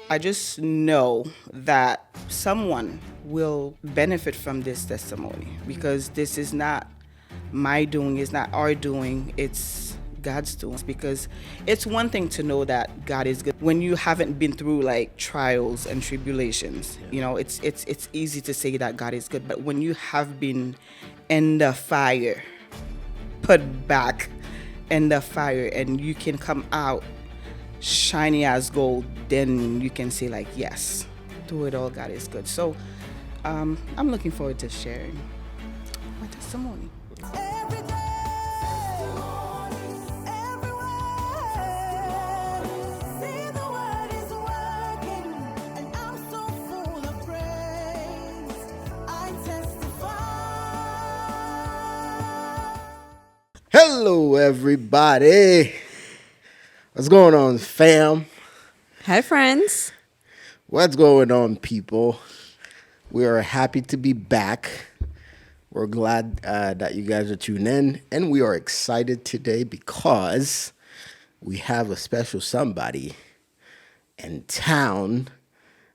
I just know that someone will benefit from this testimony because this is not my doing, it's not our doing, it's God's doing. Because it's one thing to know that God is good when you haven't been through like trials and tribulations. You know, it's easy to say that God is good, but when you have been in the fire, put back in the fire, and you can come out shiny as gold, then you can say like, yes, through it all, God is good. So I'm looking forward to sharing my testimony. Every day, everywhere. See the word is working, and I'm so full of praise. I testify. Hello, everybody. What's going on, fam? Hi, friends. What's going on, people? We are happy to be back. We're glad that you guys are tuning in, and we are excited today because we have a special somebody in town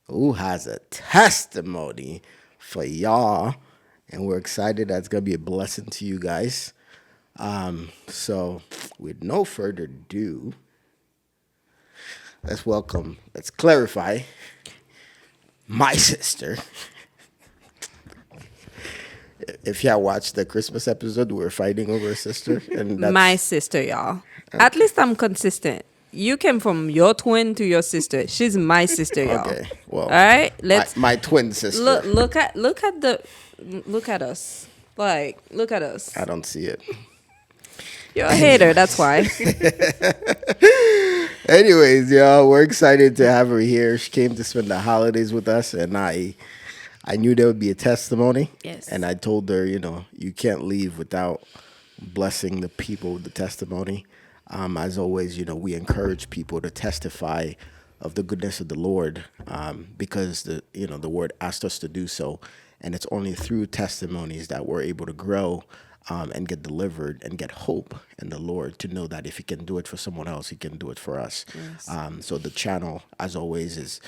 who has a testimony for y'all, and we're excited that's gonna be a blessing to you guys. So, with no further ado, let's clarify my sister. If y'all watched the Christmas episode, we were fighting over a sister, and that's My sister, y'all. At least I'm consistent. You came from your twin to your sister. She's my sister, y'all. okay. Well, All right, let's my twin sister. look at us. Like, look at us. I don't see it. You're a hater, that's why. Anyways, y'all, we're excited to have her here. She came to spend the holidays with us, and I knew there would be a testimony. Yes. And I told her, you can't leave without blessing the people with the testimony. As always, we encourage people to testify of the goodness of the Lord, because the word asked us to do so, and it's only through testimonies that we're able to grow and get delivered and get hope in the Lord, to know that if He can do it for someone else, He can do it for us. Yes. So the channel, as always, is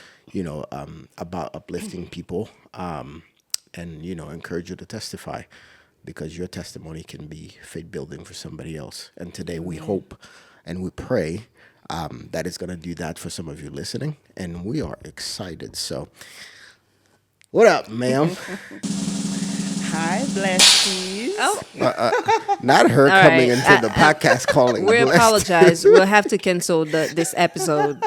about uplifting people, and encourage you to testify, because your testimony can be faith building for somebody else. And today we hope and we pray that it's going to do that for some of you listening, and we are excited. So, what up, ma'am? Hi, blessings. Oh, Not her All coming right. into the podcast calling. we blessed. apologize. We'll have to cancel this episode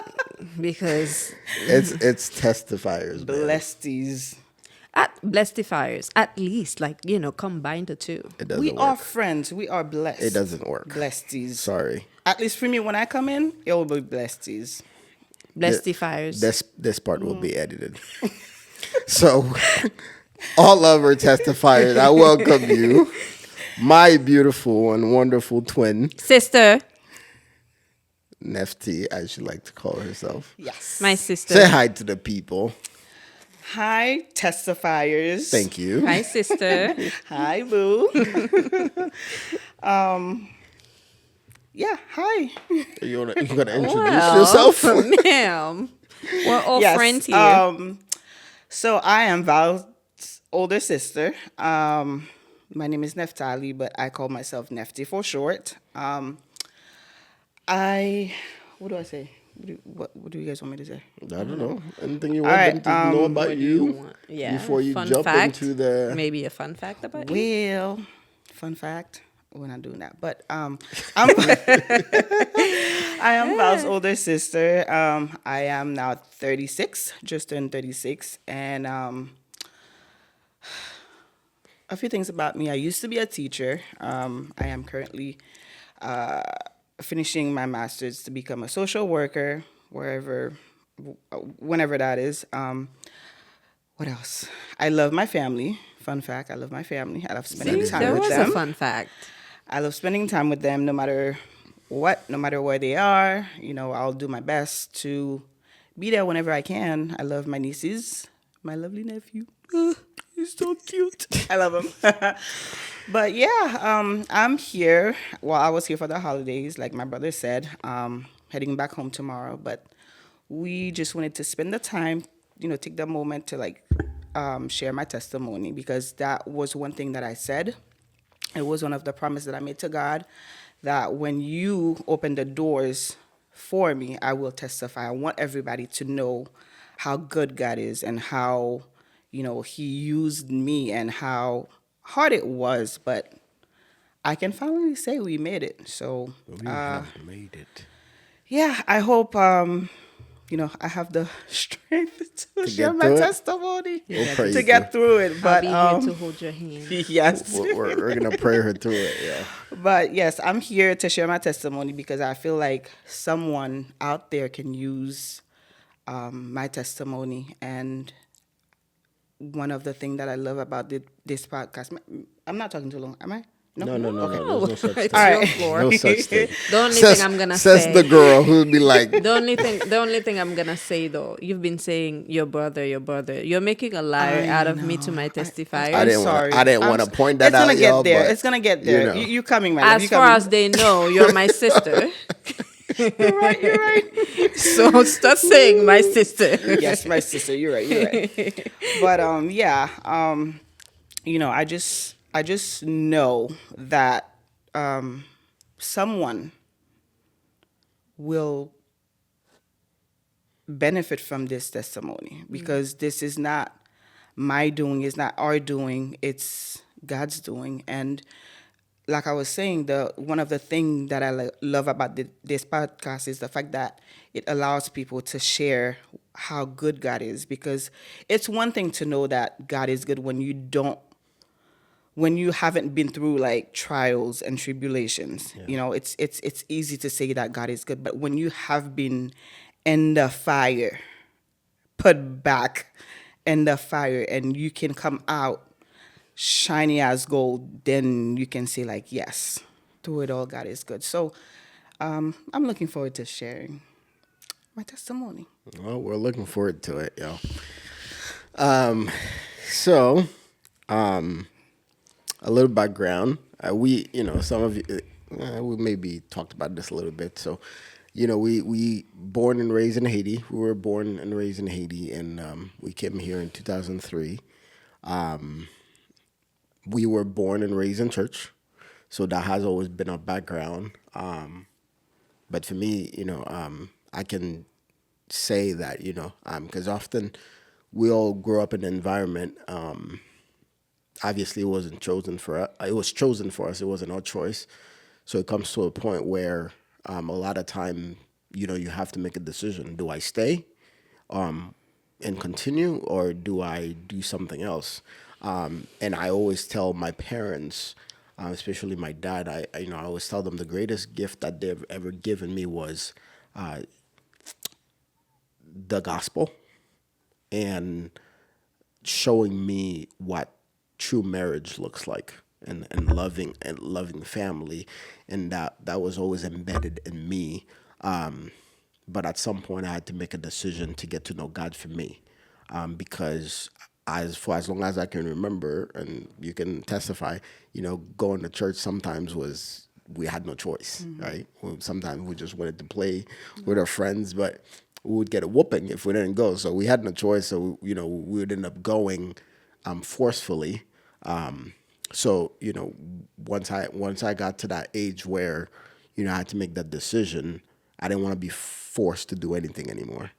because It's testifiers, man. Blesties. blestifiers, at least, combine the two. It doesn't We work. are friends. We are blessed. It doesn't work. Blesties. Sorry. At least for me, when I come in, it will be blesties. Blestifiers. This part will be edited. So, all of our testifiers, I welcome you, my beautiful and wonderful twin, Sister. Nefti, as she like to call herself. Yes. My sister. Say hi to the people. Hi, testifiers. Thank you. Hi, sister. Hi, boo. Yeah, hi. You gonna introduce Well, yourself? ma'am. We're all Yes, friends here. So I am Val's older sister. My name is Neftali, but I call myself Nefti for short. What do I say? What do you guys want me to say? I don't know. Anything you want All right, them to know about What do you you want? Yeah. before you Fun jump fact? into the... Maybe a fun fact about you. Well, fun fact, we're not doing that. But I am Val's older sister. I am now 36, just turned 36, and a few things about me. I used to be a teacher. I am currently finishing my master's to become a social worker, whenever that is. What else? I love my family. Fun fact, I love my family. I love spending See, time there with was them. a fun fact. I love spending time with them no matter what, no matter where they are. I'll do my best to be there whenever I can. I love my nieces, my lovely nephew. He's so cute. I love him. But yeah, I'm here. Well, I was here for the holidays, like my brother said, heading back home tomorrow. But we just wanted to spend the time, take the moment to share my testimony, because that was one thing that I said. It was one of the promises that I made to God, that when you open the doors for me, I will testify. I want everybody to know how good God is, and how, He used me, and how hard it was. But I can finally say we made it. So, We have made it. yeah, I hope, I have the strength to share get my through it? testimony, We'll pray to you get through it. I'll But be here to hold your hand. yes. We're gonna pray her through it. Yeah. But yes, I'm here to share my testimony, because I feel like someone out there can use my testimony. And one of the things that I love about this podcast, I'm not talking too long, am I? No. Okay. There's no such It's thing. your floor. No such thing. The only thing I'm gonna says say. the girl who'll be like, The only thing I'm gonna say though, you've been saying your brother. You're making a liar out of me to my testifier. I didn't sorry. want to point that It's gonna out, get y'all, there. but, It's gonna get there. you know. You coming, my love. As You far coming. as they know, you're my sister. You're right. So stop saying my sister. Yes, my sister. You're right. But yeah. I just know that someone will benefit from this testimony, because this is not my doing, it's not our doing, it's God's doing. And like I was saying, the one of the things that I love about this podcast is the fact that it allows people to share how good God is, because it's one thing to know that God is good when you haven't been through like trials and tribulations. It's easy to say that God is good, but when you have been in the fire, put back in the fire, and you can come out shiny as gold, then you can say like, yes, through it all, God is good. So I'm looking forward to sharing my testimony. well, we're looking forward to it, yo. So, a little background. Some of you, we maybe talked about this a little bit. So, we born and raised in Haiti. We were born and raised in Haiti, and we came here in 2003. We were born and raised in church, so that has always been our background. But for me, I can say that, because often we all grow up in an environment. Obviously, it wasn't chosen for us. It was chosen for us. It wasn't our choice. So it comes to a point where a lot of time, you have to make a decision. Do I stay and continue, or do I do something else? And I always tell my parents, especially my dad, I always tell them the greatest gift that they've ever given me was the gospel, and showing me what true marriage looks like, and loving family, and that was always embedded in me. But at some point, I had to make a decision to get to know God for me, because for as long as I can remember, and you can testify, going to church sometimes we had no choice, right? Sometimes we just wanted to play with our friends, but we would get a whooping if we didn't go. So we had no choice. So, we would end up going forcefully. So, once I got to that age where, I had to make that decision, I didn't want to be forced to do anything anymore.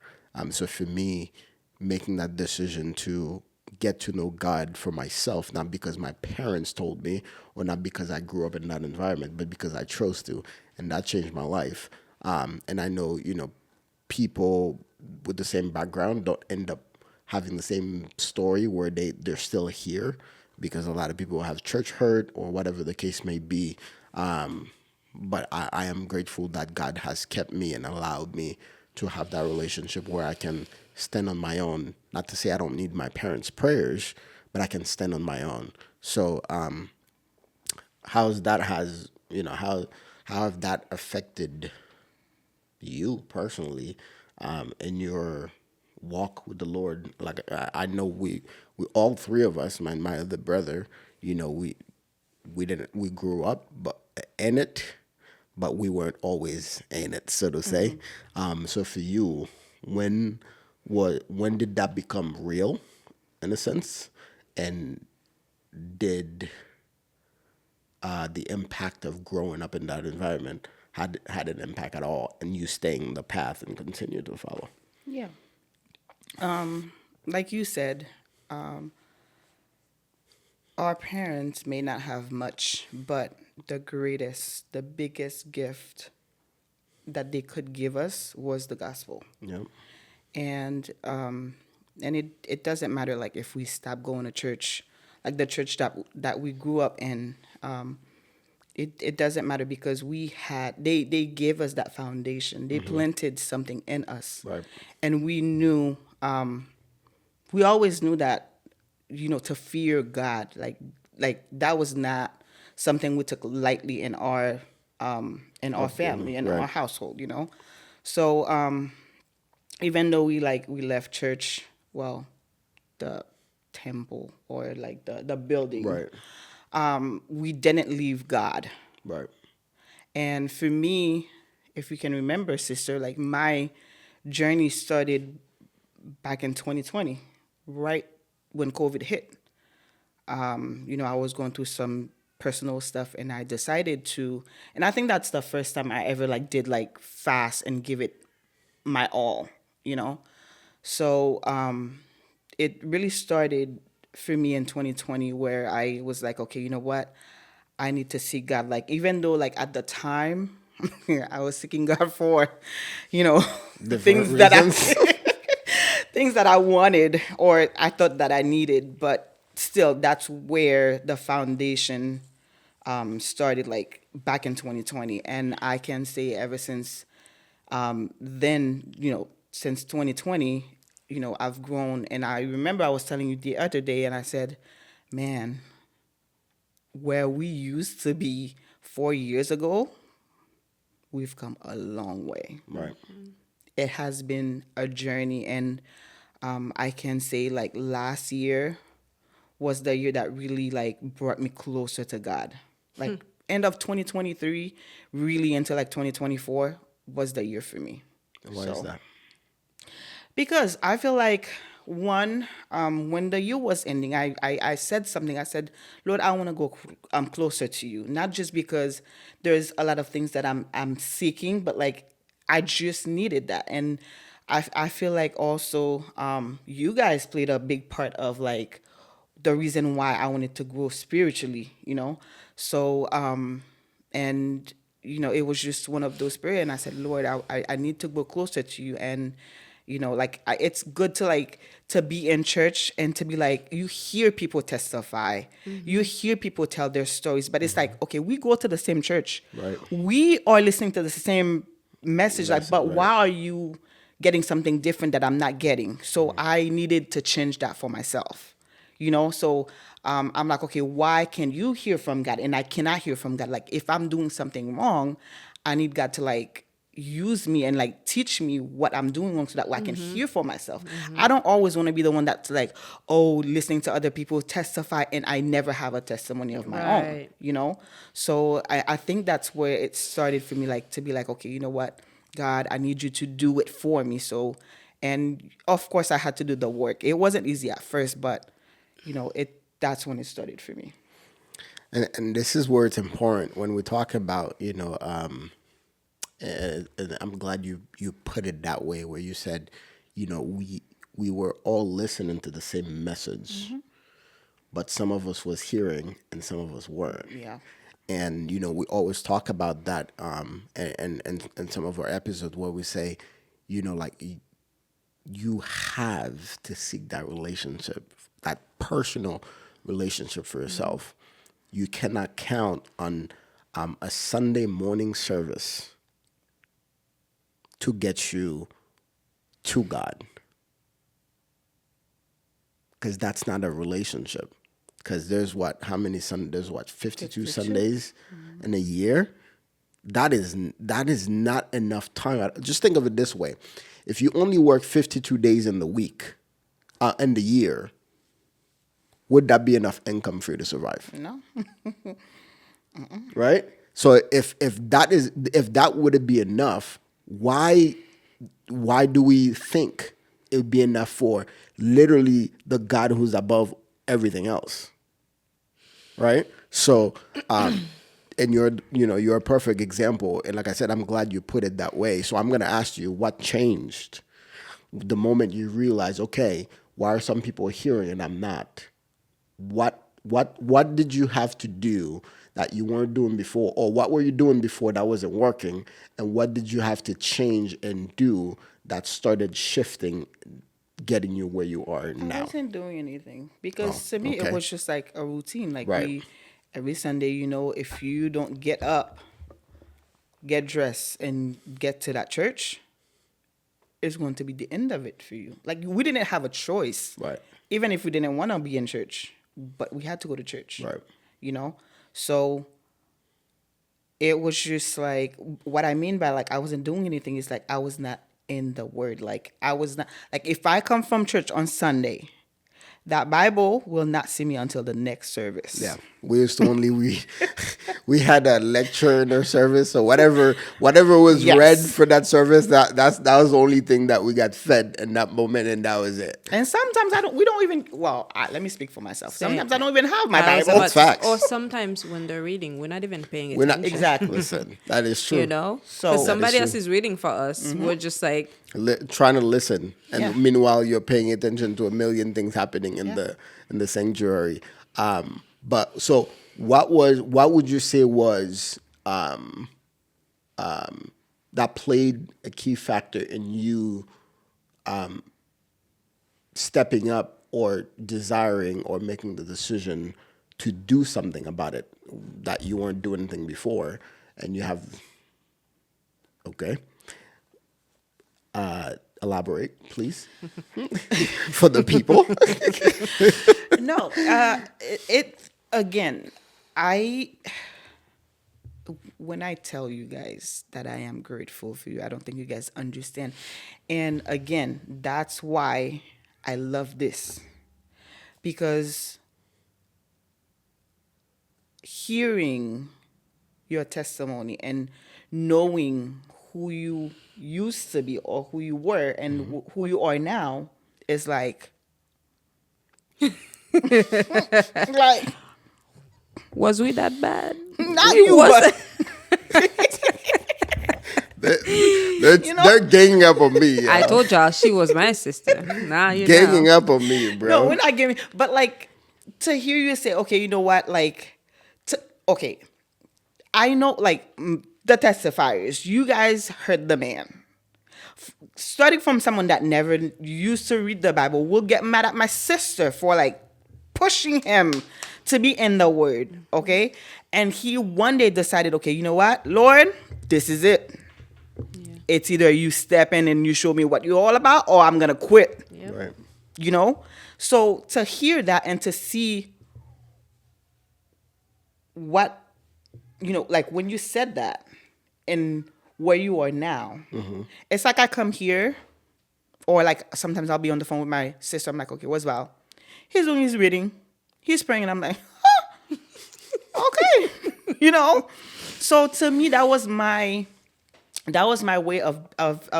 So for me, making that decision to get to know God for myself, not because my parents told me, or not because I grew up in that environment, but because I chose to, and that changed my life. And I know, people with the same background don't end up having the same story where they're still here, because a lot of people have church hurt or whatever the case may be. But I am grateful that God has kept me and allowed me to have that relationship where I can stand on my own. Not to say I don't need my parents' prayers, but I can stand on my own. So how have that affected you personally in your walk with the Lord? Like I know we all three of us, my other brother, we grew up in it, but we weren't always in it, so to say. So for you, when did that become real, in a sense, and did the impact of growing up in that environment had an impact at all, and you staying the path and continue to follow? Yeah. Like you said, our parents may not have much, but the biggest gift that they could give us was the gospel. Yeah. And it doesn't matter like if we stop going to church, like the church that we grew up in. It doesn't matter because they gave us that foundation. They planted something in us, Right. and we always knew that, to fear God, like that was not something we took lightly in our family, in Right. our household. So even though we left church, well, the temple or like the building, Right. we didn't leave God. Right. And for me, if you can remember, sister, like my journey started back in 2020, right when COVID hit. I was going through some personal stuff, and I decided to, and I think that's the first time I ever did fast and give it my all. So it really started for me in 2020, where I was like, okay, you know what? I need to seek God. Like, even though at the time I was seeking God for, Different things that reasons. things that I wanted or I thought that I needed, but still that's where the foundation started, back in 2020. And I can say ever since then, since 2020, I've grown. And I remember I was telling you the other day, and I said, man, where we used to be 4 years ago, we've come a long way. Right. It has been a journey, and I can say last year was the year that really brought me closer to God. End of 2023, really into 2024 was the year for me. And why is that? Because I feel like, one, when the year was ending, I said something. I said, Lord, I want to go closer to you. Not just because there's a lot of things that I'm seeking, but I just needed that. And I feel like also you guys played a big part of the reason why I wanted to grow spiritually. So and it was just one of those prayers, and I said, Lord, I need to go closer to you. And it's good to be in church and to be you hear people testify, you hear people tell their stories, but it's okay, we go to the same church, Right. we are listening to the same message, but Right. why are you getting something different that I'm not getting? So I needed to change that for myself. So I'm okay, why can you hear from God and I cannot hear from God? If I'm doing something wrong, I need God to use me and teach me what I'm doing wrong, so that I can hear for myself. I don't always want to be the one that's listening to other people testify and I never have a testimony of my Right. own. So I think that's where it started for me, to be okay, you know what, God, I need you to do it for me. So, and of course I had to do the work. It wasn't easy at first, but that's when it started for me. And this is where it's important when we talk about, and I'm glad you put it that way, where you said, we were all listening to the same message, but some of us was hearing and some of us weren't. Yeah. And we always talk about that, and some of our episodes where we say, you have to seek that relationship, that personal relationship for yourself. You cannot count on a Sunday morning service to get you to God, because that's not a relationship. Because there's how many Sundays? There's 52 Sundays in a year. That is not enough time. Just think of it this way: if you only work 52 days in the week, in the year, would that be enough income for you to survive? No. Right? So if that would be enough, why why do we think it would be enough for literally the God who's above everything else? Right? So, and you're a perfect example. And like I said, I'm glad you put it that way. So I'm going to ask you, what changed the moment you realize, okay, why are some people hearing and I'm not? What did you have to do that you weren't doing before, or what were you doing before that wasn't working, and what did you have to change and do that started shifting, getting you where you are I now? wasn't doing anything because to me okay. it was just like a routine. Like Right. every Sunday, if you don't get up, get dressed, and get to that church, it's going to be the end of it for you. Like we didn't have a choice, Right. even if we didn't want to be in church, but we had to go to church, Right. So it was just like, what I mean by like I wasn't doing anything is like I was not in the word. Like I was not, like if I come from church on Sunday, that Bible will not see me until the next service. Yeah, we used to only we had a lecture in our service, so whatever was Yes. read for that service, that was the only thing that we got fed in that moment, and that was it. And sometimes we don't even, let me speak for myself. Same. Sometimes I don't even have my I was Bible. about- facts. Or sometimes when they're reading, we're not even paying We're attention. not Exactly. Listen, that is true. You know, So- because That somebody is else true. is reading for us. We're just like, Trying to listen, and Yeah. meanwhile you're paying attention to a million things happening in Yeah. the sanctuary. But so what would you say was that played a key factor in you stepping up or desiring or making the decision to do something about it that you weren't doing anything before, and you have elaborate, please, for the people. No, it again, when I tell you guys that I am grateful for you, I don't think you guys understand. And again, that's why I love this, because hearing your testimony and knowing who you used to be or who you were and who you are now is like like was we that bad? not you, but They're ganging up on me. I told y'all she was my sister. Now you Ganging know. up on me, bro. no, we're not giving. But like to hear you say, okay, you know what, like, okay, I know, like the testifiers, you guys heard the man. Starting from someone that never used to read the Bible will get mad at my sister for like pushing him to be in the word, okay? And he one day decided, okay, you know what, Lord, this is it. Yeah. It's either you step in and you show me what you're all about, or I'm gonna quit. Yep. Right. So to hear that and to see what, like when you said that and where you are now, it's like I come here, or like sometimes I'll be on the phone with my sister. I'm like, okay, where's Val? He's doing his reading, he's praying, and I'm like, okay, So to me, that was my way of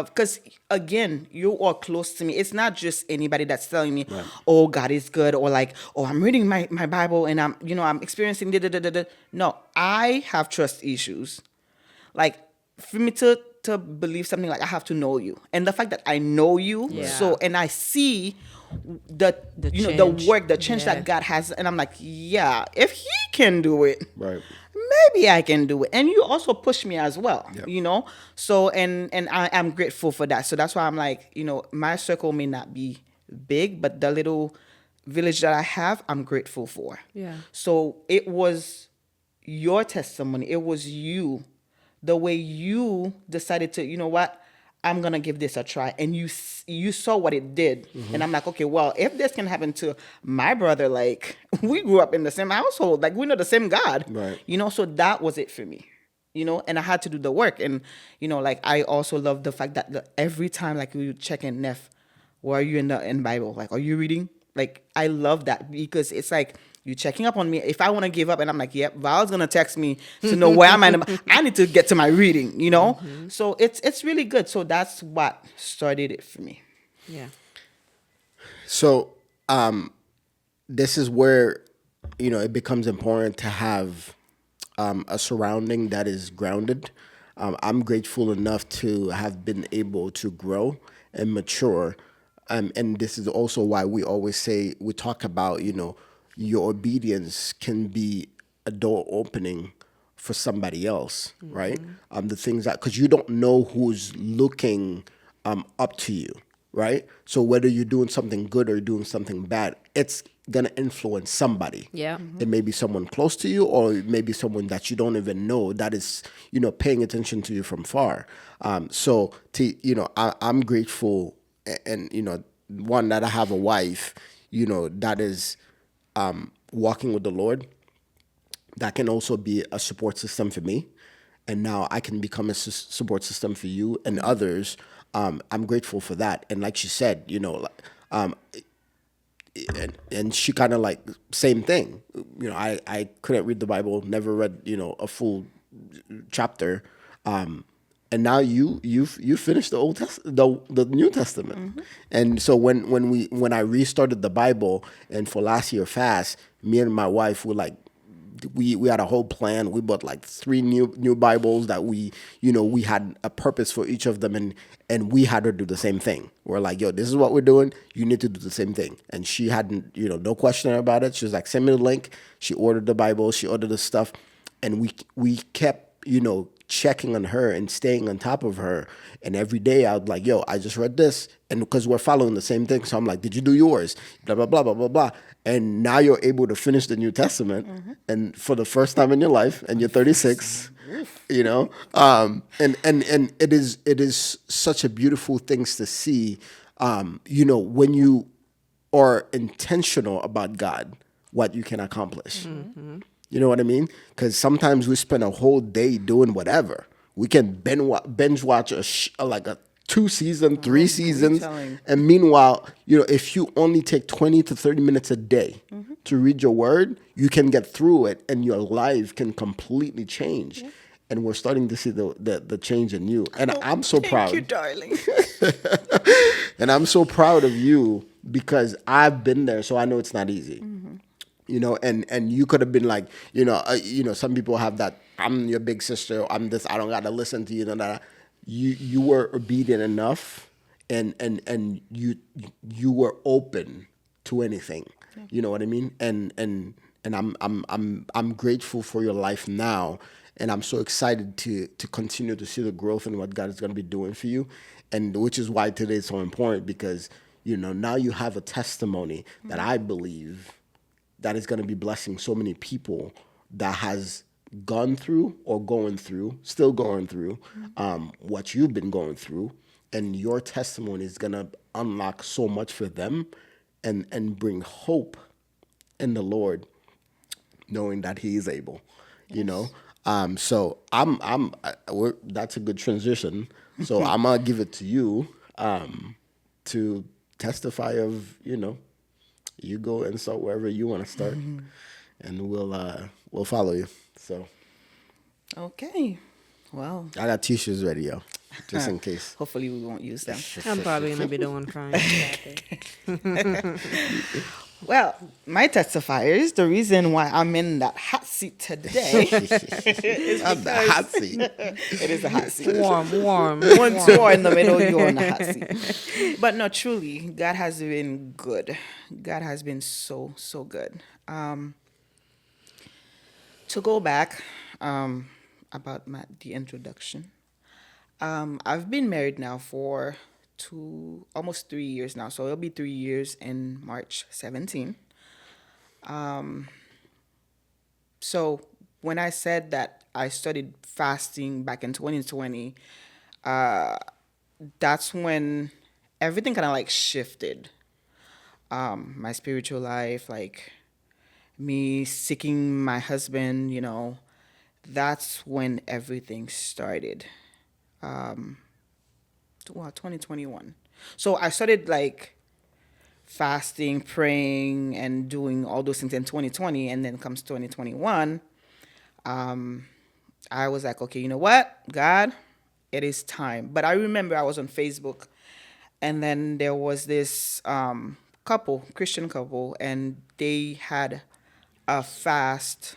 because again, you are close to me. It's not just anybody that's telling me, oh, God is good, or like, oh, I'm reading my Bible and I'm experiencing da. No, I have trust issues. Like for me to believe something, like I have to know you, and the fact that I know you, Yeah. so and I see the change. the work, the change Yeah. that God has, and I'm like, yeah, if He can do it, Right. maybe I can do it. And you also push me as well, Yep. So and I'm grateful for that. So that's why I'm like, my circle may not be big, but the little village that I have, I'm grateful for. Yeah. So it was your testimony. It was you, the way you decided to, you know what, I'm gonna give this a try, and you saw what it did, and I'm like, okay, well, if this can happen to my brother, like we grew up in the same household, like we know the same God, Right. So that was it for me, and I had to do the work, and like I also love the fact that every time like we check in, Neff, where are you in Bible? Like, are you reading? Like I love that, because it's like You checking up on me. If I want to give up, and I'm like, yep, Val's gonna text me to know where I'm at. I need to get to my reading, you know. So it's really good. So that's what started it for me. Yeah. So this is where, it becomes important to have a surrounding that is grounded. I'm grateful enough to have been able to grow and mature. And this is also why we talk about, your obedience can be a door opening for somebody else, right? The things that, because you don't know who's looking up to you, right? So whether you're doing something good or doing something bad, it's gonna influence somebody. Yeah. It may be someone close to you, or it may be someone that you don't even know that is, paying attention to you from far. I'm grateful, and one, that I have a wife, that is walking with the Lord, that can also be a support system for me. And now I can become a support system for you and others. I'm grateful for that. And like she said, and she kind of like same thing. I couldn't read the Bible, never read, a full chapter. And now you finished the the New Testament. And so when I restarted the Bible, and for last year fast, me and my wife were like, we had a whole plan. We bought like 3 new Bibles that we had a purpose for each of them, and we had her do the same thing. We're like, yo, this is what we're doing. You need to do the same thing. And she hadn't, no question about it. She was like, send me the link. She ordered the Bible. She ordered the stuff, and we kept, checking on her and staying on top of her. And every day I'd like, yo, I just read this. And because we're following the same thing. So I'm like, did you do yours? Blah, blah, blah, blah, blah, blah. And now you're able to finish the New Testament. And for the first time in your life, and you're 36, and it is such a beautiful things to see, when you are intentional about God, what you can accomplish. You know what I mean? Because sometimes we spend a whole day doing whatever. We can binge watch like a 2 season, 3 seasons. And meanwhile, if you only take 20 to 30 minutes a day to read your word, you can get through it, and your life can completely change. And we're starting to see the change in you. And I'm so proud. Thank you, darling. And I'm so proud of you, because I've been there, so I know it's not easy. And you could have been like, some people have that, I'm your big sister, I'm this, I don't got to listen to you. You were obedient enough, and you were open to anything. You know what I mean? And I'm grateful for your life now, and I'm so excited to continue to see the growth and what God is going to be doing for you, and which is why today is so important, because now you have a testimony that I believe that is going to be blessing so many people that has gone through or still going through what you've been going through. And your testimony is going to unlock so much for them, and bring hope in the Lord, knowing that He is able, So that's a good transition. So I'm going to give it to you to testify of, you go and start wherever you want to start, and we'll follow you. So, Okay. Well, I got t-shirts ready, yo, just in case. hopefully we won't use them. I'm probably going to be the one crying. Well, my testifiers, the reason why I'm in that hot seat today is I'm the hot seat. it is a hot seat. warm. Once you're in the middle, you're in the hot seat. But no, truly, God has been good. God has been so, so good. To go back about the introduction, I've been married now for almost 3 years now. So it'll be 3 years in March 17. So when I said that I started fasting back in 2020, that's when everything kind of like shifted. My spiritual life, like me seeking my husband, that's when everything started. 2021. So I started like fasting, praying, and doing all those things in 2020, and then comes 2021, I was like, okay, you know what, God, it is time. But I remember I was on Facebook, and then there was this Christian couple, and they had a fast.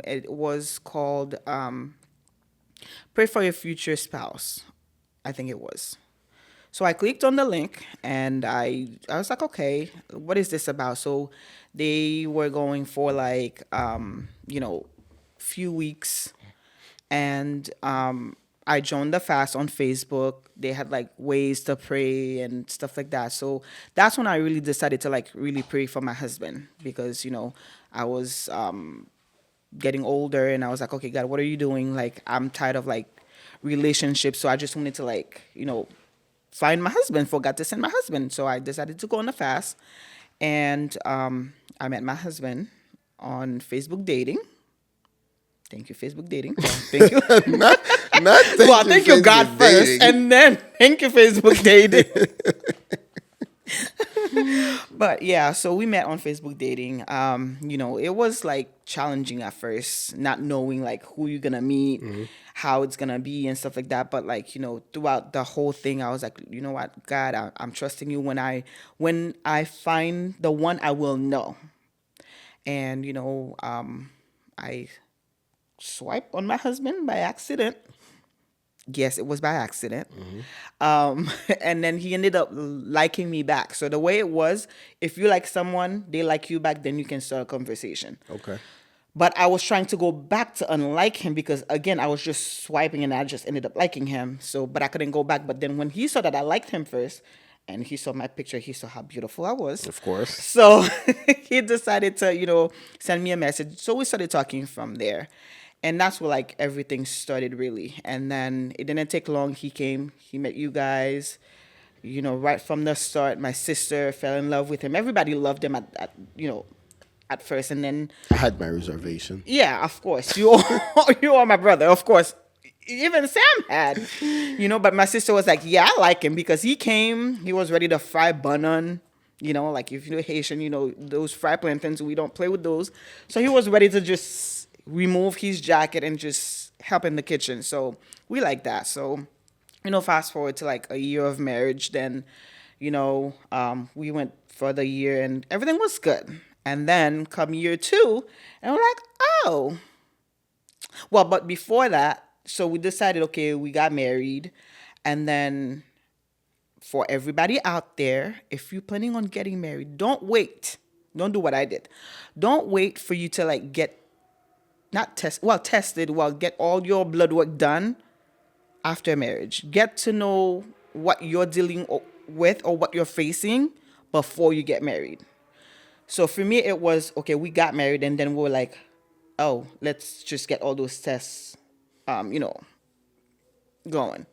It was called Pray for Your Future Spouse, I think it was. So I clicked on the link, and I was like, okay, what is this about? So they were going for like few weeks, and I joined the fast on Facebook. They had like ways to pray and stuff like that. So that's when I really decided to like really pray for my husband, because I was getting older, and I was like, okay, God, what are you doing? Like, I'm tired of like relationships, so I just wanted to like find my husband. Forgot to send my husband, so I decided to go on a fast, and I met my husband on Facebook dating. Thank you, Facebook dating. Well, thank you. not Well, thank you, God first, and then thank you, Facebook dating. But yeah, so we met on Facebook dating. It was like challenging at first, not knowing like who you're gonna meet, how it's gonna be, and stuff like that. But like throughout the whole thing, I was like, you know what, God, I'm trusting you. When I find the one, I will know. And I swiped on my husband by accident. Yes, it was by accident. And then he ended up liking me back. So the way it was, if you like someone, they like you back, then you can start a conversation. Okay. But I was trying to go back to unlike him, because again, I was just swiping and I just ended up liking him. So, but I couldn't go back. But then when he saw that I liked him first, and he saw my picture, he saw how beautiful I was. Of course. So he decided to, send me a message. So we started talking from there. And that's where like everything started really. And then it didn't take long. He came, he met you guys, right from the start. My sister fell in love with him. Everybody loved him at first. And then I had my reservation. yeah, of course. You are my brother, of course. Even Sam had, but my sister was like, yeah, I like him, because he came, he was ready to fry bun on, like if you're Haitian, those fry plantains, we don't play with those. So he was ready to just remove his jacket and just help in the kitchen. So we like that. So, fast forward to like a year of marriage, then, we went for the year and everything was good. And then come year 2, and we're like, oh. Well, but before that, so we decided, okay, we got married. And then for everybody out there, if you're planning on getting married, don't wait. Don't do what I did. Don't wait for you to like get tested, get all your blood work done after marriage. Get to know what you're dealing with or what you're facing before you get married. So for me, it was, okay, we got married, and then we were like, oh, let's just get all those tests, going.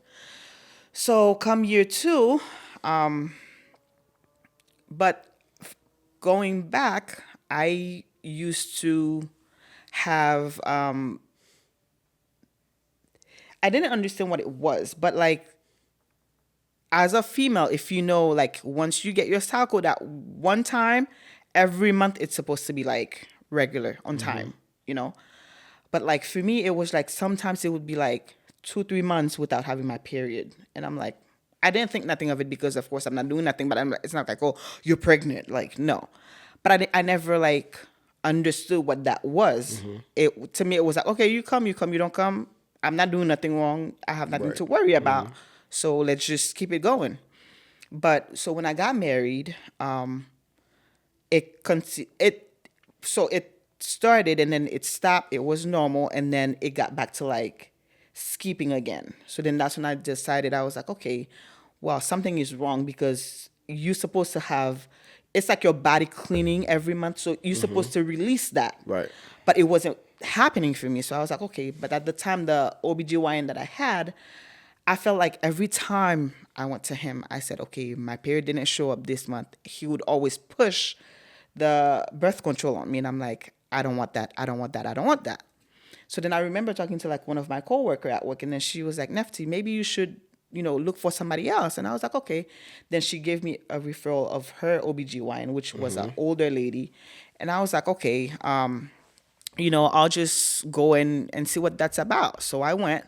So come year 2, but going back, I used to have, I didn't understand what it was, but like, as a female, if like once you get your cycle that one time, every month it's supposed to be like regular on time, But like for me, it was like sometimes it would be like 2-3 months without having my period. And I'm like, I didn't think nothing of it, because of course I'm not doing nothing, but it's not like, oh, you're pregnant. Like, no. But I never like understood what that was. To me, it was like, okay, you come, you don't come. I'm not doing nothing wrong. I have nothing to worry about. So let's just keep it going. But so when I got married, it started and then it stopped. It was normal, and then it got back to like skipping again. So then that's when I decided, I was like, okay, well, something is wrong, because you're supposed to have, it's like your body cleaning every month, so you're supposed to release that. Right. But it wasn't happening for me. So I was like, okay. But at the time, the OBGYN that I had, I felt like every time I went to him, I said, okay, my period didn't show up this month. He would always push the birth control on me. And I'm like, I don't want that. I don't want that. I don't want that. So then I remember talking to like one of my coworkers at work, and then she was like, Nefti, maybe you should look for somebody else. And I was like, okay. Then she gave me a referral of her OBGYN, which was an older lady. And I was like, okay, I'll just go in and see what that's about. So I went.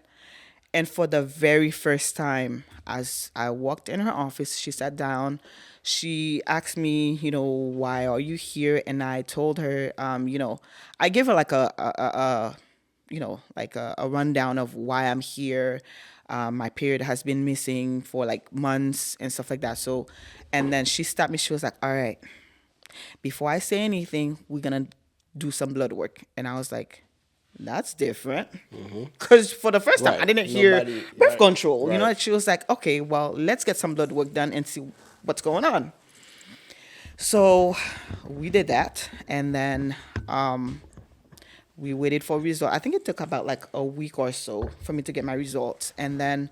And for the very first time, as I walked in her office, she sat down. She asked me, why are you here? And I told her, I gave her like a rundown of why I'm here. My period has been missing for like months and stuff like that. So, and then she stopped me. She was like, all right, before I say anything, we're going to do some blood work. And I was like, that's different. Because for the first time, Right. I didn't hear Nobody- birth right. control. Right. She was like, okay, well, let's get some blood work done and see what's going on. So we did that. And then we waited for result. I think it took about like a week or so for me to get my results. And then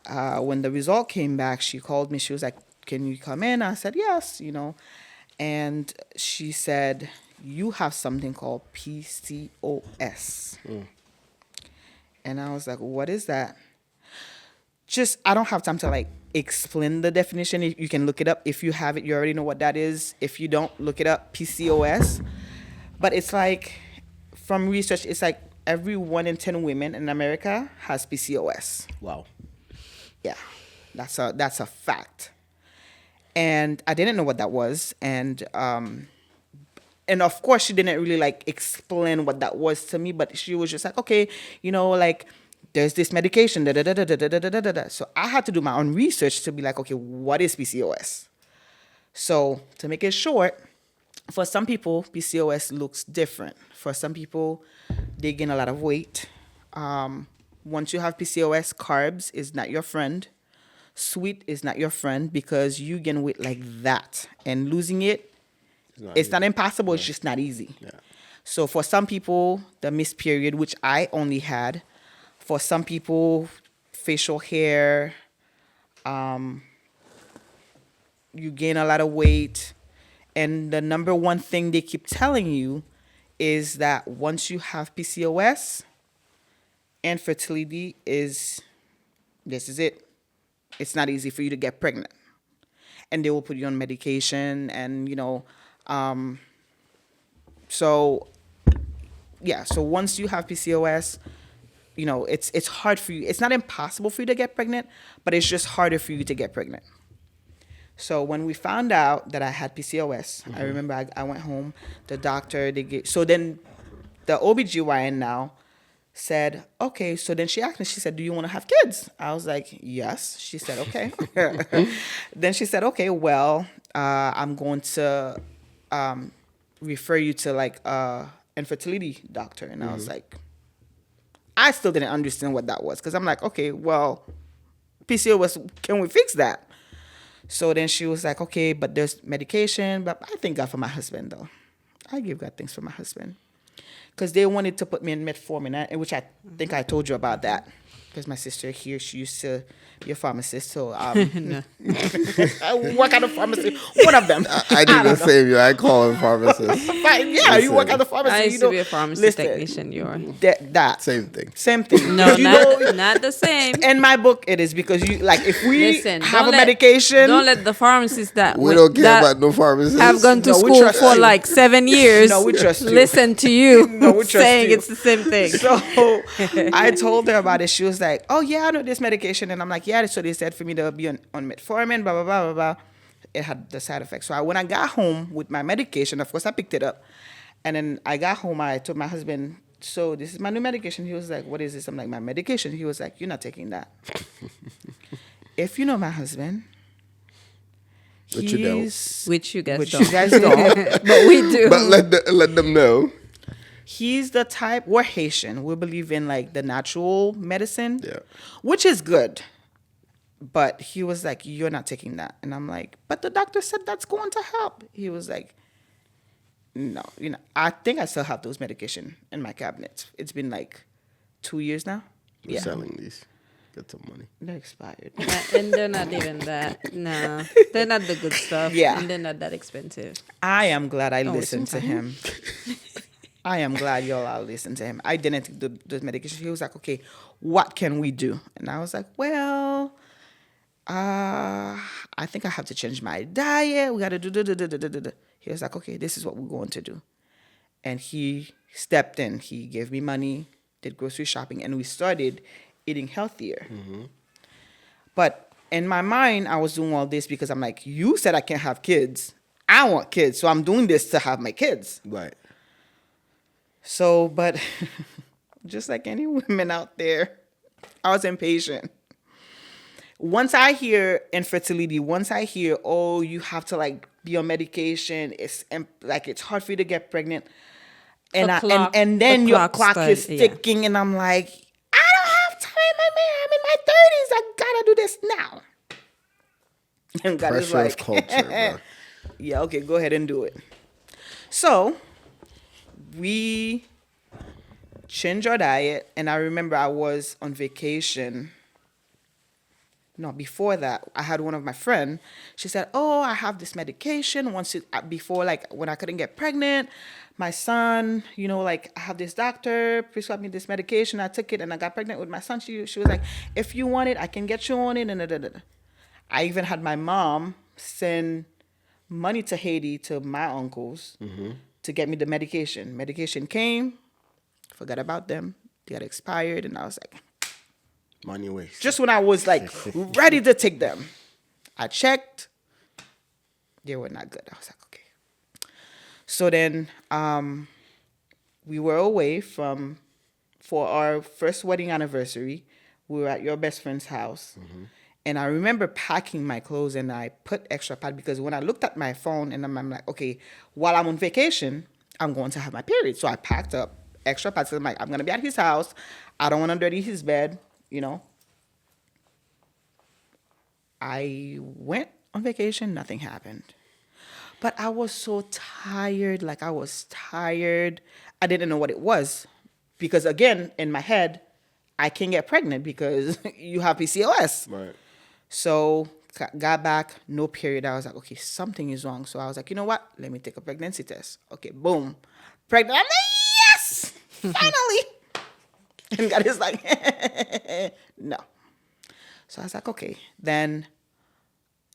when the result came back, she called me. She was like, can you come in? I said, yes, And she said, you have something called PCOS. And I was like, what is that? I don't have time to like explain the definition. You can look it up. If you have it, you already know what that is. If you don't, look it up, PCOS. But it's like, from research, it's like every 1 in 10 women in America has PCOS. Wow. Yeah, that's a fact. And I didn't know what that was. And of course, she didn't really like explain what that was to me, but she was just like, okay, like there's this medication, da da da da da da da da da. So I had to do my own research to be like, okay, what is PCOS? So to make it short, for some people, PCOS looks different. For some people, they gain a lot of weight. Once you have PCOS, carbs is not your friend. Sweet is not your friend because you gain weight like that. And losing it, it's not impossible. It's just not easy. Yeah. So for some people, the missed period, which I only had, for some people, facial hair, you gain a lot of weight. And the number one thing they keep telling you is that once you have PCOS, infertility this is it. It's not easy for you to get pregnant. And they will put you on medication and, so once you have PCOS, it's hard for you. It's not impossible for you to get pregnant, but it's just harder for you to get pregnant. So when we found out that I had PCOS, I remember I went home, the doctor, so then the OBGYN now said, okay, so then she asked me, she said, do you want to have kids? I was like, yes. She said, okay. Then she said, okay, well, I'm going to refer you to like infertility doctor. And I was like, I still didn't understand what that was because I'm like, okay, well, PCOS, can we fix that? So then she was like, okay, but there's medication. But I thank God for my husband, though. I give God thanks for my husband. Because they wanted to put me in metformin, which I think I told you about that. Because my sister here, she used to be a pharmacist. So what kind of pharmacy? One of them. I do the same. I call him pharmacist. But yeah, you work at the pharmacy. I used to be a pharmacy listen, technician. You are. That. Same thing. Same thing. No, You not the same. in my book, it is because you like if we Listen, have a medication. Don't let the pharmacists We don't care about no pharmacists. have gone to No, we school trust for you. like 7 years. No, we trust you. Listen to you No, we trust saying you. it's the same thing. So I told her about it. She was like, oh, yeah, I know this medication. And I'm like, yeah. So they said for me to be on metformin, blah, blah, blah, blah, blah. It had the side effects. So when I got home with my medication, of course, I picked it up. And then I got home, I told my husband, so this is my new medication. He was like, what is this? I'm like, my medication. He was like, you're not taking that. If you know my husband, Which you don't. Which you guys Which don't. you guys don't. But we do. But let them know. He's the type, we're Haitian. We believe in like the natural medicine, Yeah. which is good. But he was like, you're not taking that. And I'm like, but the doctor said that's going to help. He was like, no, I think I still have those medication in my cabinet. It's been like 2 years now. We're selling these. Get some money. They're expired. And they're not even that. No. They're not the good stuff. Yeah. And they're not that expensive. I am glad I Oh, listened to it's him. I am glad y'all all listened to him. I didn't take those medications. He was like, okay, what can we do? And I was like, well, I think I have to change my diet. We got to do. He was like, okay, this is what we're going to do. And he stepped in. He gave me money, did grocery shopping, and we started eating healthier. But in my mind, I was doing all this because I'm like, you said I can't have kids. I want kids, so I'm doing this to have my kids. Right. So, but just like any women out there, I was impatient. Once I hear infertility, once I hear, oh, you have to like be on medication, it's like it's hard for you to get pregnant, and and then your clock is ticking, and I'm like, I don't have time, my man. I'm in my 30s. I gotta do this now. And God is Pressure like, of culture, bro. yeah, okay, go ahead and do it. So we changed our diet, and I remember I was on vacation. No, before that, I had one of my friends. She said, oh, I have this medication. Before, like, when I couldn't get pregnant, my son, you know, like, I have this doctor prescribed me this medication. I took it, and I got pregnant with my son. She was like, if you want it, I can get you on it. And I even had my mom send money to Haiti to my uncles to get me the medication. Medication came, forgot about them. They had expired, and I was like, money waste. just when I was like ready to take them, I checked. They were not good. I was like, okay. So then we were away for our first wedding anniversary. We were at your best friend's house. And I remember packing my clothes, and I put extra pad because when I looked at my phone, and I'm like, okay, while I'm on vacation, I'm going to have my period. So I packed up extra pads. So I'm like, I'm going to be at his house. I don't want to dirty his bed, you know. I went on vacation. Nothing happened. But I was so tired. Like, I was tired. I didn't know what it was. Because, again, in my head, I can't get pregnant because you have PCOS. Right. So got back, no period. I was like, okay, something is wrong. So I was like, you know what? Let me take a pregnancy test. Okay, boom. Pregnant. I'm like, yes! Finally! And God is like, no. So I was like, okay. Then,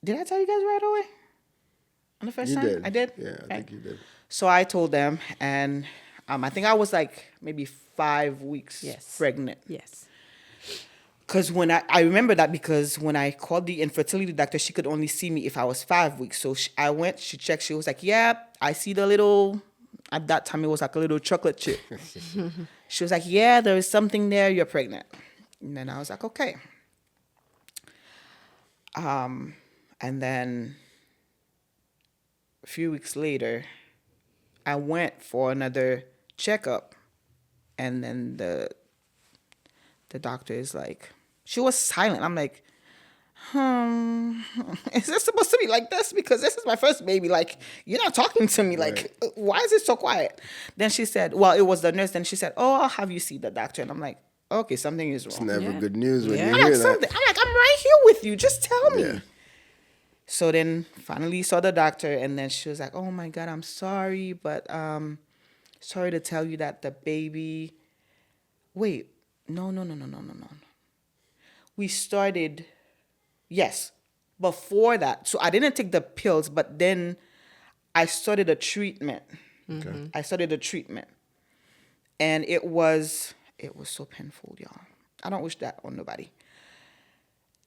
did I tell you guys right away? On the first You time? did. I did? Yeah, I Right. think you did. So I told them, and I think I was like maybe 5 weeks pregnant. Yes. Because when I remember that because when I called the infertility doctor, she could only see me if I was 5 weeks. So I went, she checked, she was like, yeah, I see the little, at that time it was like a little chocolate chip. She was like, yeah, there is something there, you're pregnant. And then I was like, okay. And then a few weeks later, I went for another checkup. And then the doctor is like, she was silent. I'm like, is this supposed to be like this? Because this is my first baby. Like, you're not talking to me. Like, why is it so quiet? Then she said, well, it was the nurse. Then she said, oh, I'll have you see the doctor. And I'm like, okay, something is wrong. It's never good news when you I'm hear like, that. I'm right here with you. Just tell me. Yeah. So then finally saw the doctor. And then she was like, oh, my God, I'm sorry. But sorry to tell you that the baby... Wait, no. We started, yes, before that. So I didn't take the pills, but then I started a treatment. Okay. I started a treatment. And it was so painful, y'all. I don't wish that on nobody.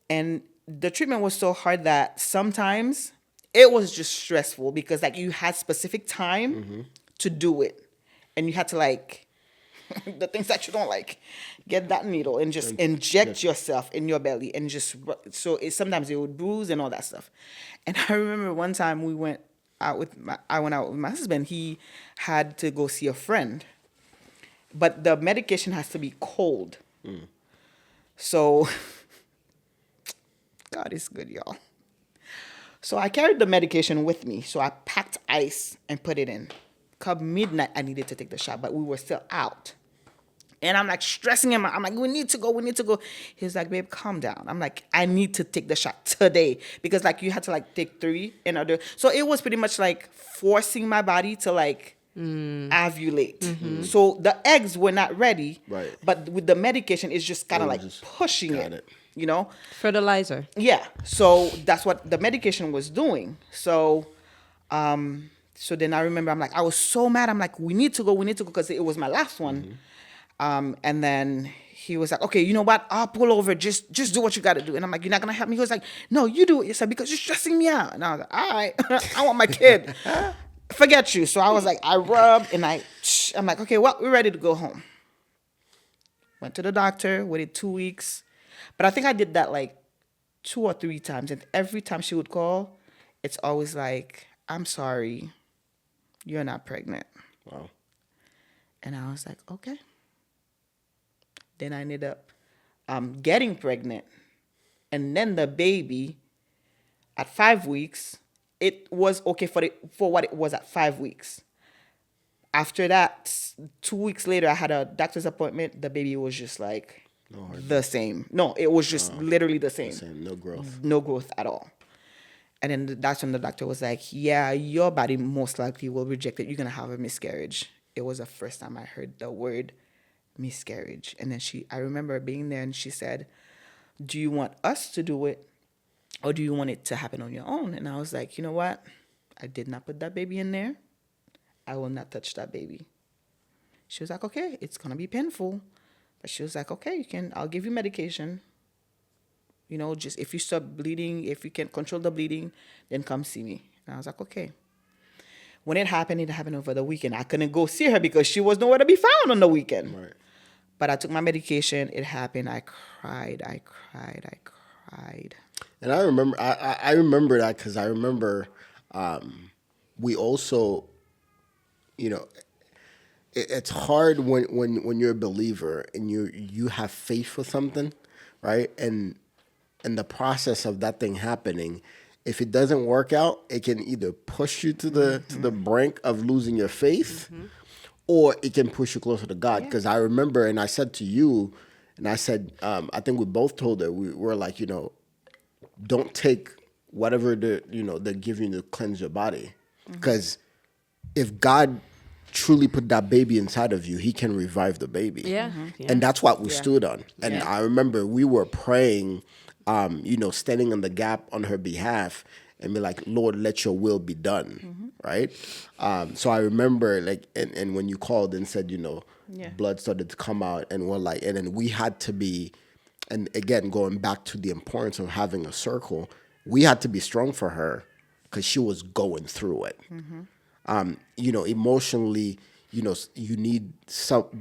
And the treatment was so hard that sometimes it was just stressful because like you had specific time to do it. And you had to like... the things that you don't like, get that needle and just inject yourself in your belly and just so sometimes it would bruise and all that stuff. And I remember one time I went out with my husband. He had to go see a friend, but the medication has to be cold. So God is good, y'all. So I carried the medication with me. So I packed ice and put it in. Come midnight, I needed to take the shot, but we were still out. And I'm like stressing him. I'm like, we need to go. He's like, babe, calm down. I'm like, I need to take the shot today. Because like you had to like take 3 in order. So it was pretty much like forcing my body to like ovulate. So the eggs were not ready. Right. But with the medication, it's just kind of like just pushing got it. you know. Fertilizer. Yeah. So that's what the medication was doing. So so then I remember I'm like, I was so mad. I'm like, we need to go, because it was my last one. And then he was like, okay, you know what? I'll pull over. Just do what you got to do. And I'm like, you're not gonna help me? He was like, no, you do it. He said, because you're stressing me out. And I was like, all right, I want my kid. Forget you. So I was like, I rubbed and I'm like, okay, well, we're ready to go home. Went to the doctor, waited 2 weeks. But I think I did that like 2 or 3 times. And every time she would call, it's always like, I'm sorry, you're not pregnant. Wow. And I was like, okay. Then I ended up getting pregnant. And then the baby, at 5 weeks, it was okay for what it was at 5 weeks. After that, 2 weeks later, I had a doctor's appointment. The baby was just like the same. No, it was just literally the same. No growth. No growth at all. And then that's when the doctor was like, yeah, your body most likely will reject it. You're going to have a miscarriage. It was the first time I heard the word miscarriage. And then I remember being there and she said, do you want us to do it or do you want it to happen on your own? And I was like, you know what? I did not put that baby in there. I will not touch that baby. She was like, okay, it's going to be painful. But she was like, okay, I'll give you medication. You know, just if you stop bleeding, if you can control the bleeding, then come see me. And I was like, okay. When it happened over the weekend. I couldn't go see her because she was nowhere to be found on the weekend. Right. But I took my medication. It happened. I cried. And I remember, I remember that because I remember we also, you know, it's hard when you're a believer and you have faith for something, right? And the process of that thing happening, if it doesn't work out, it can either push you to the brink of losing your faith, or it can push you closer to God. Because I remember, and I said to you, and I said, I think we both told her, we were like, you know, don't take whatever they're giving you to cleanse your body, because if God truly put that baby inside of you, he can revive the baby. Yeah. And that's what we stood on. And I remember we were praying, standing in the gap on her behalf and be like, Lord, let your will be done. Right? So I remember and when you called and said, blood started to come out and we're like, and then we had to be, and again, going back to the importance of having a circle, we had to be strong for her because she was going through it. Emotionally, you need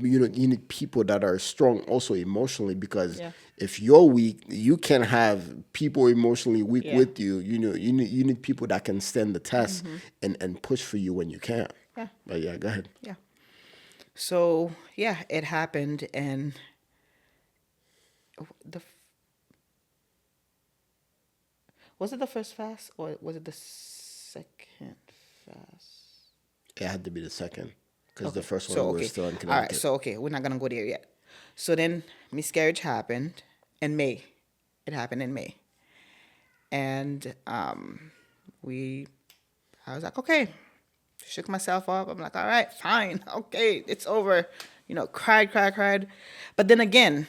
you need people that are strong also emotionally, because if you're weak, you can have people emotionally weak with you. You need people that can stand the test and push for you when you can't. Yeah. But go ahead. Yeah. So it happened, and was it the first fast or was it the second fast? It had to be the second, because the first one So, was still in Connecticut. All right, so we're not gonna go there yet. So then miscarriage happened in May. It happened in May. And I was like, okay. Shook myself up. I'm like, all right, fine. Okay, it's over. Cried. But then again,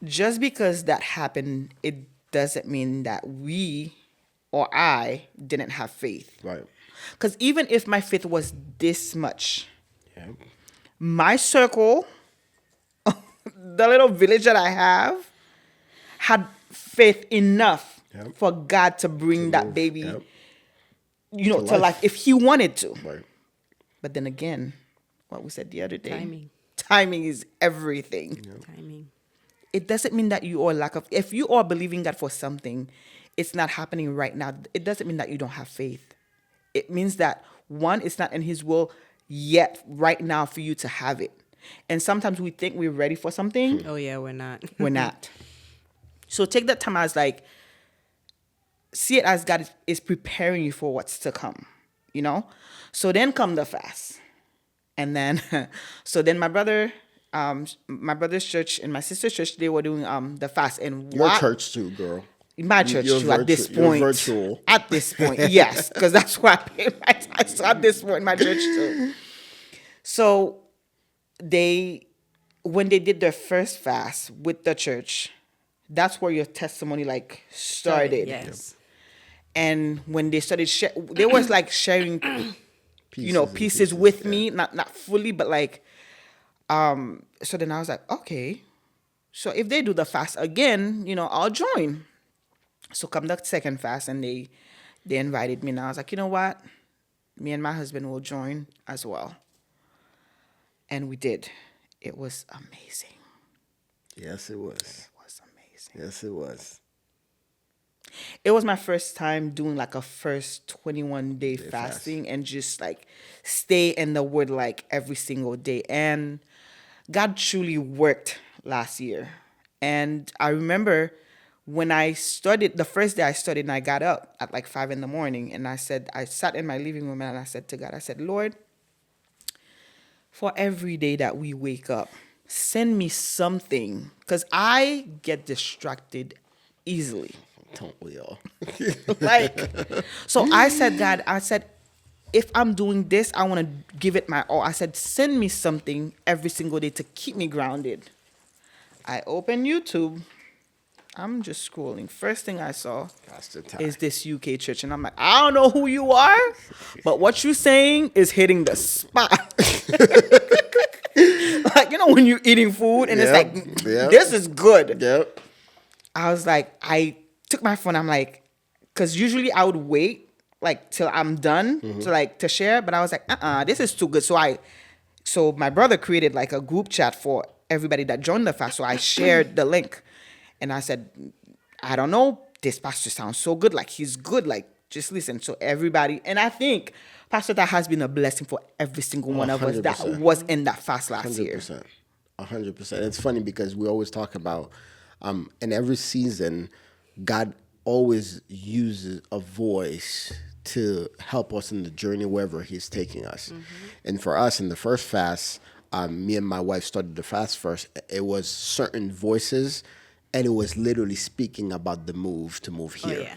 just because that happened, it doesn't mean that we or I didn't have faith. Right. Because even if my faith was this much, my circle, the little village that I have, had faith enough for God to bring that baby, to life if He wanted to. Right. But then again, what we said the other day, Timing is everything. Timing. It doesn't mean that you are if you are believing God for something, it's not happening right now. It doesn't mean that you don't have faith. It means that, one, it's not in His will yet right now for you to have it. And sometimes we think we're ready for something. Oh yeah, we're not. We're not. So take that time as see it as God is preparing you for what's to come, So then come the fast. And then, so then my brother's church and my sister's church, they were doing the fast. And Your church too, girl. My church too, at this point. You're virtual. At this point, yes, because that's why I pay my tithes. So at this point, my church too. So when they did their first fast with the church, that's where your testimony like started. Yes. And when they started, they was like sharing, pieces with me, not fully, but like, so then I was like, okay, so if they do the fast again, I'll join. So come the second fast, and they invited me, and I was like, you know what, me and my husband will join as well. And we did. It was amazing. Yes, it was. It was amazing. Yes, it was. It was my first time doing like a first 21-day fasting and just like stay in the word like every single day. And God truly worked last year. And I remember when I started, the first day I started, and I got up at like 5 a.m, and I sat in my living room, and I said to God, I said, Lord, for every day that we wake up, send me something, because I get distracted easily. Don't we all? So I said, God, if I'm doing this, I want to give it my all. I said, send me something every single day to keep me grounded. I opened YouTube. I'm just scrolling. First thing I saw is this UK church. And I'm like, I don't know who you are, but what you're saying is hitting the spot. Like, when you're eating food and it's like, this is good. Yep. I was like, I took my phone. I'm like, because usually I would wait like till I'm done to share. But I was like, this is too good. So my brother created like a group chat for everybody that joined the fast. So I shared the link. And I said, I don't know, this pastor sounds so good. Like, he's good. Like, just listen. So everybody, and I think, Pastor, that has been a blessing for every single one of us that was in that fast last year. 100%. It's funny because we always talk about, in every season, God always uses a voice to help us in the journey wherever he's taking us. And for us, in the first fast, me and my wife started the fast first. It was certain voices, and it was literally speaking about the move to move here. Oh, yeah.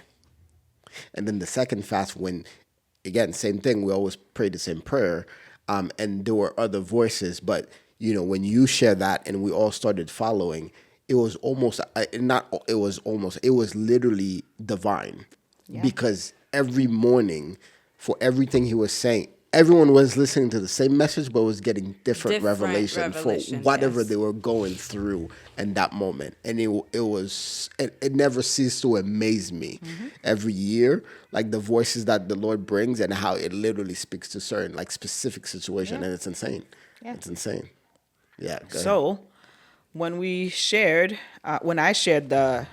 And then the second fast, when, again, same thing, we always pray the same prayer, and there were other voices. But, when you share that and we all started following, it was almost, it was literally divine. Yeah. Because every morning, for everything he was saying, everyone was listening to the same message, but was getting different revelation for whatever they were going through in that moment. And it never ceased to amaze me every year, like the voices that the Lord brings and how it literally speaks to certain like specific situation. And it's insane. Yeah. It's insane. Yeah. So when I shared the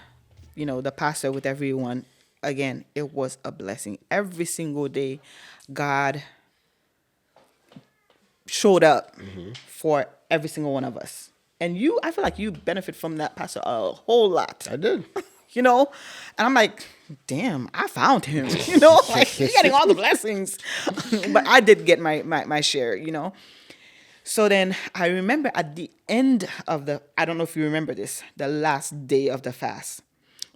pastor with everyone, again, it was a blessing. Every single day, God showed up for every single one of us. And I feel like you benefit from that, Pastor, a whole lot. I did. And I'm like, damn, I found him. Like, you're getting all the blessings. But I did get my share, So then I remember at the end of I don't know if you remember this, the last day of the fast.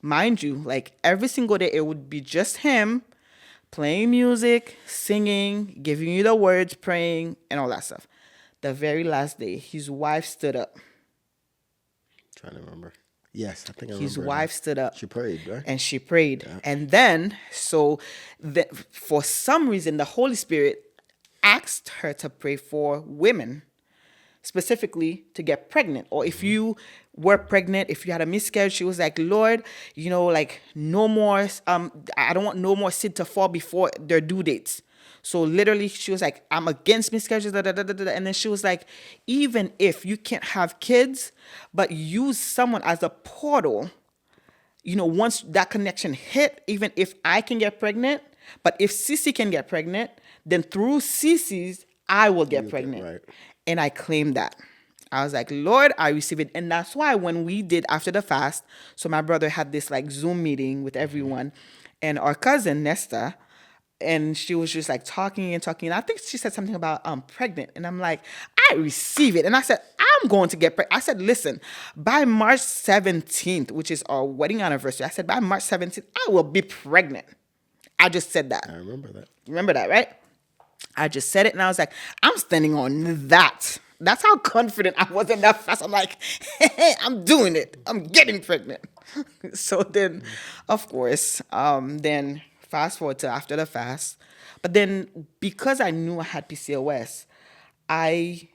Mind you, like every single day, it would be just him playing music, singing, giving you the words, praying, and all that stuff. The very last day, his wife stood up. Trying to remember. Yes, I think I remember. His wife stood up. She prayed, right? And she prayed. Yeah. And then, for some reason, the Holy Spirit asked her to pray for women, specifically to get pregnant. Or if you were pregnant, if you had a miscarriage, she was like, Lord, no more, I don't want no more seed to fall before their due dates. So literally she was like, I'm against miscarriages, and then she was like, even if you can't have kids, but use someone as a portal, once that connection hit, even if I can get pregnant, but if Cece can get pregnant, then through Cece's, I will get pregnant. Right. And I claimed that. I was like, Lord, I receive it. And that's why when we did after the fast, so my brother had this like Zoom meeting with everyone, and our cousin Nesta, and she was just like talking. And I think she said something about pregnant. And I'm like, I receive it. And I said, I'm going to get pregnant. I said, listen, by March 17th, which is our wedding anniversary, I said, by March 17th, I will be pregnant. I just said that. I remember that. Remember that, right? I just said it, and I was like, I'm standing on that. That's how confident I was in that fast. I'm like, hey, I'm doing it. I'm getting pregnant. So then, of course, then fast forward to after the fast. But then because I knew I had PCOS, I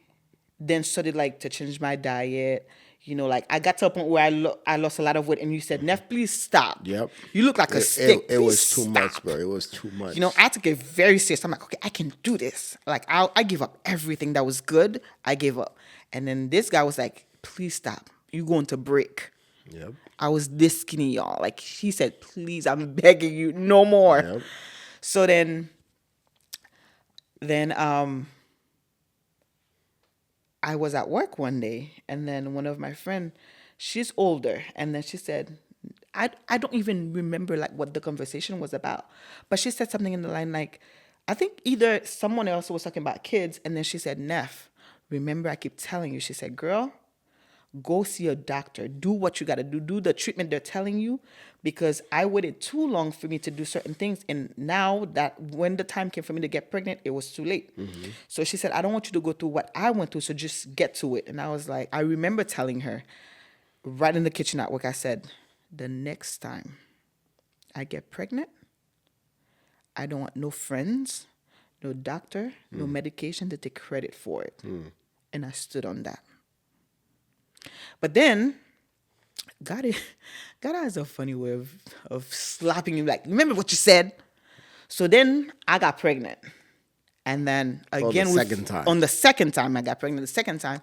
then started like to change my diet. Like I got to a point where I lost a lot of weight, and you said, "Neff, please stop. Yep. You look like a stick. It Please was too much, stop." bro. It was too much. I had to get very serious. I'm like, okay, I can do this. Like I give up everything that was good. I gave up, and then this guy was like, "Please stop. You're going to break." Yep. I was this skinny, y'all. Like he said, "Please, I'm begging you, no more." Yep. So then I was at work one day, and then one of my friend, she's older, and then she said, I don't even remember like what the conversation was about, but she said something in the line like, I think either someone else was talking about kids, and then she said, "Neff, remember I keep telling you," she said, "Girl, go see a doctor. Do what you got to do. Do the treatment they're telling you, because I waited too long for me to do certain things. And now that when the time came for me to get pregnant, it was too late." So she said, "I don't want you to go through what I went through. So just get to it." And I was like, I remember telling her right in the kitchen at work, I said, "The next time I get pregnant, I don't want no friends, no doctor, no medication to take credit for it." And I stood on that. But then God has a funny way of slapping you like, "Remember what you said?" So then I got pregnant. And then again, on the second time I got pregnant, the second time.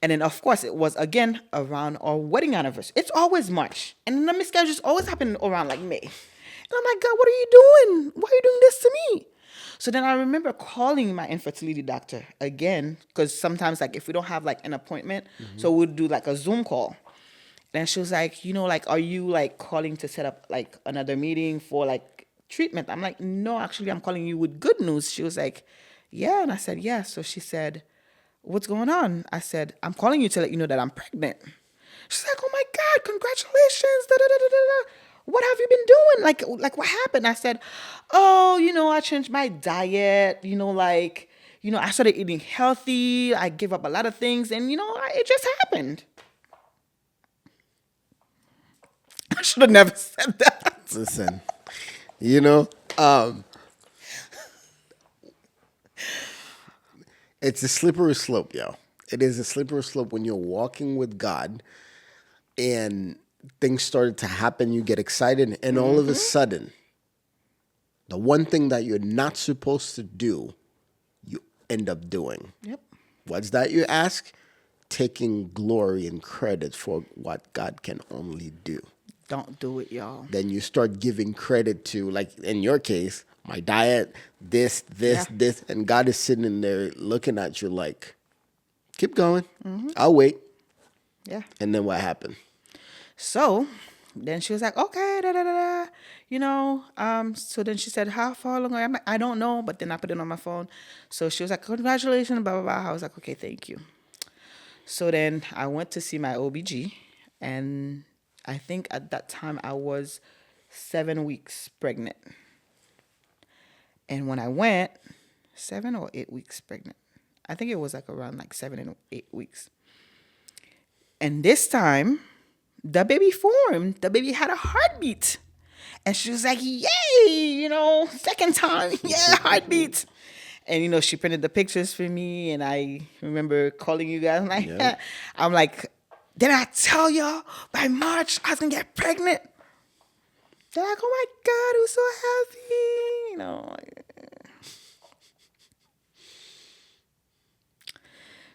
And then of course it was again around our wedding anniversary. It's always March. And then the miscarriages always happen around like May. And I'm like, "God, what are you doing? Why are you doing this to me?" So then I remember calling my infertility doctor again, because sometimes like if we don't have like an appointment, so we'll do like a Zoom call. And she was like, like, "Are you like calling to set up like another meeting for like treatment?" I'm like, "No, actually I'm calling you with good news." She was like, "Yeah." And I said, "Yeah." So she said, "What's going on?" I said, "I'm calling you to let you know that I'm pregnant." She's like, "Oh my God, congratulations. Da, da, da, da, da. What have you been doing? Like what happened?" I said, "Oh, I changed my diet, I started eating healthy. I gave up a lot of things, and it just happened." I should have never said that. Listen, it's a slippery slope, yo. It is a slippery slope when you're walking with God and things started to happen. You get excited, and all of a sudden, the one thing that you're not supposed to do, you end up doing. Yep. What's that, you ask? Taking glory and credit for what God can only do. Don't do it, y'all. Then you start giving credit to, like in your case, my diet, this, Yeah. and God is sitting in there looking at you like, "Keep going. I'll wait." Yeah. And then what happened? So then she was like, "Okay, da da da da," So then she said, "How far along are you?" I'm like, "I don't know," but then I put it on my phone. So she was like, "Congratulations, blah, blah, blah." I was like, "Okay, thank you." So then I went to see my OBG, and I think at that time I was 7 weeks pregnant. And when I went, 7 or 8 weeks pregnant. I think it was like around like 7 and 8 weeks. And this time, the baby formed. The baby had a heartbeat. And she was like, "Yay, second time, yeah, heartbeat." And, she printed the pictures for me. And I remember calling you guys. I'm like, "Did I tell y'all by March I was going to get pregnant?" They're like, "Oh my God, it was so happy."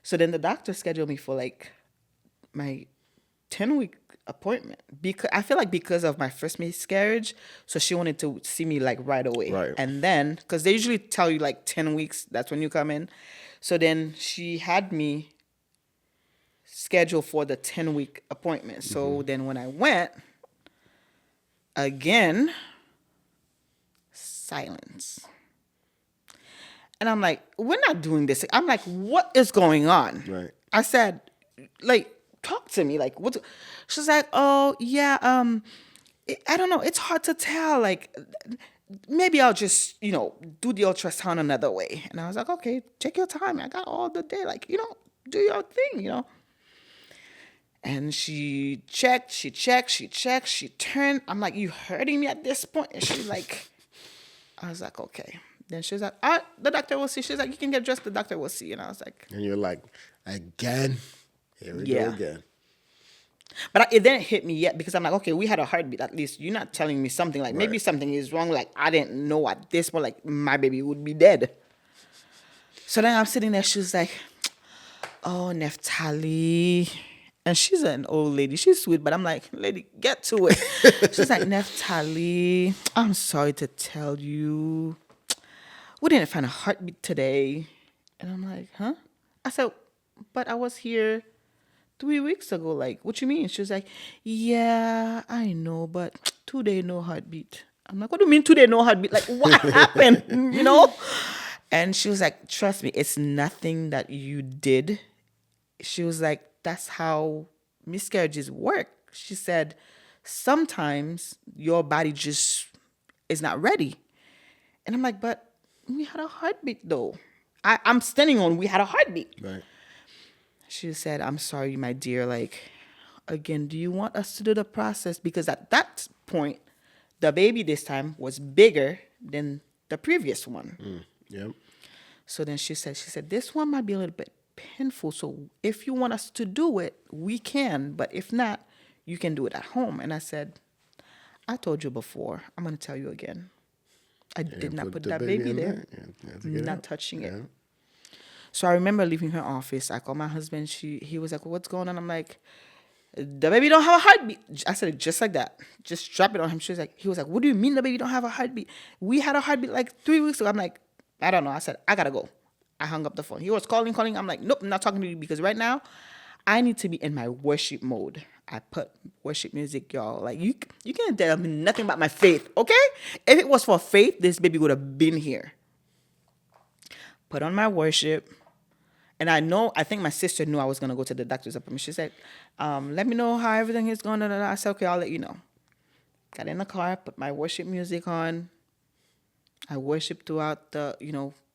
So then the doctor scheduled me for like my 10-week appointment, because I feel like because of my first miscarriage, so she wanted to see me like right away. Right. And then, because they usually tell you like 10 weeks, that's when you come in. So then she had me scheduled for the 10-week appointment. So then when I went, again, silence. And I'm like, "We're not doing this." I'm like, "What is going on?" Right. I said, like, "Talk to me. Like, what's..." She's like, "Oh, yeah, I don't know. It's hard to tell. Like, maybe I'll just, do the ultrasound another way." And I was like, "Okay, take your time. I got all the day. Like, do your thing, And she checked, she turned. I'm like, you hurting me at this point? And she's like, I was like, okay. Then she was like, the doctor will see. She's like, you can get dressed, the doctor will see. And I was like, And you're like, again? Here we Yeah. go again. but it didn't hit me yet because I'm like, okay, we had a heartbeat at least. You're not telling me something like maybe Right. something is wrong. Like I didn't know at this point, like my baby would be dead. So then I'm sitting there. She's like, oh, Neftali. And she's an old lady. She's sweet, but I'm like, lady, get to it. She's like, Neftali, I'm sorry to tell you, we didn't find a heartbeat today. And I'm like, huh? I said, but I was here 3 weeks ago. Like, what you mean? She was like, yeah, I know, but today no heartbeat. I'm like, what do you mean today no heartbeat? Like, what happened? And she was like, trust me, it's nothing that you did. She was like, that's how miscarriages work. She said, sometimes your body just is not ready. And I'm like, but we had a heartbeat though. I'm standing on we had a heartbeat. Right. She said, I'm sorry, my dear. Like, again, do you want us to do the process? Because at that point, the baby this time was bigger than the previous one. Yep. So then she said, this one might be a little bit painful. So if you want us to do it, we can. But if not, you can do it at home. And I said, I told you before. I'm going to tell you again. I did not put the that baby in there. Yeah, you have to get it Not out. touching it. Yeah. So I remember leaving her office. I called my husband. He was like, what's going on? I'm like, the baby don't have a heartbeat. I said it just like that. Just drop it on him. He was like, what do you mean the baby don't have a heartbeat? We had a heartbeat like 3 weeks ago. I'm like, I don't know. I said, I gotta go. I hung up the phone. He was calling. I'm like, nope, I'm not talking to you because right now I need to be in my worship mode. I put worship music, y'all. Like you can't tell me nothing about my faith, okay? If it was for faith, this baby would have been here. Put on my worship. And I think my sister knew I was going to go to the doctor's appointment. She said, let me know how everything is going. I said, okay, I'll let you know. Got in the car, put my worship music on. I worshiped throughout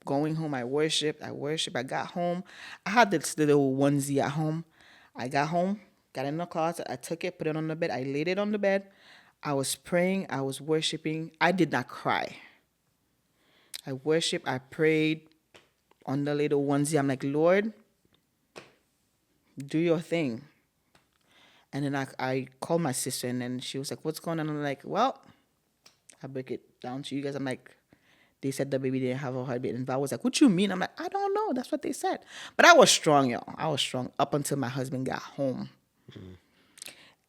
going home. I worshiped. I got home. I had this little onesie at home. I got home, got in the closet. I took it, put it on the bed. I laid it on the bed. I was praying. I was worshiping. I did not cry. I worshiped. I prayed. On the little onesie, I'm like, Lord, do your thing. And then I called my sister, and then she was like, what's going on? I'm like, well, I break it down to you guys. I'm like, they said the baby didn't have a heartbeat. And Val was like, what you mean? I'm like, I don't know. That's what they said. But I was strong, y'all. I was strong up until my husband got home. Mm-hmm.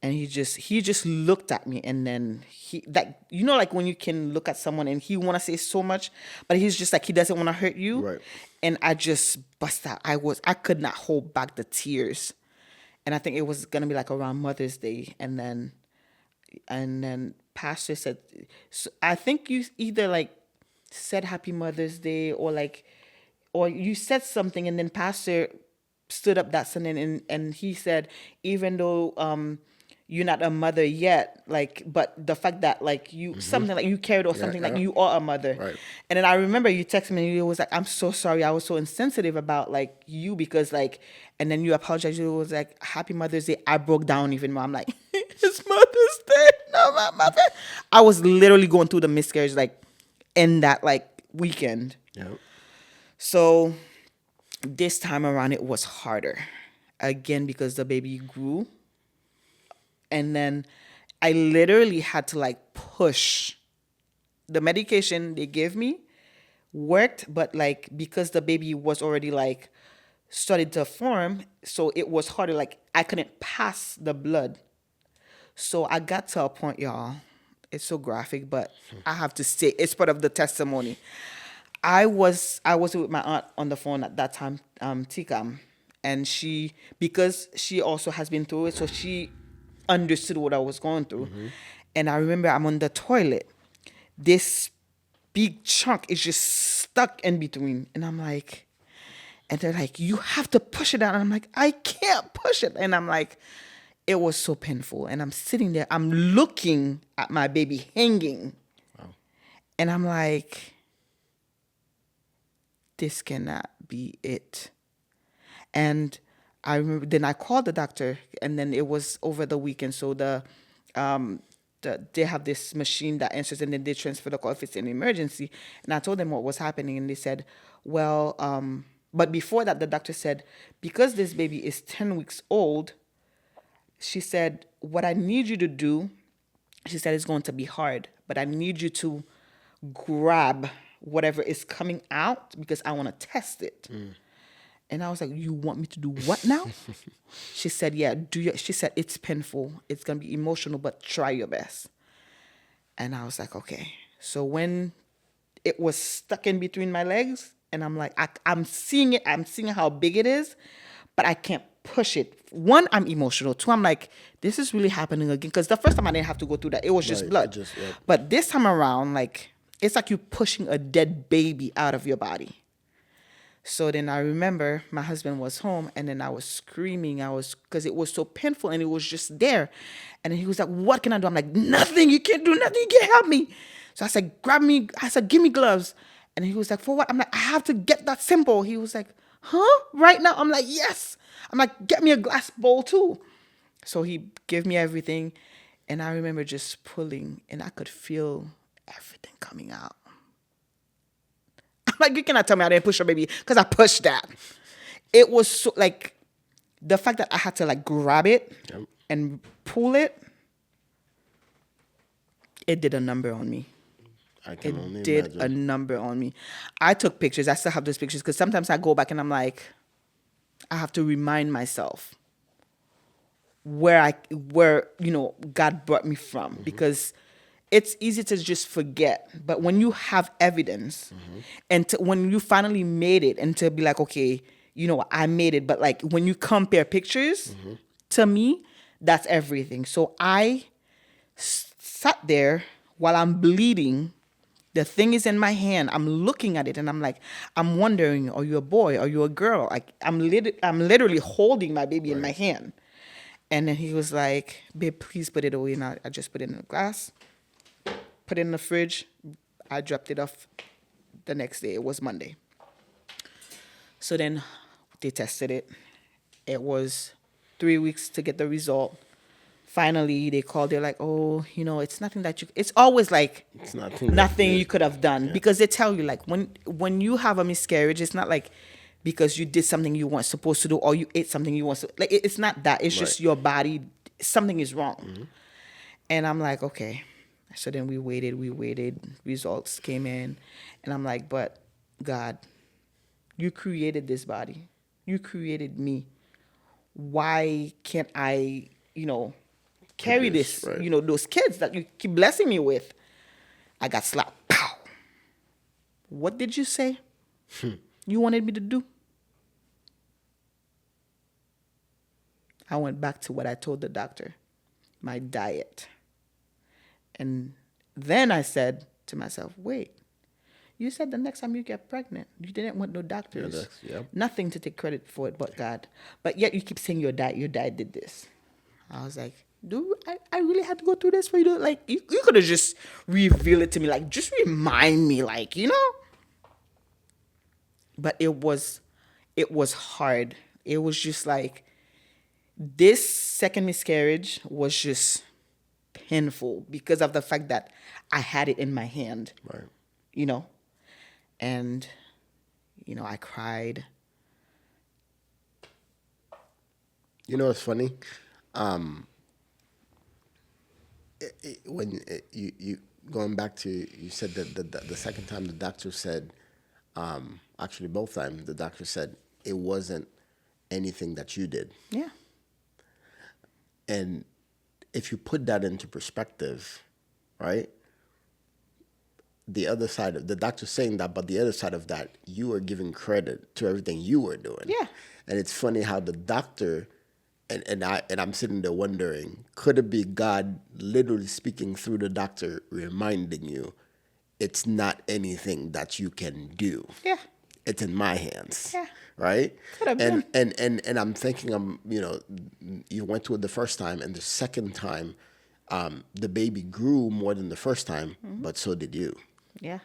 And he just looked at me, and then like when you can look at someone and he want to say so much, but he's just like, he doesn't want to hurt you. Right. And I just bust out. I could not hold back the tears. And I think it was going to be like around Mother's Day. And then Pastor said, so I think you either like said Happy Mother's Day or you said something, and then Pastor stood up that Sunday and he said, even though you're not a mother yet, like, but the fact that like you something like you carried or something like you are a mother. Right. And then I remember you texted me and you was like, I'm so sorry, I was so insensitive about like you because like, and then you apologized. You was like, Happy Mother's Day. I broke down even more. I'm like, it's Mother's Day. No, my mother. I was literally going through the miscarriage like in that like weekend. Yep. So this time around it was harder again because the baby grew. And then I literally had to like push. The medication they gave me worked, but like because the baby was already like started to form, so it was harder. Like I couldn't pass the blood. So I got to a point, y'all. It's so graphic, but I have to say it's part of the testimony. I was with my aunt on the phone at that time, Tikam, and because she also has been through it, so she understood what I was going through. Mm-hmm. And I remember I'm on the toilet. This big chunk is just stuck in between. And I'm like, and they're like, you have to push it out. And I'm like, I can't push it. And I'm like, it was so painful. And I'm sitting there, I'm looking at my baby hanging. Wow. And I'm like, this cannot be it. And I remember then I called the doctor, and then it was over the weekend. So they have this machine that answers, and then they transfer the call if it's an emergency. And I told them what was happening, and they said, well, but before that, the doctor said, because this baby is 10 weeks old, she said, what I need you to do, she said, it's going to be hard, but I need you to grab whatever is coming out because I want to test it. And I was like, you want me to do what now? She said, yeah, she said, it's painful. It's going to be emotional, but try your best. And I was like, okay. So when it was stuck in between my legs, and I'm like, I'm seeing it. I'm seeing how big it is, but I can't push it. One, I'm emotional. Two, I'm like, this is really happening again. Because the first time I didn't have to go through that. It was just Right, blood. But this time around, like, it's like you're pushing a dead baby out of your body. So then I remember my husband was home, and then I was screaming. Because it was so painful, and it was just there. And then he was like, what can I do? I'm like, nothing. You can't do nothing. You can't help me. So I said, grab me. I said, give me gloves. And he was like, for what? I'm like, I have to get that simple. He was like, huh? Right now? I'm like, yes. I'm like, get me a glass bowl too. So he gave me everything. And I remember just pulling, and I could feel everything coming out. I'm like, you cannot tell me I didn't push your baby, because I pushed that. It was so, like, the fact that I had to, like, grab it and pull it, it did a number on me. I can only It did imagine. a number on me. I took pictures. I still have those pictures, because sometimes I go back and I'm like, I have to remind myself where God brought me from, because it's easy to just forget. But when you have evidence, and when you finally made it, and to be like, okay, I made it. But like when you compare pictures, to me, that's everything. So I sat there while I'm bleeding. The thing is in my hand. I'm looking at it, and I'm like, I'm wondering, are you a boy? Are you a girl? Like I'm literally holding my baby in my hand. And then he was like, babe, please put it away. And I just put it in a glass, put it in the fridge. I dropped it off the next day. It was Monday. So then they tested it. It was 3 weeks to get the result. Finally, they called. They're like, oh, it's nothing that you... It's always like It's nothing. nothing you could have done. Because they tell you, like, when you have a miscarriage, it's not like because you did something you weren't supposed to do, or you ate something you weren't... Like, it's not that. It's just your body. Something is wrong. And I'm like, okay. So then we waited. Results came in. And I'm like, but God, you created this body. You created me. Why can't I, carry this, those kids that you keep blessing me with? I got slapped. Pow. What did you say you wanted me to do? I went back to what I told the doctor, my diet. And then I said to myself, wait, you said the next time you get pregnant, you didn't want no doctors. Nothing to take credit for it but God. But yet you keep saying your diet did this. I was like, I really had to go through this for you to, like, you could have just revealed it to me, like, just remind me, like, But it was hard. It was just like, this second miscarriage was just painful because of the fact that I had it in my hand. Right. And, I cried. It's funny. You going back to, you said that the second time the doctor said, actually both times the doctor said it wasn't anything that you did. Yeah. And if you put that into perspective, right? The other side of the doctor saying that, but the other side of that, you are giving credit to everything you were doing. Yeah. And it's funny how the doctor, and I'm sitting there wondering, could it be God literally speaking through the doctor, reminding you, it's not anything that you can do. Yeah. It's in my hands. Yeah. Right? Could have been. And I'm thinking, you went through it the first time, and the second time, the baby grew more than the first time, but so did you. Yeah.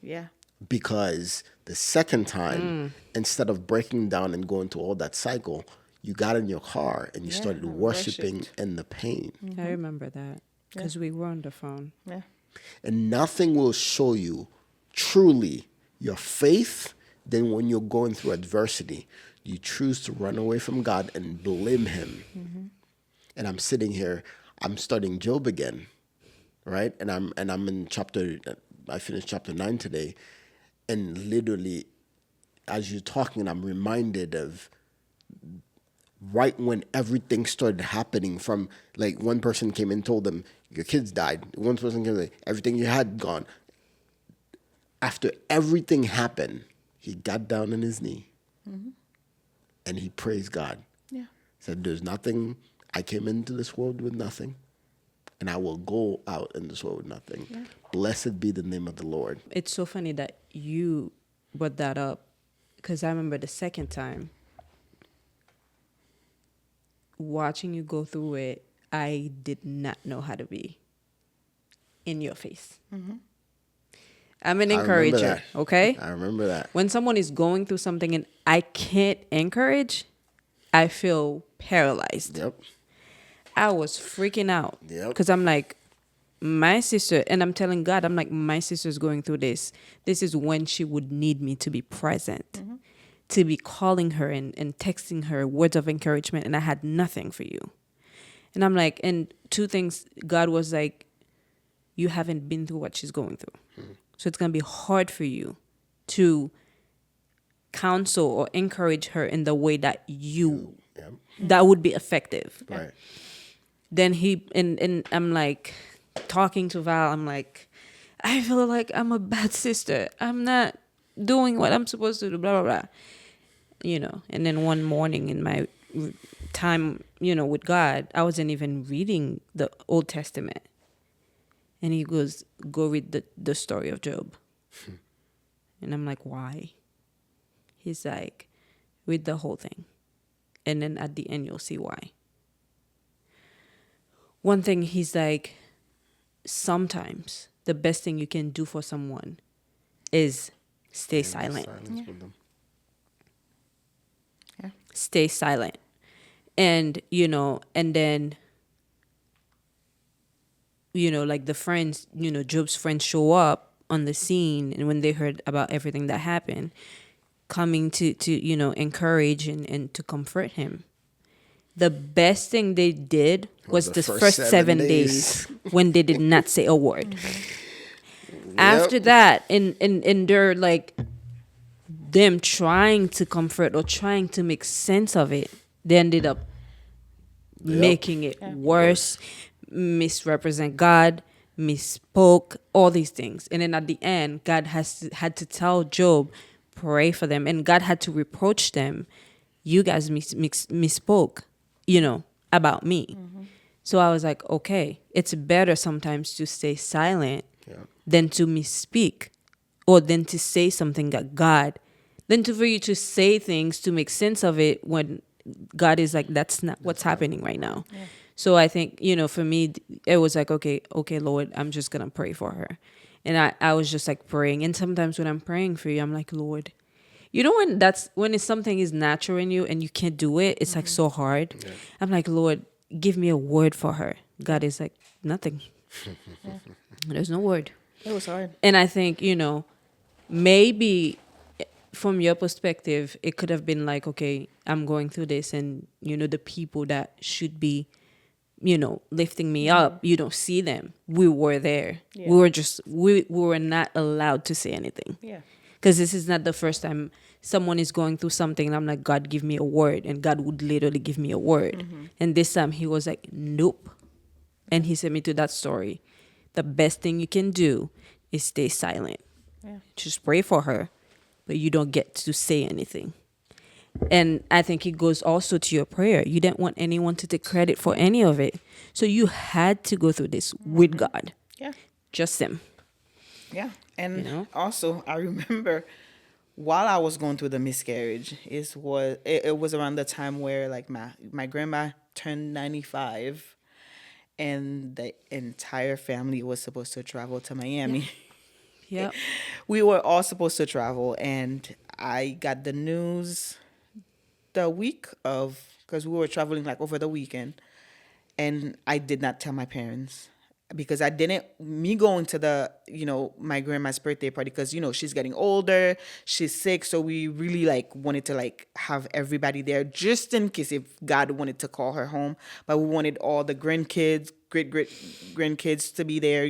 Yeah. Because the second time, instead of breaking down and going through all that cycle, you got in your car and you Yeah, started I worshiping worshipped. in the pain. I remember that because we were on the phone. Yeah. And nothing will show you truly your faith than when you're going through adversity. You choose to run away from God and blame him. And I'm sitting here, I'm studying Job again, right? And I'm in I finished chapter 9 today. And literally, as you're talking, I'm reminded of right when everything started happening, from like one person came and told them, your kids died. One person came and said, everything you had gone. After everything happened, he got down on his knee and he praised God. Yeah. Said, there's nothing, I came into this world with nothing, and I will go out in this world with nothing. Yeah. Blessed be the name of the Lord. It's so funny that you brought that up because I remember the second time watching you go through it, I did not know how to be in your face. I'm an I remember encourager, that. okay? I remember that. When someone is going through something and I can't encourage, I feel paralyzed. Yep. I was freaking out Yep. because I'm like, my sister, and I'm telling God, I'm like, my sister's going through this. This is when she would need me to be present, to be calling her and texting her words of encouragement, and I had nothing for you. And I'm like, and two things, God was like, you haven't been through what she's going through. So it's going to be hard for you to counsel or encourage her in the way that you, Yep. that would be effective. Right. Then he, and I'm like, talking to Val, I'm like, I feel like I'm a bad sister. I'm not doing what I'm supposed to do, blah, blah, blah. You know, and then one morning in my time, you know, with God, I wasn't even reading the Old Testament. And he goes, go read the story of Job. And I'm like, why? He's like, read the whole thing. And then at the end, you'll see why. One thing, he's like, sometimes the best thing you can do for someone is stay silent. Silence with them. Yeah. Stay silent. And, you know, and then, you know, like the friends, you know, Job's friends show up on the scene, and when they heard about everything that happened, coming to you know, encourage and to comfort him. The best thing they did was the first 7 days when they did not say a word. After that, and they're like, them trying to comfort or trying to make sense of it, they ended up making it worse, misrepresent God, misspoke, all these things. And then at the end, God had to tell Job, pray for them. And God had to reproach them. You guys misspoke, you know, about me. So I was like, okay, it's better sometimes to stay silent than to misspeak, or than to say something that God, for you to say things to make sense of it when God is like, that's not what's happening right now. Yeah. So I think, you know, for me, it was like, okay, Lord, I'm just going to pray for her. And I was just like praying. And sometimes when I'm praying for you, I'm like, Lord, you know, when it's something is natural in you and you can't do it, it's like so hard. Yeah. I'm like, Lord, give me a word for her. God is like, nothing. There's no word. It was hard. And I think, you know, maybe from your perspective, it could have been like, okay, I'm going through this, and, you know, the people that should be, you know, lifting me up, you don't see them. We were there. Yeah. We were not allowed to say anything. Yeah. Because this is not the first time someone is going through something and I'm like, God, give me a word. And God would literally give me a word. And this time he was like, nope. And he sent me to that story. The best thing you can do is stay silent. Yeah. Just pray for her, but you don't get to say anything. And I think it goes also to your prayer. You didn't want anyone to take credit for any of it. So you had to go through this with God. Yeah. Just him. Yeah. And, you know? Also, I remember while I was going through the miscarriage, it was around the time where, like, my grandma turned 95 and the entire family was supposed to travel to Miami. Yeah. We were all supposed to travel, and I got the news the week of, because we were traveling like over the weekend, and I did not tell my parents because I didn't, me going to the, my grandma's birthday party, because, she's getting older, she's sick. So we really like wanted to like have everybody there just in case if God wanted to call her home. But we wanted all the grandkids, great grandkids to be there,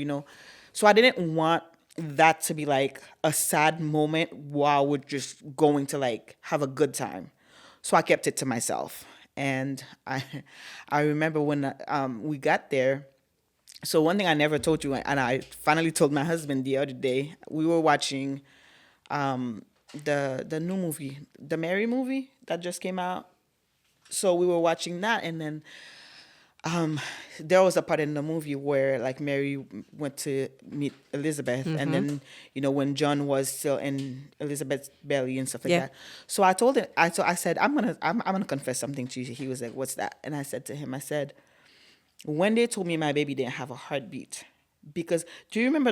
So I didn't want that to be like a sad moment while we're just going to like have a good time. So I kept it to myself. And I remember when we got there. So one thing I never told you, and I finally told my husband the other day, we were watching the new movie, the Mary movie that just came out. So we were watching that, and then there was a part in the movie where like Mary went to meet Elizabeth, and then when John was still in Elizabeth's belly and stuff like that. So I told him, I said, I'm gonna confess something to you. He was like, "What's that?" And I said to him, I said, when they told me my baby didn't have a heartbeat, because do you remember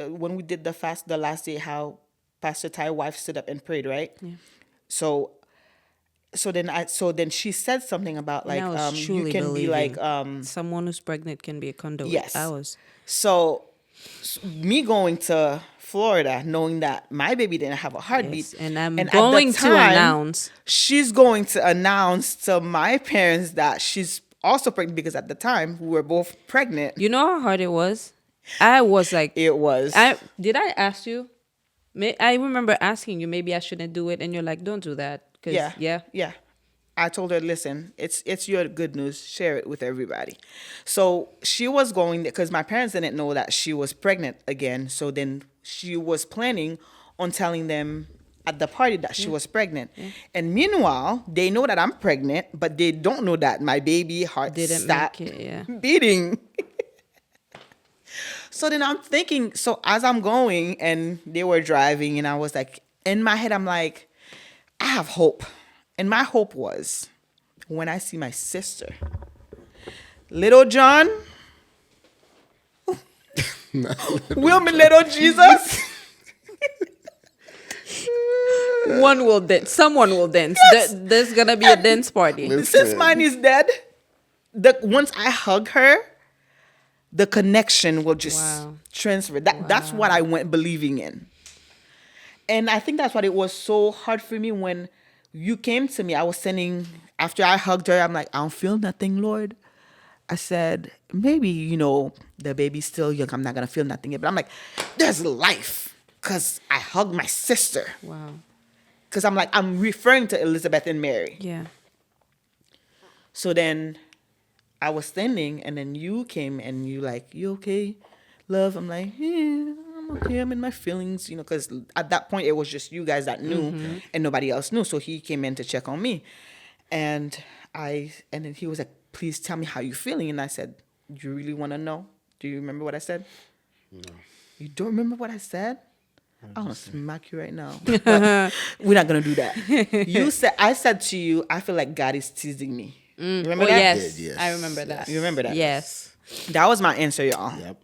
when we did the fast the last day, how Pastor Ty's wife stood up and prayed, right? Yeah. So then she said something about like you can be like someone who's pregnant can be a conduit. Yes. So me going to Florida knowing that my baby didn't have a heartbeat, and I'm going to announce, she's going to announce to my parents that she's also pregnant, because at the time we were both pregnant. You know how hard it was? I was like, it was. Did I ask you? I remember asking you, maybe I shouldn't do it, and you're like, don't do that. Yeah. I told her, listen, it's your good news. Share it with everybody. So she was going there because my parents didn't know that she was pregnant again. So then she was planning on telling them at the party that she was pregnant. Yeah. And meanwhile, they know that I'm pregnant, but they don't know that my baby heart didn't stopped beating. So then I'm thinking, so as I'm going and they were driving, and I was like, in my head, I'm like, I have hope. And my hope was when I see my sister, little John, will me little Jesus. One will dance. Someone will dance. Yes. There's gonna be a dance party. Since mine is dead, once I hug her, the connection will just transfer. That's what I went believing in. And I think that's why it was so hard for me when you came to me. I was sending, after I hugged her, I'm like, I don't feel nothing, Lord. I said, maybe, the baby's still young. I'm not going to feel nothing yet. But I'm like, there's life, because I hugged my sister. Wow. Because I'm referring to Elizabeth and Mary. Yeah. So then I was standing, and then you came, and you like, you okay, love? I'm like, yeah, I'm okay. I'm in my feelings, because at that point, it was just you guys that knew, and nobody else knew. So he came in to check on me. And then he was like, please tell me how you're feeling. And I said, do you really want to know? Do you remember what I said? No. You don't remember what I said? I'm going to smack you right now. But we're not going to do that. I said to you, I feel like God is teasing me. You remember that? Yes. I remember that. You remember that? Yes. That was my answer, y'all. Yep.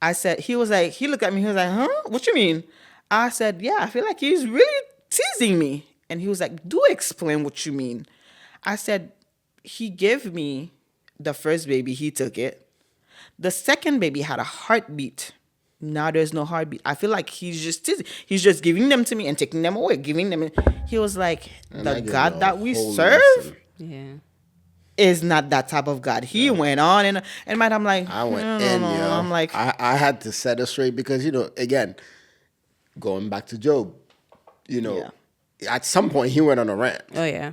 I said, he looked at me, he was like, huh? What you mean? I said, yeah, I feel like he's really teasing me. And he was like, do explain what you mean. I said, he gave me the first baby, he took it. The second baby had a heartbeat. Now there's no heartbeat. I feel like he's just teasing. He's just giving them to me and taking them away, giving them. He was like, the God that we serve is not that type of God. He went on and I'm like, I went in, I'm like, I had to set it straight because, again, going back to Job, at some point he went on a rant. Oh, yeah.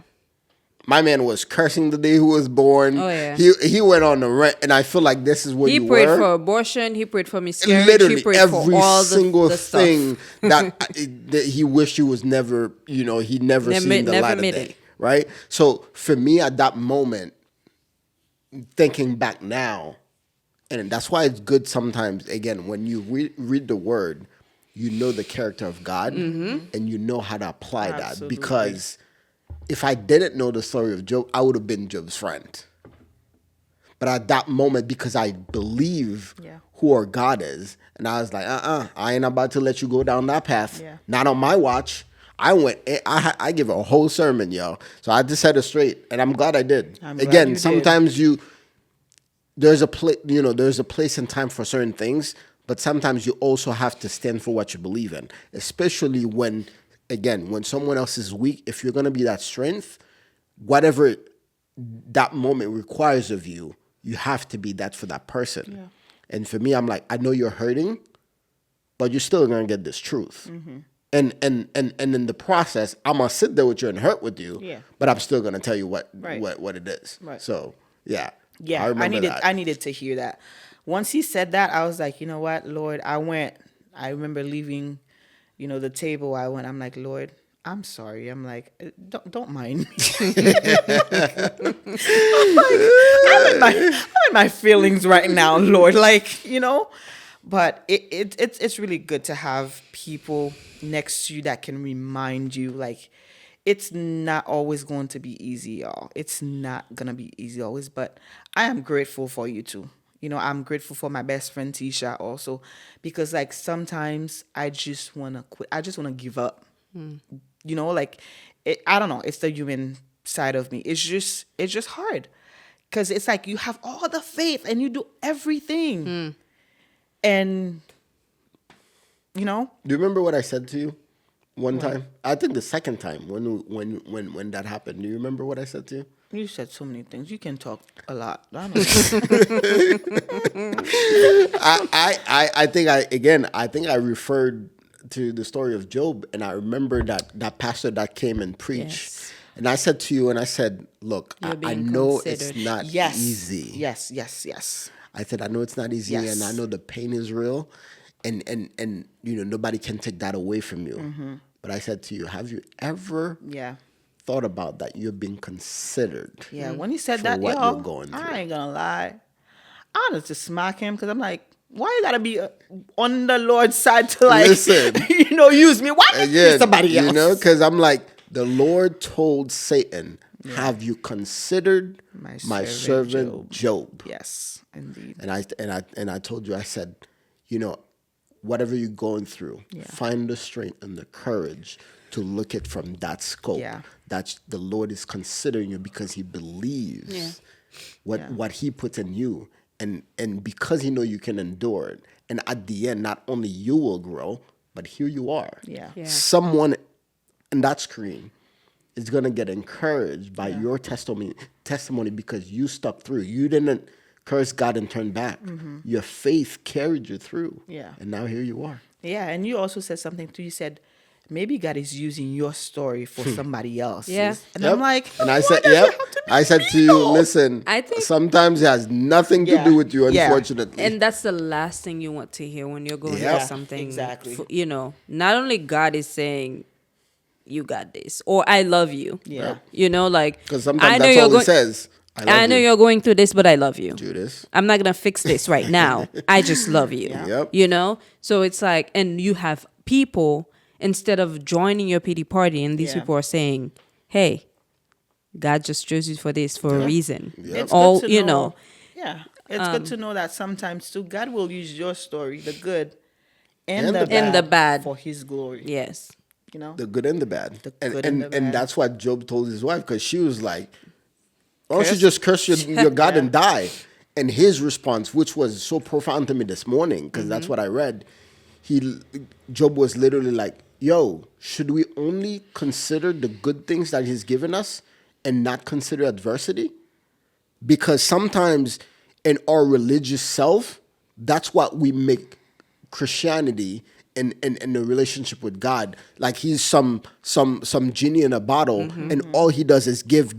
My man was cursing the day he was born. Oh, yeah. He went on the rant, and I feel like this is what he prayed for abortion. He prayed for miscarriage. Literally he prayed every for all single the thing stuff. that he wished he was never, he never seen the light of day. Right? So for me at that moment, thinking back now, and that's why it's good sometimes, again, when you read the word, you know the character of God, and you know how to apply that. Because if I didn't know the story of Job, I would have been Job's friend. But at that moment, because I believe who our God is, and I was like, I ain't about to let you go down that path. Yeah. Not on my watch. I went. I give a whole sermon, yo. So I just set it straight, and I'm glad I did. I'm glad Again, you did. sometimes there's a there's a place and time for certain things, but sometimes you also have to stand for what you believe in, especially when someone else is weak. If you're gonna be that strength, whatever that moment requires of you, you have to be that for that person. Yeah. And for me, I'm like, I know you're hurting, but you're still gonna get this truth. Mm-hmm. And in the process, I'm gonna sit there with you and hurt with you. Yeah. But I'm still gonna tell you what Right. what it is. Right. So yeah. Yeah, remember I needed to hear that. Once he said that, I was like, you know what, Lord, I remember leaving, the table. I'm like, Lord, I'm sorry. I'm like, don't mind me. I'm in my feelings right now, Lord. But it's really good to have people next to you that can remind you, like, it's not always going to be easy, y'all. It's not going to be easy always, but I am grateful for you too. I'm grateful for my best friend Tisha also, because like sometimes I just want to quit. I just want to give up. I don't know. It's the human side of me. It's just hard, because it's like you have all the faith and you do everything. And, Do you remember what I said to you one time? I think the second time when that happened. Do you remember what I said to you? You said so many things. You can talk a lot. I don't know. I think I referred to the story of Job, and I remember that pastor that came and preached. Yes. And I said to you, and I said, look, You're I being know considered. it's not Yes. easy. Yes. I said, I know it's not easy, Yes. and I know the pain is real, and nobody can take that away from you. Mm-hmm. But I said to you, have you ever Yeah. thought about that you're being considered? Yeah. When he said For that, what y'all, you're going through. I ain't gonna lie. I wanted to smack him, because I'm like, why you gotta be on the Lord's side to Listen. use me? Why not use somebody else? Because I'm like, the Lord told Satan, have you considered my servant Job? Yes, indeed. And I told you, I said, whatever you're going through, find the strength and the courage to look at from that scope. Yeah. That the Lord is considering you because He believes what He puts in you, and because He know you can endure it. And at the end, not only you will grow, but here you are. Yeah. Yeah. Someone in that screen is gonna get encouraged by your testimony because you stuck through. You didn't curse God and turn back. Your faith carried you through. Yeah. And now here you are. Yeah, and you also said something too. You said, maybe God is using your story for somebody else. Yeah. And Yep. I'm like, and I why said, does it have to be I said to you, me? listen, I think- sometimes it has nothing to Yeah. do with you, Yeah. unfortunately. And that's the last thing you want to hear when you're going Yeah. through something. Exactly. Not only God is saying, you got this, or I love you. Yeah. Because sometimes I know that's you're all going, it says. I know you. you're going through this, but I love you. Judas. I'm not gonna fix this right now. I just love you. Yeah. Yep. So it's like, and you have people, instead of joining your pity party, and these Yeah. people are saying, "Hey, God just chose you for this for a reason." It's All good to know. Yeah. It's good to know that sometimes too, God will use your story, the good and the bad, And the bad. for His glory. Yes. The good and the bad. The and, good and, and the and bad. that's what Job told his wife, because she was like, why don't you Curse? just curse your God and die? And his response, which was so profound to me this morning, because that's what I read, Job was literally like, yo, should we only consider the good things that He's given us and not consider adversity? Because sometimes in our religious self, that's what we make Christianity in the relationship with God. Like He's some genie in a bottle, and all He does is give,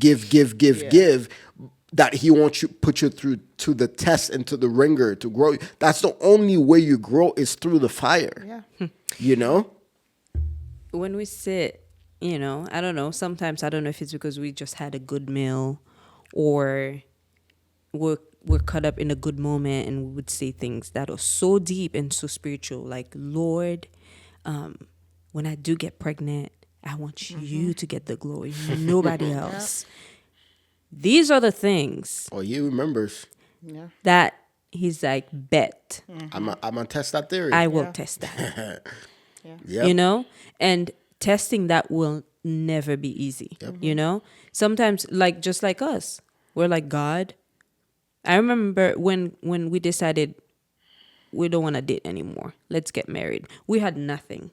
that He wants you put you through to the test and to the ringer to grow. That's the only way you grow, is through the fire. Yeah. When we sit, I don't know. Sometimes I don't know if it's because we just had a good meal, or we're caught up in a good moment, and we would say things that are so deep and so spiritual, like, Lord, when I do get pregnant, I want you to get the glory, nobody else. These are the things Oh, He remembers. Yeah. that He's like, bet I'm gonna test that theory. I will test that. Yep. And testing that will never be easy. You know, sometimes like just like us, we're like, God. I remember when we decided we don't want to date anymore. Let's get married. We had nothing,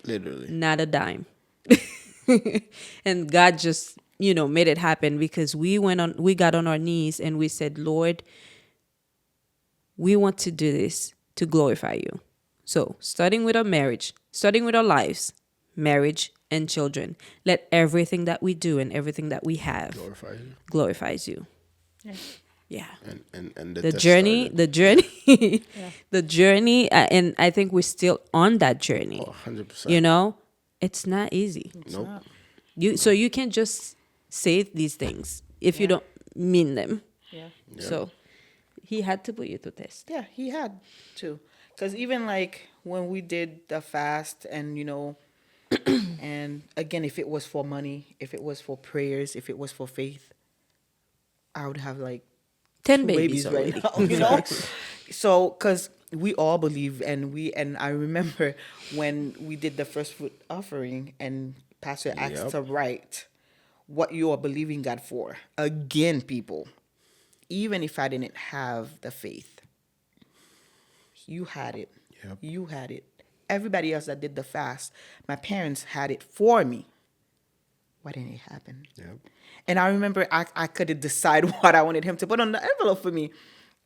Literally. not a dime. And God just, made it happen because we got on our knees and we said, Lord, we want to do this to glorify you. So starting with our marriage, starting with our lives, marriage and children, let everything that we do and everything that we have glorifies you. Yeah. And The journey, the journey, and I think we're still on that journey. 100%. It's not easy. Nope. So you can't just say these things if you don't mean them. Yeah. So he had to put you to test. Yeah, he had to. Because even like when we did the fast and, and again, if it was for money, if it was for prayers, if it was for faith, I would have like 10 two babies right already. now, So, because we all believe, and I remember when we did the first fruit offering, and Pastor asked to write what you are believing God for. Again, people, even if I didn't have the faith, you had it. Yep. You had it. Everybody else that did the fast, my parents had it for me. Why didn't it happen? Yep. And I remember I couldn't decide what I wanted him to put on the envelope for me.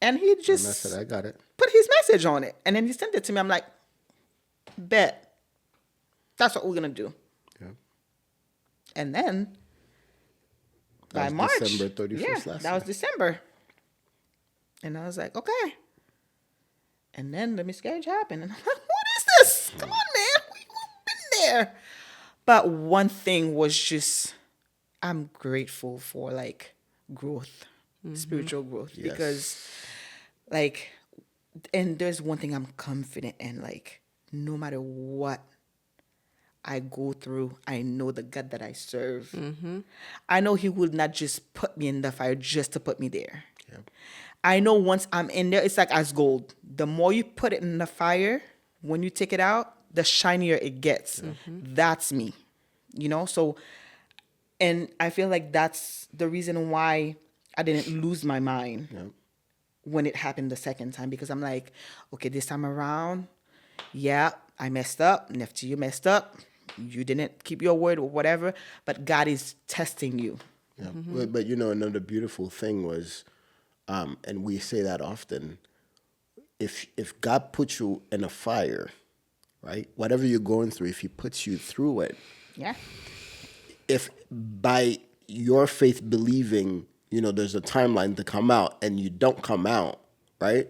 And he just And I said, I got it. put his message on it. And then he sent it to me. I'm like, bet. That's what we're going to do. Yep. And then by was March. December 31st last that was year. December. And I was like, okay. And then the miscarriage happened. And I'm like, what is this? Come on, man. We've been there. But one thing was just, I'm grateful for like growth, spiritual growth. Yes. Because like, and there's one thing I'm confident in, like, no matter what I go through, I know the God that I serve. I know he would not just put me in the fire just to put me there. Yep. I know once I'm in there, it's like as gold. The more you put it in the fire, when you take it out, the shinier it gets. That's me, So, and I feel like that's the reason why I didn't lose my mind when it happened the second time, because I'm like, okay, this time around, I messed up. Nefty, you messed up. You didn't keep your word or whatever, but God is testing you. Yeah. But another beautiful thing was, and we say that often, if God puts you in a fire, right, whatever you're going through, if he puts you through it, Yeah. if by your faith believing, there's a timeline to come out and you don't come out, right?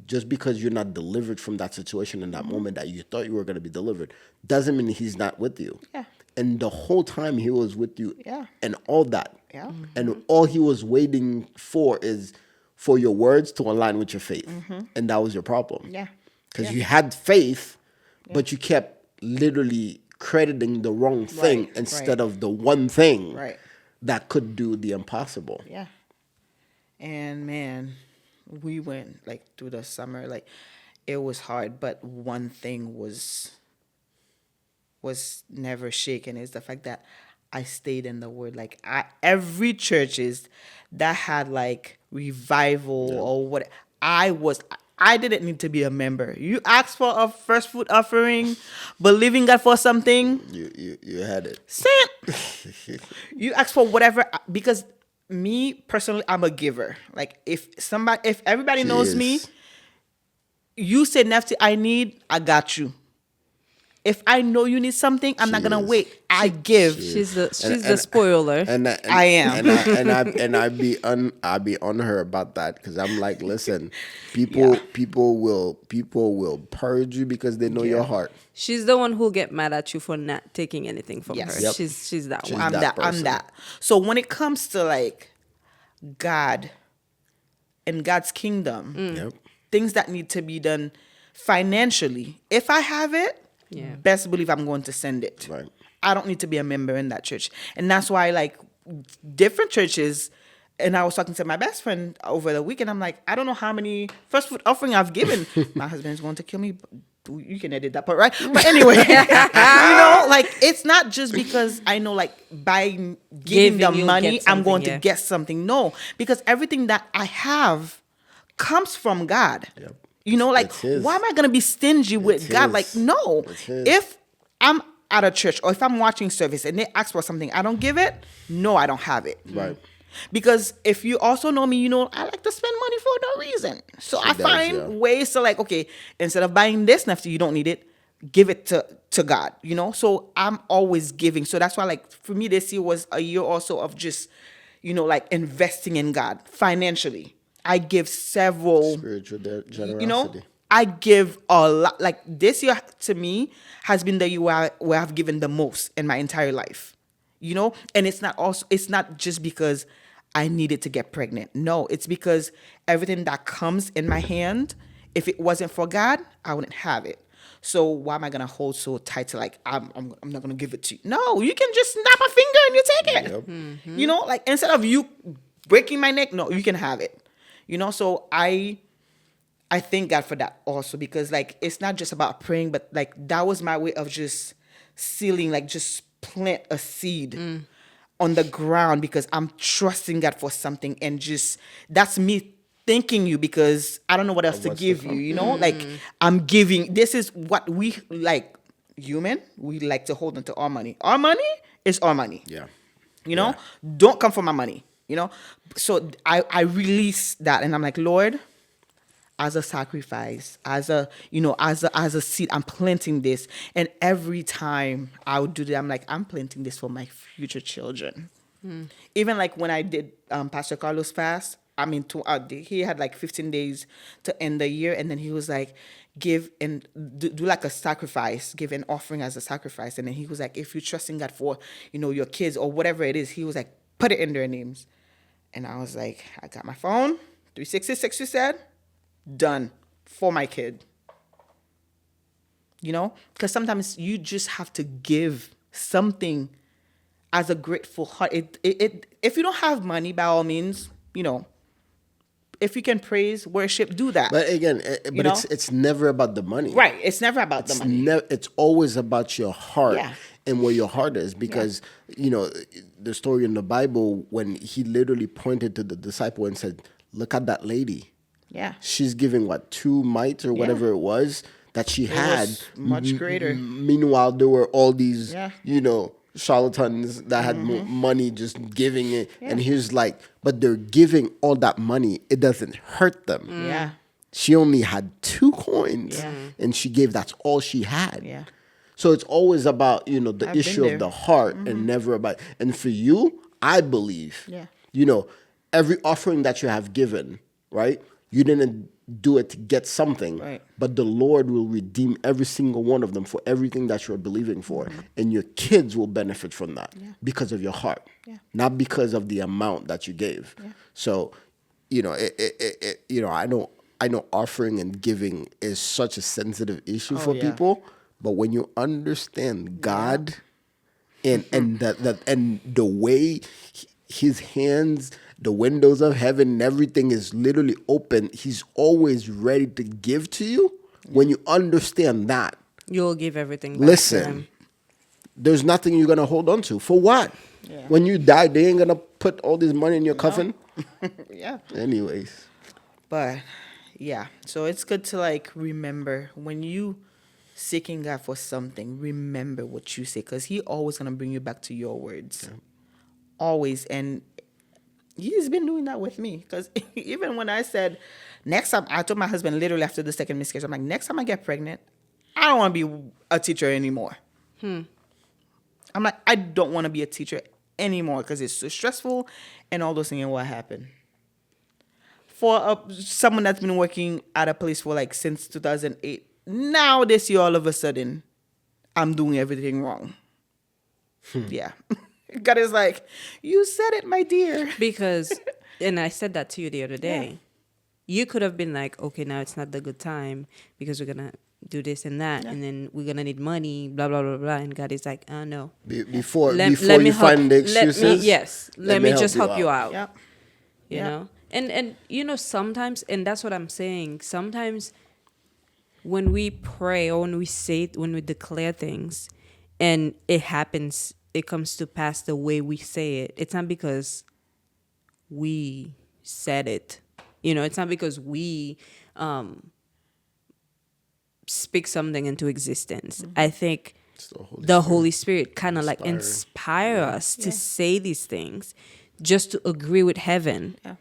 Just because you're not delivered from that situation in that moment that you thought you were going to be delivered, doesn't mean he's not with you. Yeah. And the whole time he was with you Yeah. and all that. Yeah. And all he was waiting for is for your words to align with your faith. And that was your problem. Yeah. Because you had faith, but you kept literally crediting the wrong thing Right, instead right. of the one thing Right. that could do the impossible. Yeah. And man, we went like through the summer, like it was hard, but one thing was never shaken is the fact that I stayed in the word. Like every churches that had like revival or what, I didn't need to be a member. You asked for a first fruit offering, believing God for something. You had it. You ask for whatever, because me personally, I'm a giver. Like if everybody knows me, you say Nefty, I got you. If I know you need something, I'm not gonna wait. I give. She's the spoiler. I am. And I be on her about that, because I'm like, listen, people will purge you because they know your heart. She's the one who'll get mad at you for not taking anything from Yes. her. Yep. She's that one. I'm that that. I'm person. that. So when it comes to like God and God's kingdom, Yep. things that need to be done financially, if I have it, best believe I'm going to send it. Right. I don't need to be a member in that church. And that's why like different churches, and I was talking to my best friend over the weekend, I'm like, I don't know how many first fruit offering I've given. My husband's going to kill me. You can edit that part, right? But anyway, like it's not just because I know, like by giving Giving, the you'll money, get I'm going something, to get something. No, because everything that I have comes from God. Yep. Like It's His. why am I going to be stingy with It's God? His. Like no, It's His. if I'm at a church or if I'm watching service and they ask for something, I don't give it. No, I don't have it. Right. Because if you also know me, I like to spend money for no reason. So She I does, find yeah. ways to like, okay, instead of buying this NFT, you don't need it, give it to God, So I'm always giving. So that's why, like, for me, this year was a year also of just, like investing in God financially. I give several, Spiritual generosity. I give a lot. Like this year to me has been the year where I've given the most in my entire life. And it's not just because I needed to get pregnant. No, it's because everything that comes in my hand, if it wasn't for God, I wouldn't have it. So why am I gonna hold so tight to like I'm not gonna give it to you? No, you can just snap a finger and you take it. Yep. Like instead of you breaking my neck, no, you can have it. So I thank God for that also, because like it's not just about praying, but like that was my way of just sealing, like just plant a seed on the ground, because I'm trusting God for something, and just that's me thanking you because I don't know what else to what's to give you, like I'm giving. This is what we like, we like to hold on to our money. Our money is our money. Yeah. Don't come for my money, so I release that, and I'm like, Lord, as a sacrifice, as a seed, I'm planting this. And every time I would do that, I'm like, I'm planting this for my future children. Even like when I did Pastor Carlos fast, he had like 15 days to end the year, and then he was like, give and do like a sacrifice, give an offering as a sacrifice. And then he was like, if you're trusting God for your kids or whatever it is, he was like, put it in their names. And I was like, I got my phone, 366, you said, done for my kid. Because sometimes you just have to give something as a grateful heart. If you don't have money, by all means, if you can praise, worship, do that. But again, it's never about the money. Right. It's never about the money. It's always about your heart. Yeah. And where your heart is, because the story in the Bible when he literally pointed to the disciple and said, "Look at that lady. Yeah. She's giving 2 mites or whatever it was that she had. Was much greater. Meanwhile, there were all these, Yeah. charlatans that had money just giving it. And he's like, but they're giving all that money. It doesn't hurt them. Yeah. She only had 2 coins, Yeah. and she gave. That's all she had. Yeah. So it's always about the I've issue been of there. the heart, and never about. And for you, I believe, Yeah. Every offering that you have given, right? You didn't do it to get something, Right. but the Lord will redeem every single one of them for everything that you're believing for, and your kids will benefit from that because of your heart, not because of the amount that you gave. So, I know offering and giving is such a sensitive issue for people, but when you understand God and the way His hands, the windows of heaven, and everything is literally open, He's always ready to give to you. When you understand that, You'll give everything back to listen, him. there's nothing you're gonna hold on to. For what? Yeah. When you die, they ain't gonna put all this money in your coffin. Yeah. Anyways, But yeah, so it's good to like remember when you seeking God for something, remember what you say, because He always gonna bring you back to your words. Always. And He's been doing that with me, because even when I said next time, I told my husband literally after the second miscarriage, I'm like, next time I get pregnant, I don't want to be a teacher anymore. I'm like, I don't want to be a teacher anymore because it's so stressful and all those things. And what happened? For someone that's been working at a place for like since 2008, now this year all of a sudden, I'm doing everything wrong. Yeah. God is like, you said it, my dear. Because, and I said that to you the other day. You could have been like, okay, now it's not the good time because we're going to do this and that. And then we're going to need money, blah, blah, blah, blah. And God is like, oh, no. before Let you me find the excuses, let me just help you out. Yep. You know? And sometimes, and that's what I'm saying, sometimes when we pray or when we declare things and it happens, it comes to pass the way we say it, it's not because we said it. It's not because we speak something into existence. I think It's the Holy Spirit kind of like Inspiring. inspire us to say these things just to agree with heaven. Yeah.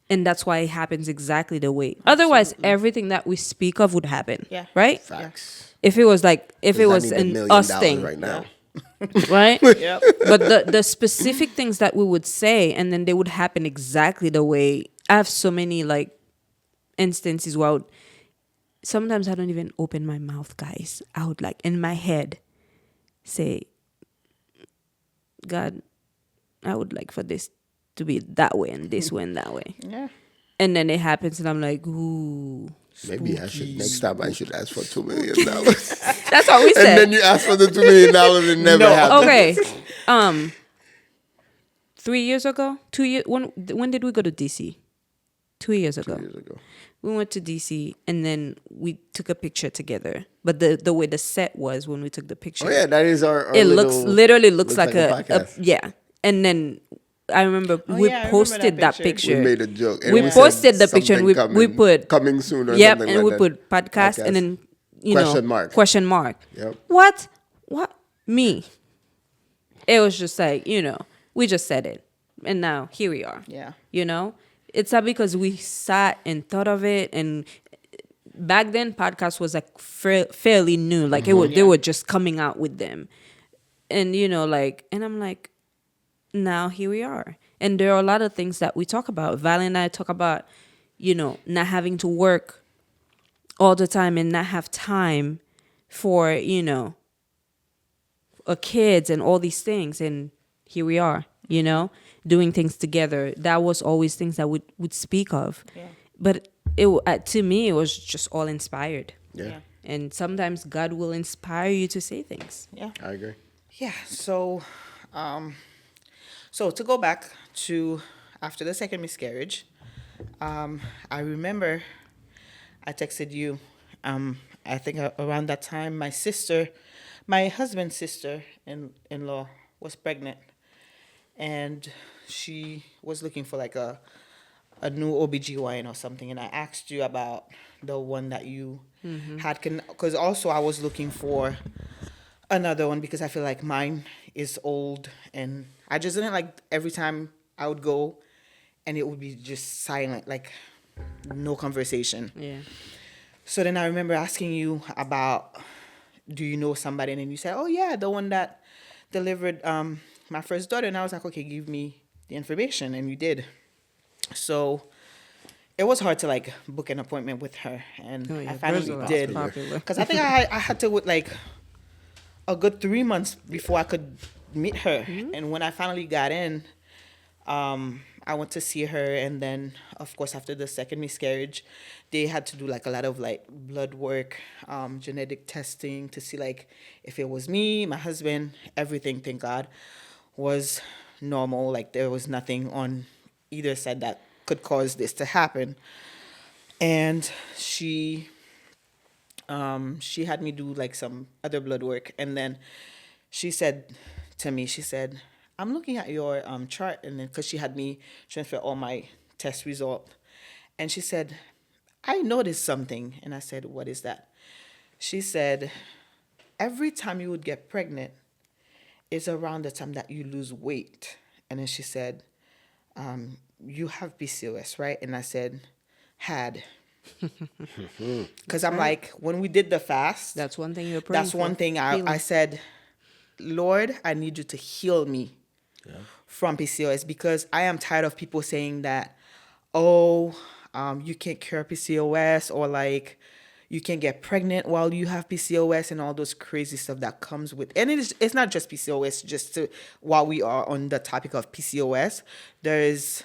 And that's why it happens exactly the way. Otherwise, everything that we speak of would happen. Yeah. Right? Facts. If it was I an need $1 million us thing, right now. right? Yep. But the specific things that we would say, and then they would happen exactly the way. I have so many like instances where sometimes I don't even open my mouth, guys. I would like in my head say, God, I would like for this to be that way and this way and that way. Yeah. And then it happens and I'm like, ooh. Maybe I should next time I should ask for $2 million. That's what we And said. then you ask for the $2 million and never happens. Okay. 3 years ago, 2 years. When did we go to DC? 2 years ago. 2 years ago. We went to DC and then we took a picture together. But the way the set was when we took the picture, Oh yeah, that is our it little, literally looks like a podcast. yeah. And then I remember we yeah, I remember posted that that picture. picture. We made a joke. And We said posted the picture and something we put coming soon or yep, something and we like put that. podcast and then question mark. Yep. What me? It was just like we just said it, and now here we are. Yeah. It's not because we sat and thought of it, and back then podcast was like fairly new, like they were just coming out with them, and and I'm like, now here we are. And there are a lot of things that we talk about. Val and I talk about, not having to work all the time and not have time for, kids and all these things. And here we are, doing things together. That was always things that would speak of. Yeah. But to me, it was just all inspired. Yeah, And sometimes God will inspire you to say things. Yeah. I agree. Yeah. So, so to go back to after the second miscarriage, I remember I texted you. I think around that time, my husband's sister-in-law was pregnant, and she was looking for like a new OBGYN or something. And I asked you about the one that you had, because also I was looking for another one because I feel like mine is old, and I just didn't like every time I would go and it would be just silent, like no conversation. Yeah. So then I remember asking you about, do you know somebody? And then you said, oh yeah, the one that delivered my first daughter. And I was like, okay, give me the information. And you did. So it was hard to like book an appointment with her. And Oh, yeah. I finally Virgil, did. that's popular. Because I think I had to wait like a good 3 months before I could meet her. And when I finally got in, I went to see her, and then of course after the second miscarriage, they had to do like a lot of like blood work, genetic testing to see like if it was me, my husband, everything, thank God, was normal. Like there was nothing on either side that could cause this to happen. And she had me do like some other blood work, and then she said to me, she said, I'm looking at your chart, and then because she had me transfer all my test result, and she said, I noticed something. And I said, what is that? She said, every time you would get pregnant is around the time that you lose weight. And then she said, you have PCOS, right? And I said, had. Because I'm like, when we did the fast, That's one thing you're praying that's for. one thing Healing. I said, Lord, I need you to heal me from PCOS, because I am tired of people saying that, you can't cure PCOS, or like you can get pregnant while you have PCOS, and all those crazy stuff that comes with. And it's not just PCOS. While we are on the topic of PCOS, there is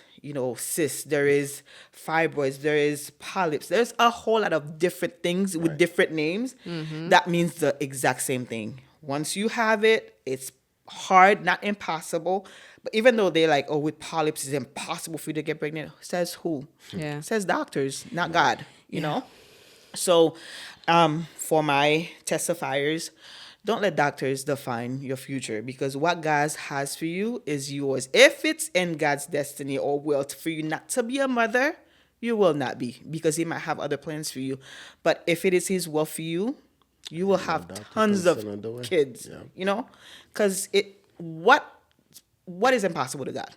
cysts, there is fibroids, there is polyps. There's a whole lot of different things with different names that means the exact same thing. Once you have it, it's hard, not impossible. But even though they're like, with polyps it's impossible for you to get pregnant, says who? Yeah. Says doctors, not God, you know? So For my testifiers, don't let doctors define your future, because what God has for you is yours. If it's in God's destiny or will for you not to be a mother, you will not be, because He might have other plans for you. But if it is His will for you, you will have doctor tons comes of in the way. kids. Yeah. You know, because what is impossible to God?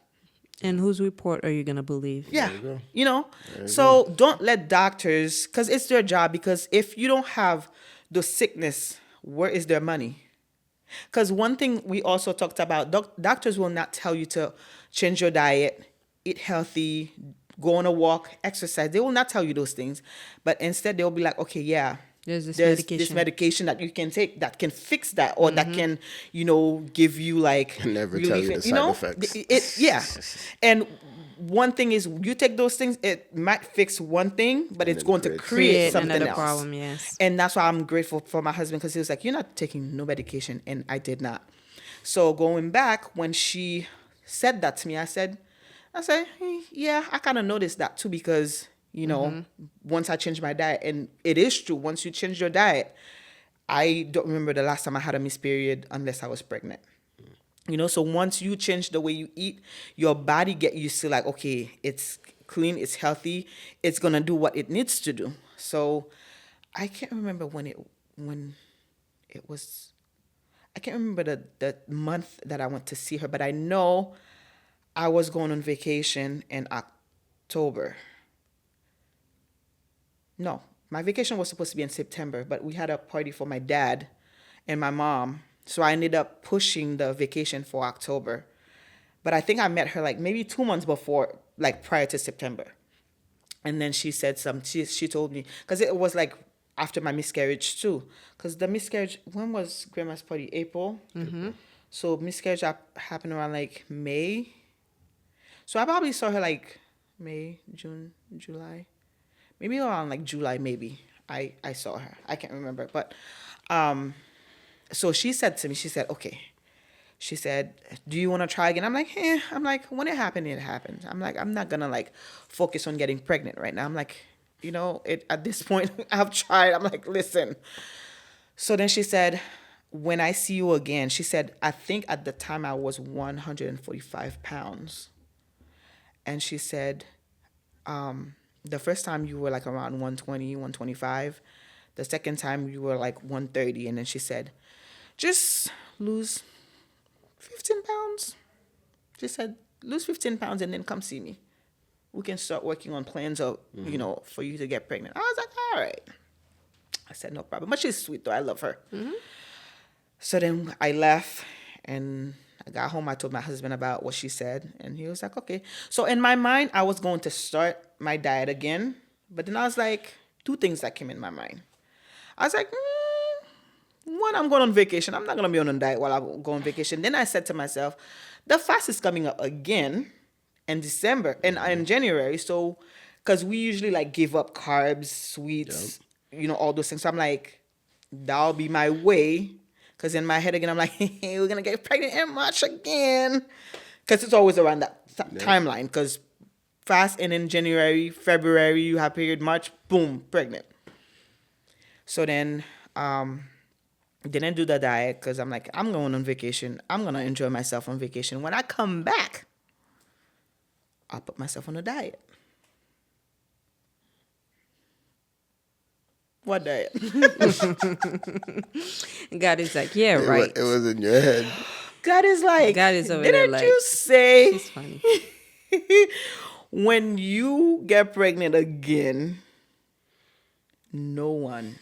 And whose report are you gonna believe? Yeah. go. You know? So don't let doctors, because it's their job, because if you don't have the sickness, where is their money? Because one thing we also talked about, doctors will not tell you to change your diet, eat healthy, go on a walk, exercise. They will not tell you those things. But instead, they'll be like, okay, yeah, There's this this medication. medication that you can take that can fix that, or that can, give you like Never tell you the side effects. Yeah. And one thing is, you take those things, it might fix one thing, but it's then going to create create something another else. problem, yes. And that's why I'm grateful for my husband, because he was like, you're not taking no medication. And I did not. So going back, when she said that to me, I said, yeah, I kind of noticed that too, because, once I changed my diet, and it is true, once you change your diet, I don't remember the last time I had a missed period unless I was pregnant. So once you change the way you eat, your body get used to like, okay, it's clean, it's healthy, it's gonna do what it needs to do. So I can't remember when it was. I can't remember the month that I went to see her, but I know I was going on vacation in October. No, my vacation was supposed to be in September, but we had a party for my dad and my mom. So I ended up pushing the vacation for October. But I think I met her like maybe 2 months before, like prior to September. And then she said she told me, because it was like after my miscarriage too. Because the miscarriage, when was Grandma's party? April? Mm-hmm. So miscarriage happened around like May. So I probably saw her like May, June, July. Maybe around like July, maybe. I saw her. I can't remember. But so she said to me, she said, okay. She said, do you want to try again? I'm like, I'm like, when it happened, it happened. I'm like, I'm not going to like focus on getting pregnant right now. I'm like, at this point, I've tried. I'm like, listen. So then she said, when I see you again, she said, I think at the time I was 145 pounds. And she said, the first time you were like around 120, 125. The second time you were like 130. And then she said, just lose 15 pounds. She said, lose 15 pounds and then come see me. We can start working on plans of, for you to get pregnant. I was like, all right. I said, no problem. But she's sweet though. I love her. Mm-hmm. So then I left and I got home. I told my husband about what she said. And he was like, okay. So in my mind, I was going to start my diet again. But then I was like, two things that came in my mind. I was like, one, I'm going on vacation. I'm not going to be on a diet while I go on vacation. Then I said to myself, the fast is coming up again in December and in January. So, because we usually like give up carbs, sweets, all those things. So I'm like, that'll be my way. Because in my head again, I'm like, hey, we're going to get pregnant in March again. Because it's always around that timeline. Because fast and in January, February, you have period, March, boom, pregnant. So then, didn't do the diet because I'm like, I'm going on vacation. I'm going to enjoy myself on vacation. When I come back, I'll put myself on a diet. What diet? God is like, yeah, right. It was in your head. God is like, God is over there didn't like, you say she's funny. when you get pregnant again, no one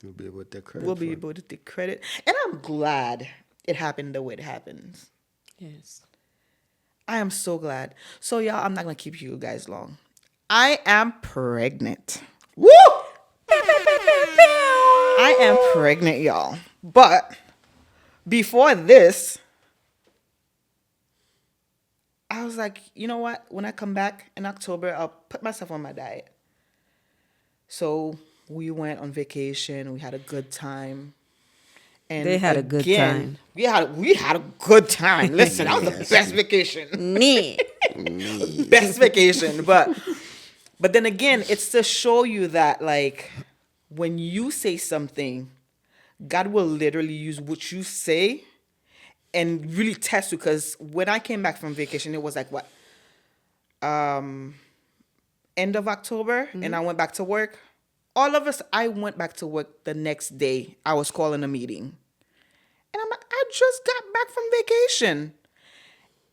You'll be able to take credit. will be able to take credit. And I'm glad it happened the way it happens. Yes. I am so glad. So, y'all, I'm not going to keep you guys long. I am pregnant. Woo! I am pregnant, y'all. But before this, I was like, you know what? When I come back in October, I'll put myself on my diet. So we went on vacation. We had a good time. And They had a good time. We had a good time. Listen, that was the best vacation. Me. Best vacation. But then again, it's to show you that like when you say something, God will literally use what you say and really test you. Because when I came back from vacation, it was like what, end of October, and I went back to work. All of us, I went back to work the next day. I was calling a meeting, and I'm like, I just got back from vacation,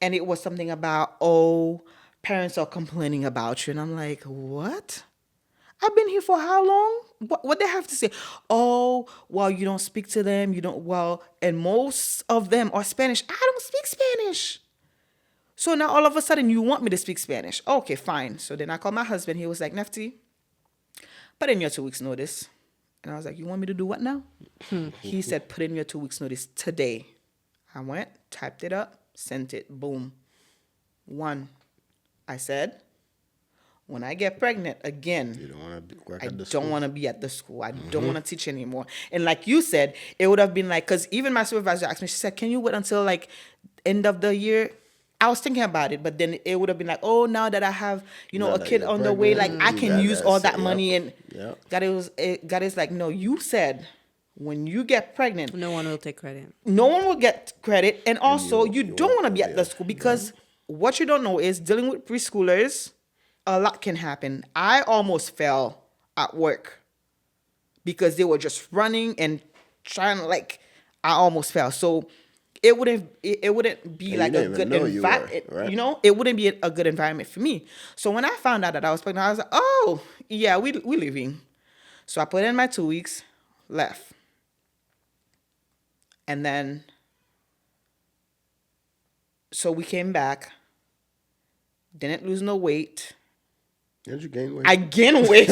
and it was something about, oh, parents are complaining about you, and I'm like, what? I've been here for how long? What they have to say? Oh, well, you don't speak to them. You don't, well, and most of them are Spanish. I don't speak Spanish. So now all of a sudden you want me to speak Spanish. Okay, fine. So then I called my husband. He was like, Nefti, put in your 2 weeks notice. And I was like, you want me to do what now? He said, put in your 2 weeks notice today. I went, typed it up, sent it. Boom. One. I said, when I get pregnant again, You don't want to work I at the don't school. want to be at the school. I don't want to teach anymore. And like you said, it would have been like, because even my supervisor asked me, she said, can you wait until like end of the year? I was thinking about it, but then it would have been like, oh, now that I have, Now a that kid you're on the way, like pregnant, I you can got use that, all that yep, money. And yep. God is like, no, you said when you get pregnant, No one will take credit. no one will get credit. And also, you you don't won't want to be at the school because what you don't know is dealing with preschoolers, a lot can happen. I almost fell at work because they were just running and trying to I almost fell. So it wouldn't be And like you a didn't good even know you were, environment. right? It wouldn't be a good environment for me. So when I found out that I was pregnant, I was like, oh yeah, we leaving. So I put in my 2 weeks, left. And then, so we came back, didn't lose no weight. Did you gain weight? I gained weight.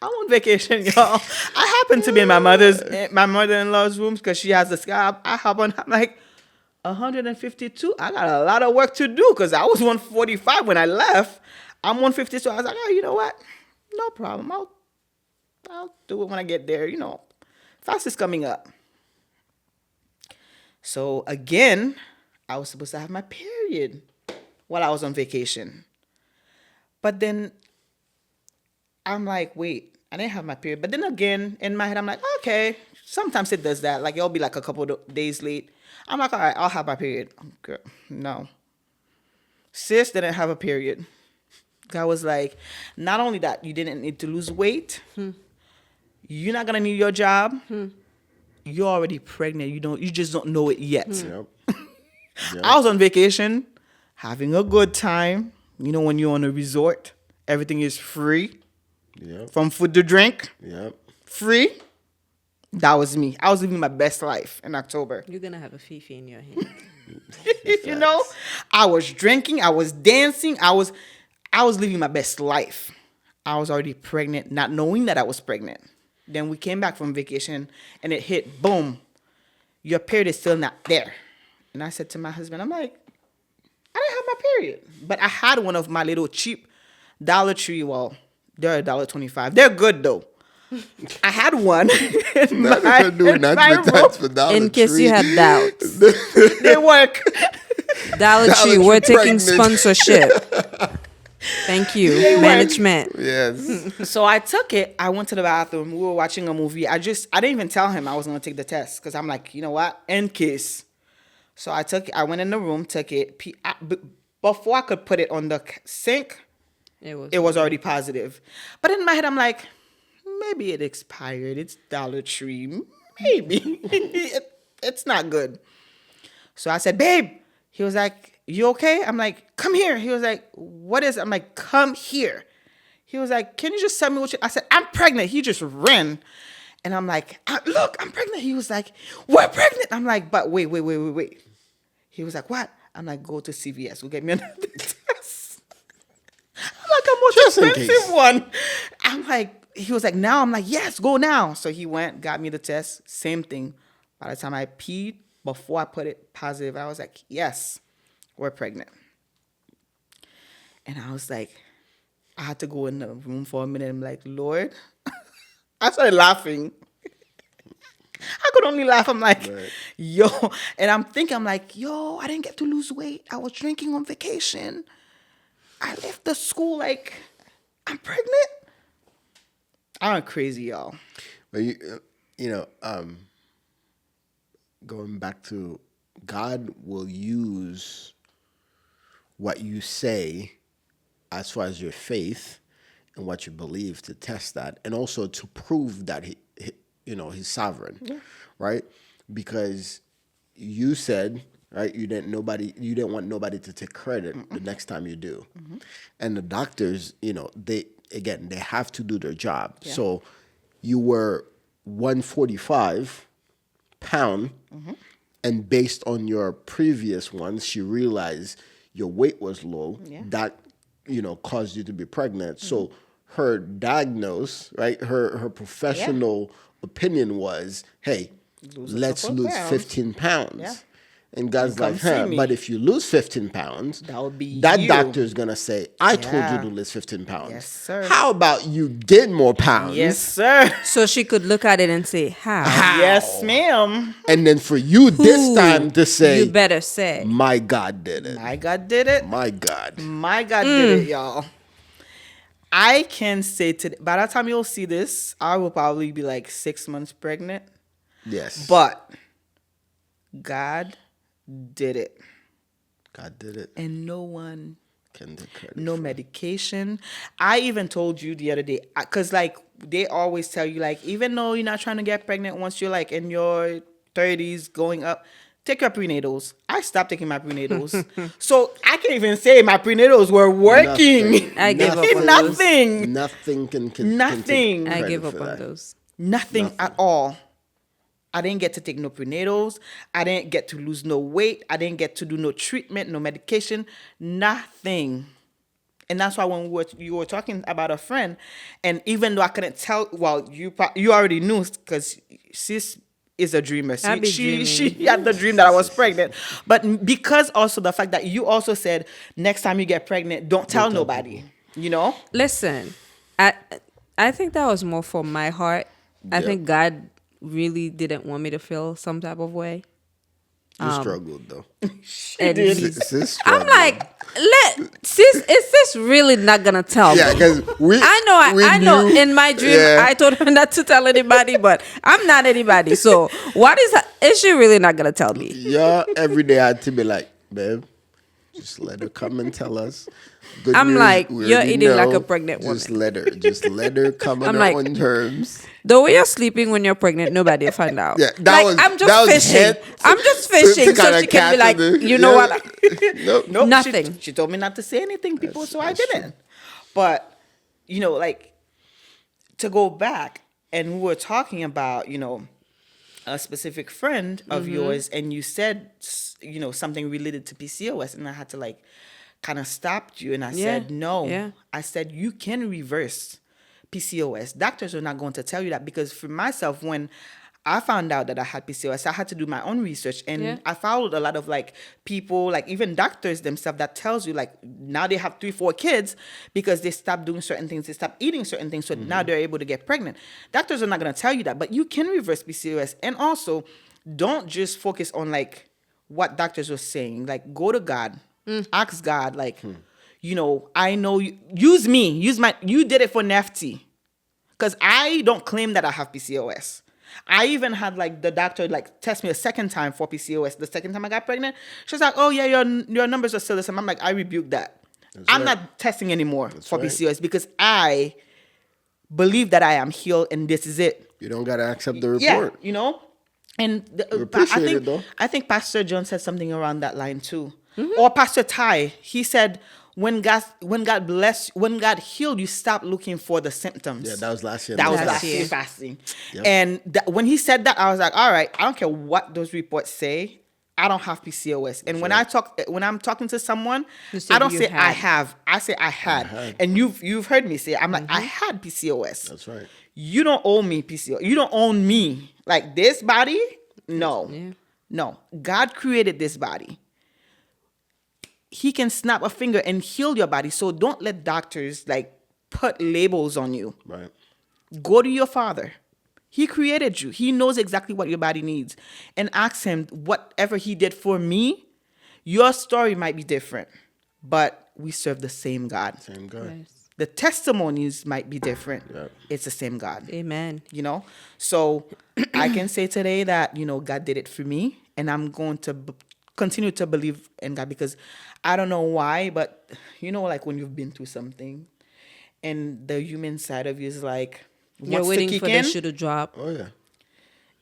I'm on vacation, y'all. I happen to be in my mother-in-law's room because she has a scar. I hop on, I'm like, 152. I got a lot of work to do because I was 145 when I left. I'm 152. I was like, oh, you know what? No problem. I'll do it when I get there. Fast is coming up. So again, I was supposed to have my period while I was on vacation. But then I'm like, wait, I didn't have my period. But then again, in my head, I'm like, okay, sometimes it does that. Like, it'll be like a couple of days late. I'm like, all right, I'll have my period. Girl, no. Sis didn't have a period. God was like, not only that, you didn't need to lose weight. You're not going to need your job. You're already pregnant. You just don't know it yet. Yep. I was on vacation, having a good time. When you're on a resort, everything is free. Yep. From food to drink, Yep. free. That was me. I was living my best life in October. You're gonna have a fifi in your hand. I was drinking, I was dancing, I was living my best life. I was already pregnant, not knowing that I was pregnant. Then we came back from vacation and it hit, boom, your period is still not there. And I said to my husband, I'm like, I didn't have my period. But I had one of my little cheap Dollar Tree, well, they're $1.25. They're good though. I had one in my room. In case you had doubts. They work. Dollar Tree, Tree we're taking pregnant. sponsorship. Thank you, They work. management. Yes. So I took it. I went to the bathroom. We were watching a movie. I didn't even tell him I was going to take the test because I'm like, you know what? In case. So I took it. I went in the room, took it. Before I could put it on the sink, it was already positive. But in my head, I'm like, maybe it expired. It's Dollar Tree. Maybe. It's not good. So I said, babe. He was like, you okay? I'm like, come here. He was like, what is it? I'm like, come here. He was like, can you just tell me what you... I said, I'm pregnant. He just ran. And I'm like, look, I'm pregnant. He was like, we're pregnant. I'm like, but wait. He was like, what? I'm like, go to CVS. We'll get me another test. I'm like, a more Just in expensive case. one. I'm like, he was like, now? I'm like, yes, go now. So he went, got me the test. Same thing. By the time I peed, before I put it positive, I was like, yes, we're pregnant. And I was like, I had to go in the room for a minute. I'm like, Lord. I started laughing. I could only laugh. I'm like, Right. yo. And I'm thinking, I'm like, yo, I didn't get to lose weight. I was drinking on vacation. I left the school like, I'm pregnant. I'm crazy, y'all. But you know, going back to God will use what you say as far as your faith and what you believe to test that, and also to prove that he's sovereign, right? Because you said, right, you didn't want nobody to take credit the next time you do, and the doctors, they have to do their job. Yeah. So you were 145-pound, and based on your previous ones, she realized your weight was low. Yeah. That caused you to be pregnant. So her diagnose, right? Her professional opinion was, hey, let's couple lose pounds. 15 pounds. Yeah. And God's Come like, see me. but if you lose 15 pounds, That would be that you. doctor's gonna say, I told you Yeah. to lose 15 pounds. Yes, sir. How about you get more pounds? Yes, sir. So she could look at it and say, how? Yes, ma'am. And then for you this Who? time to say, You better say. my God did it. My God did it. My God. My God did it, y'all. I can say by the time you'll see this, I will probably be like 6 months pregnant. Yes. But God did it. God did it. And no one, Can take credit no for it. medication. I even told you the other day, because like they always tell you, like, even though you're not trying to get pregnant once you're like in your 30s going up, take your prenatals. I stopped taking my prenatals. So I can't even say my prenatals were working. Nothing. I gave up on those. Nothing. Nothing can Nothing. take I credit gave up for on that. those. Nothing at all. I didn't get to take no prenatals. I didn't get to lose no weight. I didn't get to do no treatment, no medication, nothing. And that's why when you were talking about a friend, and even though I couldn't tell, well, you already knew because sis is a dreamer. I be She dreaming. had the dream that I was pregnant. But because also the fact that you also said next time you get pregnant, don't tell nobody. You know? Listen, I think that was more for my heart. I Yeah. think God really didn't want me to feel some type of way. You struggled though. And did. Sis I'm struggled. like, is this really not gonna tell Yeah, me? because we I know. knew- In my dream, Yeah. I told her not to tell anybody, but I'm not anybody. So what is she really not gonna tell me? Yeah, every day I had to be like, babe, just let her come and tell us. Good I'm news, like, we you're already eating like a know. pregnant Just woman. let her come on I'm her like- own terms. The way you're sleeping when you're pregnant, nobody will find out. Yeah, that like, was I'm that just was fishing. hint I'm just to fishing so kinda she can be catch like, the- you know yeah. what? Nope. Nope, Nothing. She told me not to say anything, people, so I That's true. didn't. But, like, to go back, and we were talking about, a specific friend of yours, and you said, something related to PCOS, and I had to, like, kind of stop you, and I Yeah, said, no. yeah. I said, you can reverse PCOS. Doctors are not going to tell you that, because for myself, when I found out that I had PCOS, I had to do my own research, and Yeah. I followed a lot of like people, like even doctors themselves, that tells you like now they have 3-4 kids because they stopped doing certain things, they stopped eating certain things, so now they're able to get pregnant. Doctors are not going to tell you that, but you can reverse PCOS. And also, don't just focus on like what doctors are saying. Like, go to God, ask God, like, I know you, use me, you did it for Nefty. Because I don't claim that I have PCOS. I even had like the doctor like test me a second time for PCOS. The second time I got pregnant, she was like, "Oh yeah, your numbers are still the same." I'm like, I rebuke that. I'm right. not testing anymore for right. PCOS because I believe that I am healed and this is it. You don't gotta accept the Yeah, report. And We appreciate it, though. I think Pastor John said something around that line too, or Pastor Ty. He said, when God healed you, stop looking for the symptoms. Yeah, that was last year. That was Last last year. year fasting. Yep. And when he said that, I was like, all right, I don't care what those reports say. I don't have PCOS. And when I'm talking to someone, You said I don't you say I had. have. I say I had. And you've heard me say, I'm like, I had PCOS. That's right. You don't own me PCOS. You don't own me. Like this body, no. Yeah. No. God created this body. He can snap a finger and heal your body. So don't let doctors like put labels on you. Right. Go to your Father. He created you. He knows exactly what your body needs. And ask him, whatever he did for me, your story might be different, but we serve the same God. Same guy. Yes. The testimonies might be different. It's the same God. Amen. So I can say today that God did it for me, and I'm going to continue to believe in God, because I don't know why, but like when you've been through something and the human side of you is like You're wants to waiting kick for in. the shoe to drop. Oh yeah.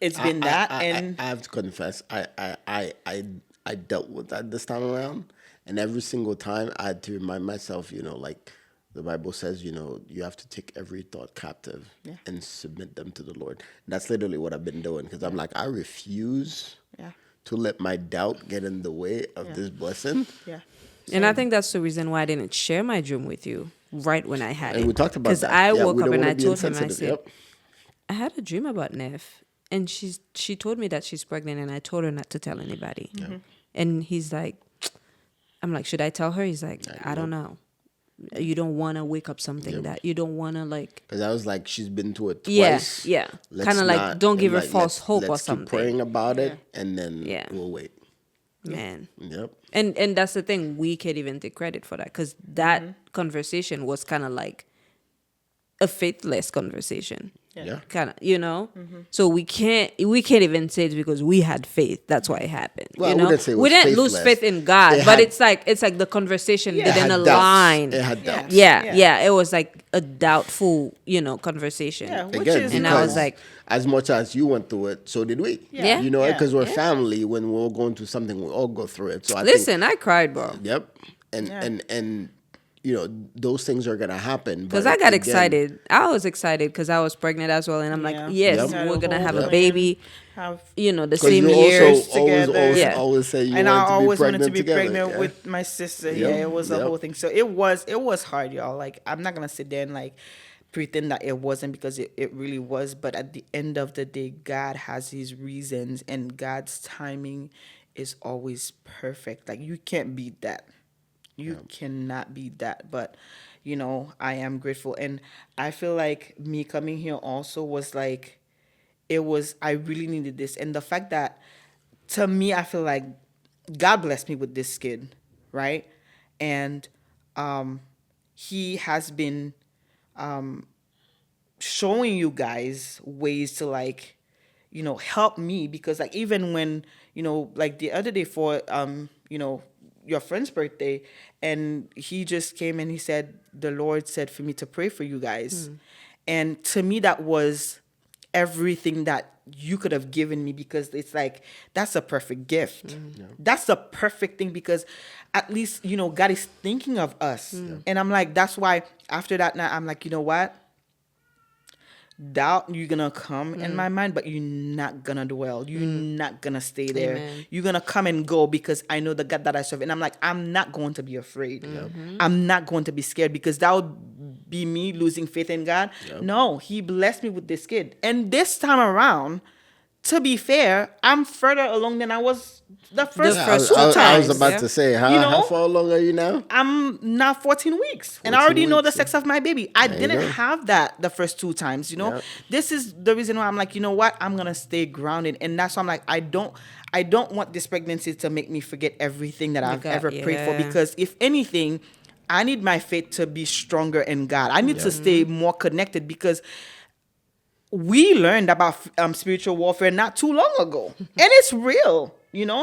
It's been that, and I have to confess, I dealt with that this time around, and every single time I had to remind myself, like the Bible says, you have to take every thought captive and submit them to the Lord. And that's literally what I've been doing, because I'm like, I refuse to let my doubt get in the way of this blessing. yeah. And I think that's the reason why I didn't share my dream with you right when I had it. And we talked about because that. I Yeah, woke we up don't and wanna I be told him, I insensitive. said, I had a dream about Neff, and she told me that she's pregnant, and I told her not to tell anybody. And he's like, I'm like, should I tell her? He's like, I don't know. You don't want to wake up something that you don't want to like. Because I was like, she's been through it twice. Yeah. Let's Kind of like, not- don't give her like, false hope or let's something. keep praying about it, and then Yeah. we'll wait. Man. Yep. And that's the thing. We can't even take credit for that, because that conversation was kind of like a faithless conversation. Yeah. Kind of, So we can't even say it's because we had faith. That's why it happened. Well, I wouldn't say it we was didn't lose faithless. faith in God, It but had- it's like the conversation It didn't had align. doubts. It had doubts. Yeah. It was like a doubtful, conversation. Yeah, which Again, is And I was because like- as much as you went through it, so did we. Yeah. Yeah. Because we're family. When we're all going through something, we all go through it. So I Listen, I cried, bro. think, yep. And those things are gonna happen. Because but I got again, excited. I was excited because I was pregnant as well. And I'm Yeah. like, yes, Yep. we're going to have a Yep. baby, Have the 'cause same you years. also always, together. Yeah. always say you and I want to be always pregnant wanted to be together. pregnant yeah. with my sister. Yep. Yeah, it was a Yep. whole thing. So it was hard, y'all. Like, I'm not gonna sit there and like pretend that it wasn't, because it really was. But at the end of the day, God has his reasons, and God's timing is always perfect. Like, you can't beat that. You cannot beat that. But I am grateful, and I feel like me coming here also was like, I really needed this. And the fact that, to me, I feel like God blessed me with this kid, right? And he has been showing you guys ways to like, help me, because like, even when, like the other day for, your friend's birthday, and he just came and he said, the Lord said for me to pray for you guys. And to me, that was everything that you could have given me, because it's like, that's a perfect gift. That's the perfect thing, because at least, God is thinking of us. And I'm like, that's why after that night, I'm like, you know what? Doubt, you're gonna come in my mind, but you're not gonna dwell. You're not gonna stay there. Amen. You're gonna come and go, because I know the God that I serve. And I'm like, I'm not going to be afraid. I'm not going to be scared, because that would be me losing faith in God. No, he blessed me with this kid. And this time around, to be fair, I'm further along than I was the first Yeah, first two two times. I was about yeah. to say, how, You know? how far along are you now? I'm now 14 weeks, and I 14 already know the weeks, sex of my baby. I you didn't go. have that the first two times, Yep. This is the reason why I'm like, you know what? I'm gonna stay grounded, and that's why I'm like, I don't want this pregnancy to make me forget everything that I've God, ever prayed for, yeah. because if anything, I need my faith to be stronger in God. I need to stay more connected, because we learned about spiritual warfare not too long ago, and it's real,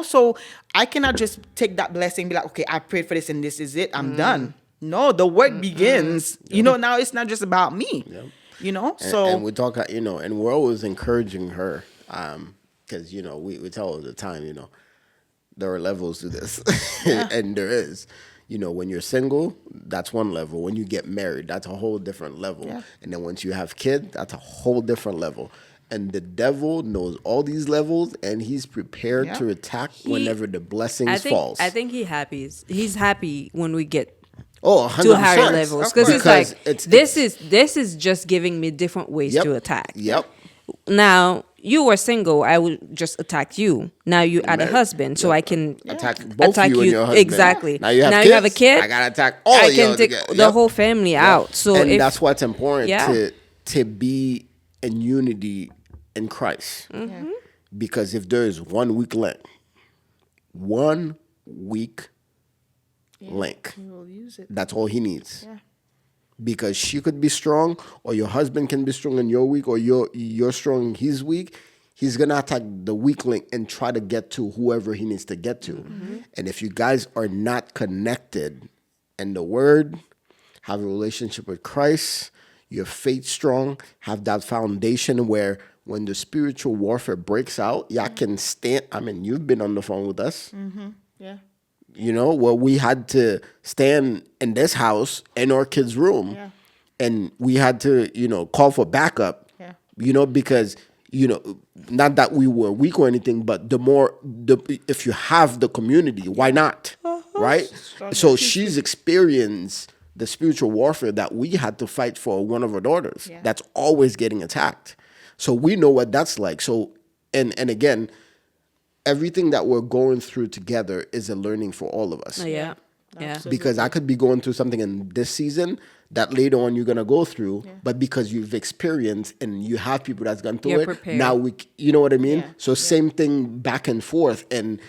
So I cannot just take that blessing and be like, okay, I prayed for this and this is it. I'm done. No, the work begins. Now it's not just about me. So And we talk, and we're always encouraging her, because we tell her all the time, there are levels to this, and there is. When you're single, that's one level. When you get married, that's a whole different level. Yeah. And then once you have kids, that's a whole different level. And the devil knows all these levels, and he's prepared to attack whenever the blessings falls. I think he's happy when we get Oh, 100%. to higher levels, because it's Because like this is just giving me different ways Yep. to attack. Yep. Now you were single, I would just attack you. Now you had a married. husband, so I can Attack both you and your husband. exactly. Now you have you have a kids, kid. I gotta attack all I of can y'all take together. the Yep. whole family out. So and if that's why it's important Yeah. to be in unity in Christ. Mm-hmm. Because if there is 1 weak link, link, we'll use it. that's all he needs. Yeah. because she could be strong, or your husband can be strong and you're weak, or you're strong and he's weak. He's gonna attack the weak link and try to get to whoever he needs to get to. And if you guys are not connected in the Word, have a relationship with Christ, your faith strong, have that foundation where when the spiritual warfare breaks out, y'all can stand. I mean, you've been on the phone with us. Yeah. You know, where we had to stand in this house in our kids' room, Yeah. and we had to, call for backup. Yeah. Because not that we were weak or anything, but if you have the community, why not, right? So she's experienced the spiritual warfare that we had to fight for one of our daughters. Yeah. That's always getting attacked. So we know what that's like. So, and again, everything that we're going through together is a learning for all of us. Yeah. Because I could be going through something in this season that later on you're going to go through, but because you've experienced and you have people that's gone through You're it, prepared. now you know what I mean? Yeah. So same thing back and forth. And,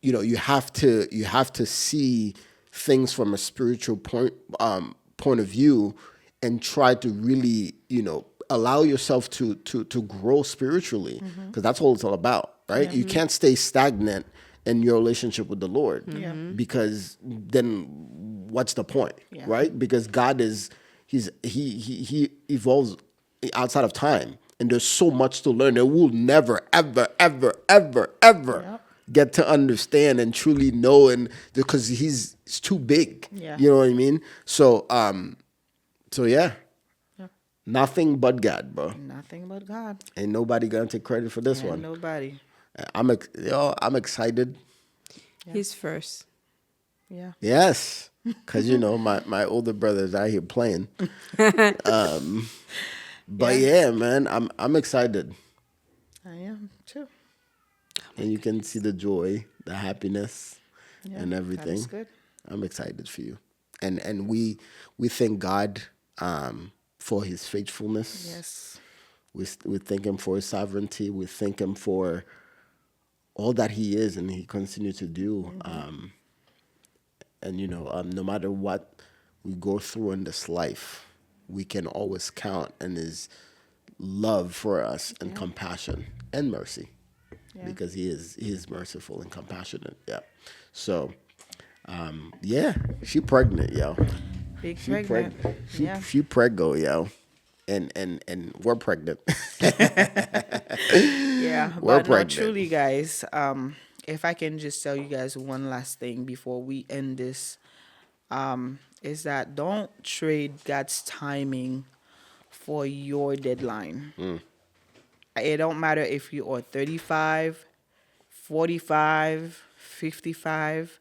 you have to see things from a spiritual point of view, and try to really, allow yourself to grow spiritually, because that's all it's all about, right? You can't stay stagnant in your relationship with the Lord, because then what's the point, right? Because God he evolves outside of time, and there's so much to learn that we'll never, ever, ever, ever, ever get to understand and truly know, and because he's too big, you know what I mean? So, yeah. Nothing but God, bro. Nothing but God. Ain't nobody gonna take credit for this And one. nobody. I'm excited. He's first. Yeah. Yes, because my older brother's out here playing. But yeah, man, I'm excited, I am too. and you can see the joy, the happiness, Yeah, and everything. That's good. I'm excited for you, and we thank God for His faithfulness. Yes. We thank Him for His sovereignty. We thank Him for all that He is and He continues to do. And no matter what we go through in this life, we can always count on His love for us and compassion and mercy, because He is merciful and compassionate. Yeah. So, she pregnant, yo. Big She pregnant. Yeah. She preggo, yo. And we're pregnant. Yeah. We're But no, pregnant. truly, guys, if I can just tell you guys one last thing before we end this, is that don't trade God's timing for your deadline. It don't matter if you are 35, 45, 55.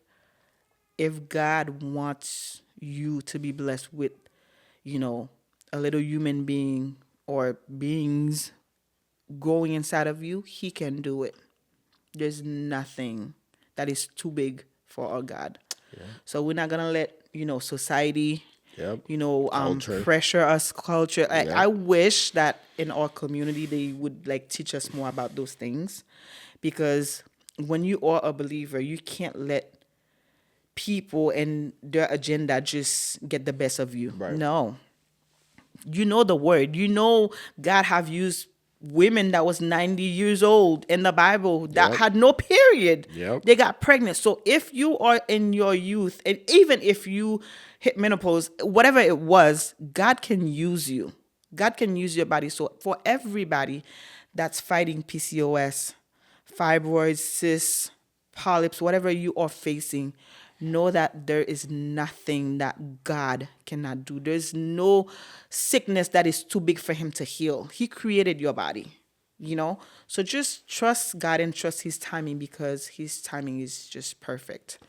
If God wants you to be blessed with, a little human being or beings growing inside of you, He can do it. There's nothing that is too big for our God. So we're not gonna let society, Yep. culture. Pressure us, culture. I wish that in our community they would teach us more about those things, because when you are a believer, you can't let people and their agenda just get the best of you. Right. No. The word. God have used women that was 90 years old in the Bible that Yep. had no period. Yep. They got pregnant. So if you are in your youth, and even if you hit menopause, whatever it was, God can use you. God can use your body. So for everybody that's fighting PCOS, fibroids, cysts, polyps, whatever you are facing, know that there is nothing that God cannot do. There's no sickness that is too big for Him to heal. He created your body, So just trust God and trust His timing, because His timing is just perfect.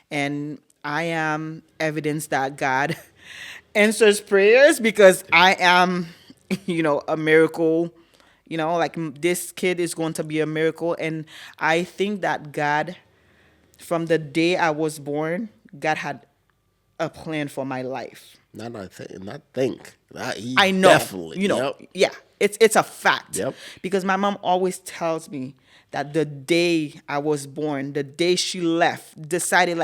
And I am evidence that God answers prayers, because I am, a miracle. This kid is going to be a miracle. And I think that God, from the day I was born, God had a plan for my life. I know. Definitely. Yep. Yeah, it's a fact. Yep. Because my mom always tells me that the day I was born, the day she left, decided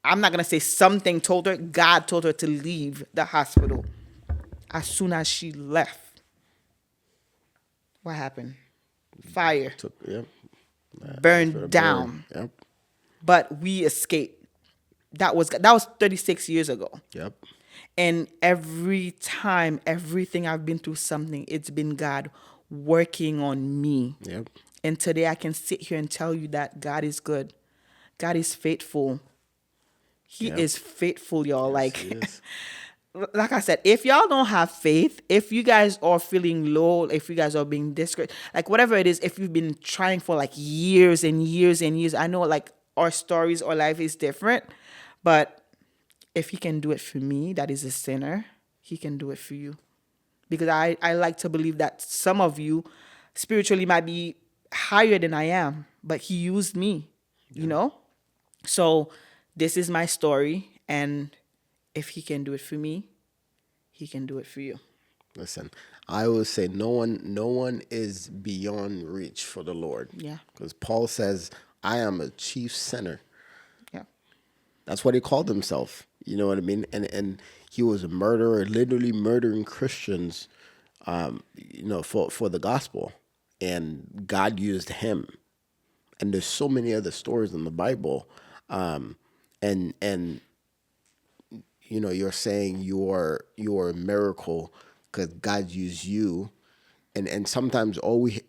I'm not going to say something told her. God told her to leave the hospital. As soon as she left, what happened? Fire. Yep. Burned down. Yep. But we escaped. That was 36 years ago. Yep. And every time, everything I've been through something, it's been God working on me. Yep. And today I can sit here and tell you that God is good. God is faithful. He Yep. is faithful, y'all. He is. Like I said, if y'all don't have faith, if you guys are feeling low, if you guys are being discouraged, like whatever it is, if you've been trying for like years and years and years, I know like our stories, our life is different, but if he can do it for me, that is a sinner, he can do it for you. Because I like to believe that some of you spiritually might be higher than I am, but he used me, you know? So this is my story, and if he can do it for me, he can do it for you. Listen, I always say no one is beyond reach for the Lord. Yeah. Because Paul says, I am a chief sinner. Yeah. That's what he called himself. You know what I mean? And he was a murderer, literally murdering Christians, for the gospel. And God used him. And there's so many other stories in the Bible. And you're saying you're a miracle because God used you. And sometimes all we,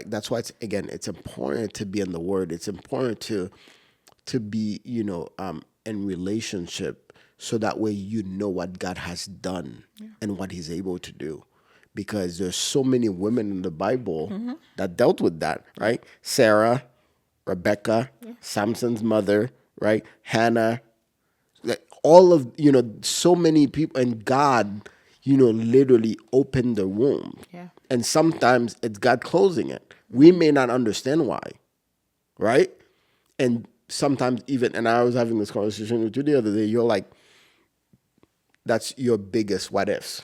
that's why it's important to be in the Word. It's important to be, in relationship, so that way you know what God has done and what he's able to do. Because there's so many women in the Bible that dealt with that, right? Sarah, Rebecca, Samson's mother, right? Hannah, all of, so many people, and God, literally opened the womb. Yeah. And sometimes it's God closing it. We may not understand why, right? And sometimes even, and I was having this conversation with you the other day, you're like, that's your biggest what ifs,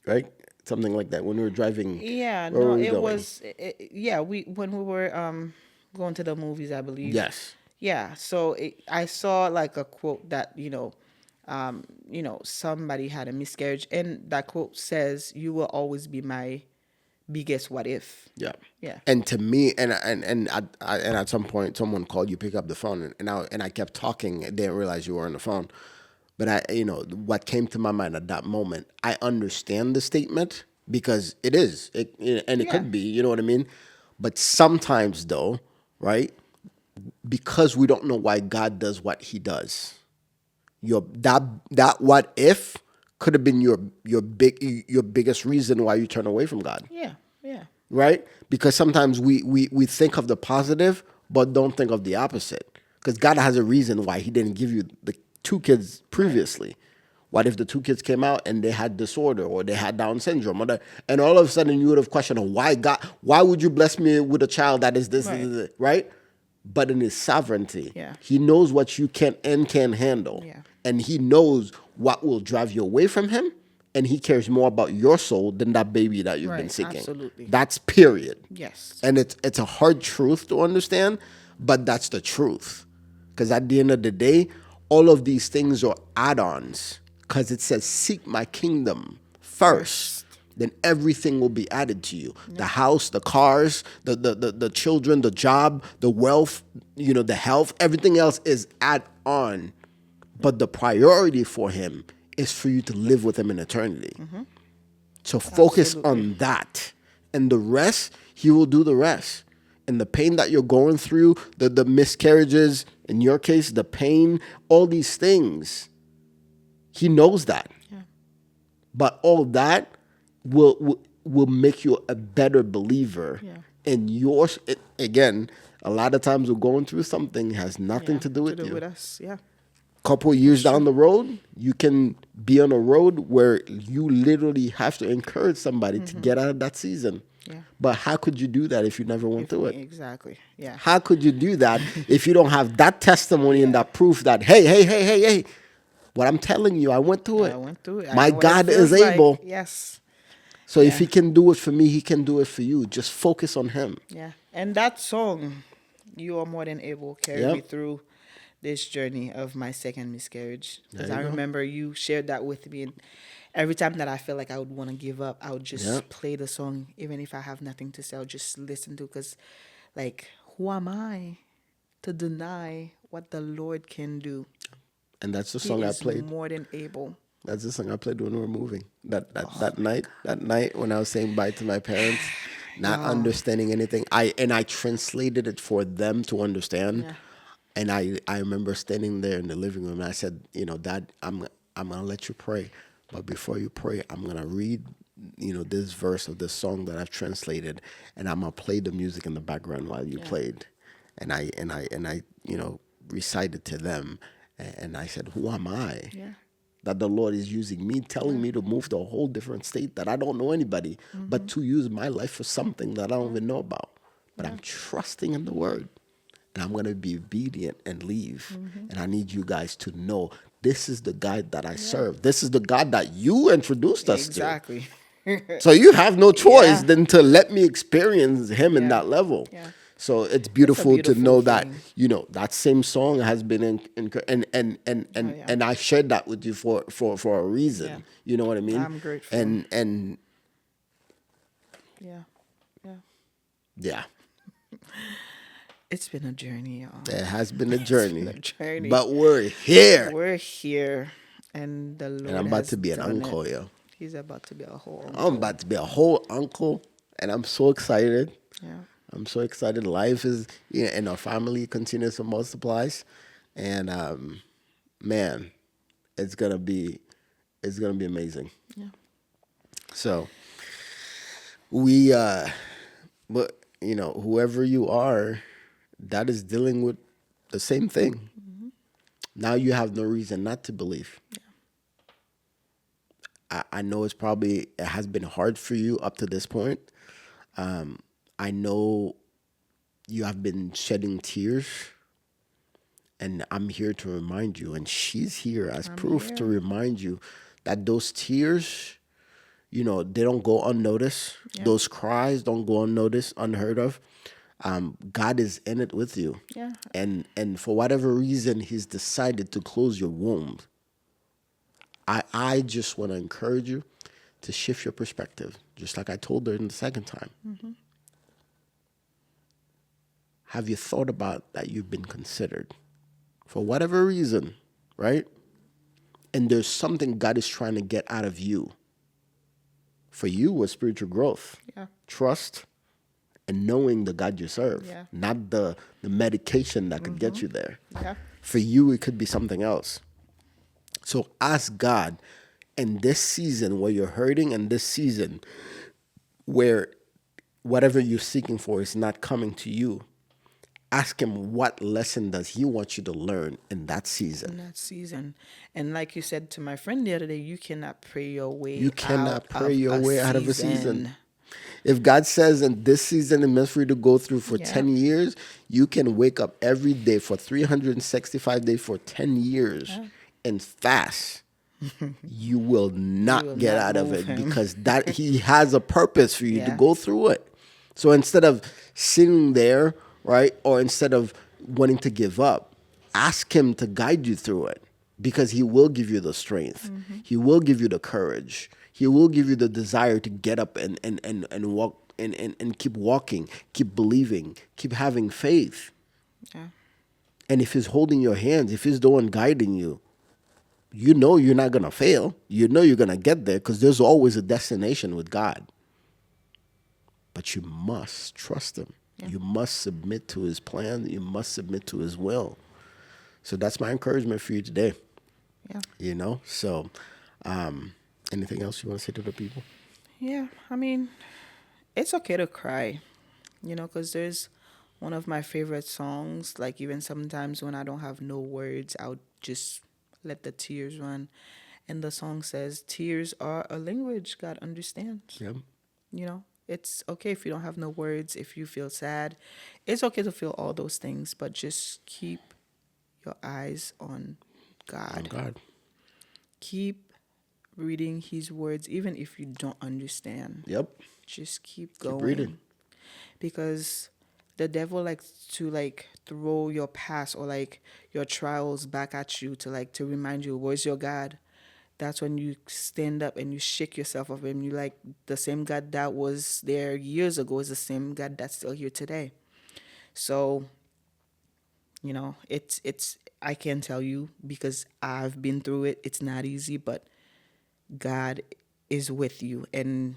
right? Something like that when we were driving. Yeah, where no, were we it going? was, when we were going to the movies, I believe. Yes. Yeah, so I saw like a quote that, somebody had a miscarriage, and that quote says, "You will always be my biggest what if." Yeah. Yeah. And to me, and at some point, someone called you, pick up the phone, and I kept talking. I didn't realize you were on the phone. But what came to my mind at that moment, I understand the statement because it is, it could be, you know what I mean? But sometimes though, right? Because we don't know why God does what he does. That what if could have been your biggest reason why you turn away from God. Yeah. Yeah. Right? Because sometimes we think of the positive, but don't think of the opposite. Because God has a reason why he didn't give you the 2 kids previously. What if the 2 kids came out and they had disorder or they had Down syndrome? And all of a sudden you would have questioned, why would you bless me with a child that is this, right? But in his sovereignty, he knows what you can and can't handle. Yeah. And he knows what will drive you away from him. And he cares more about your soul than that baby that you've been seeking. Absolutely. That's period. Yes. And it's a hard truth to understand, but that's the truth. Because at the end of the day, all of these things are add-ons. Because it says, seek my kingdom first. Then everything will be added to you. Yeah. The house, the cars, the children, the job, the wealth, the health, everything else is add-on. But the priority for him is for you to live with him in eternity. Mm-hmm. So focus on that. And the rest, he will do the rest. And the pain that you're going through, the miscarriages, in your case, the pain, all these things, he knows that. Yeah. But all that will make you a better believer. Yeah. And yours, again, a lot of times we're going through something has nothing to do with you. With us, yeah. Couple of years down the road, you can be on a road where you literally have to encourage somebody to get out of that season. Yeah. But how could you do that if you never went through it? Exactly. Yeah. How could you do that if you don't have that testimony and that proof that, hey, what I'm telling you, I went through it. I went through it. My God is able. Like. Yes. So if he can do it for me, he can do it for you. Just focus on him. Yeah. And that song, "You Are More Than Able," carried me through this journey of my second miscarriage. Because There I you go. remember you shared that with me, and every time that I felt like I would want to give up, I would just Yeah. play the song, even if I have nothing to say. I'll just listen to, because, like, who am I to deny what the Lord can do? And that's the He song I is played. more than able. That's the song I played when we were moving. Oh That night, when I was saying bye to my parents, not Y'all. understanding anything. I translated it for them to understand. Yeah. And I remember standing there in the living room, and I said, Dad, I'm gonna let you pray, but before you pray, I'm gonna read, this verse of this song that I've translated, and I'm gonna play the music in the background while you played, and I recited to them, and I said, who am I? Yeah. That the Lord is using me, telling me to move to a whole different state that I don't know anybody, but to use my life for something that I don't even know about. But I'm trusting in the word, and I'm going to be obedient and leave. And I need you guys to know this is the God that I serve. This is the God that you introduced us Exactly. to. So you have no choice Yeah. than to let me experience him in Yeah. that level. Yeah. So it's beautiful to beautiful know that, thing. that same song has been and I shared that with you for a reason. Yeah. You know what I mean? I'm grateful. And Yeah. Yeah. yeah, It's been a journey, y'all. it has been a journey. been a journey. But we're here. We're here, and the Lord And I'm about has to be an done uncle, it. yo. He's about to be a whole I'm uncle. about to be a whole uncle, and I'm so excited. Yeah. I'm so excited. Life is, and our family continues to multiply, and man, it's gonna be amazing. Yeah. So we, but whoever you are, that is dealing with the same thing. Now you have no reason not to believe. I know it has been hard for you up to this point. I know you have been shedding tears, and I'm here to remind you, and she's here as proof to remind you that those tears, they don't go unnoticed. Those cries don't go unnoticed, unheard of. God is in it with you. Yeah. And for whatever reason, he's decided to close your womb. I just want to encourage you to shift your perspective, just like I told her in the second time. Have you thought about that you've been considered? For whatever reason, right? And there's something God is trying to get out of you. For you was spiritual growth, Yeah. trust, and knowing the God you serve, Yeah. not the medication that could get you there. Yeah. For you, it could be something else. So ask God in this season where you're hurting, and this season where whatever you're seeking for is not coming to you. Ask him, what lesson does he want you to learn in that season? In that season. And like you said to my friend the other day, you cannot pray your way You cannot out pray of your a way out of a season. If God says in this season is meant for you to go through for 10 years, you can wake up every day for 365 days for 10 years and fast. You will not get not out of move it him. because that he has a purpose for you to Yeah. go through it. So instead of sitting there, right, or instead of wanting to give up, ask him to guide you through it because he will give you the strength. He will give you the courage. He will give you the desire to get up and walk and keep walking, keep believing, keep having faith. Yeah. And if he's holding your hands, if he's the one guiding you, you know you're not going to fail. You know you're going to get there because there's always a destination with God. But you must trust him. Yeah. You must submit to his plan. You must submit to his will. So that's my encouragement for you today. Yeah. So anything else you want to say to the people? Yeah. I mean, it's okay to cry, because there's one of my favorite songs. Like, even sometimes when I don't have no words, I'll just let the tears run. And the song says, tears are a language God understands. Yeah. It's okay if you don't have no words, if you feel sad. It's okay to feel all those things, but just keep your eyes on God. Oh, God. Keep reading his words, even if you don't understand. Yep. Just keep going. reading. Because the devil likes to like throw your past or like your trials back at you to like to remind you where's your God. That's when you stand up and you shake yourself up and you like the same God that was there years ago is the same God that's still here today. So, it's I can tell you because I've been through it. It's not easy, but God is with you and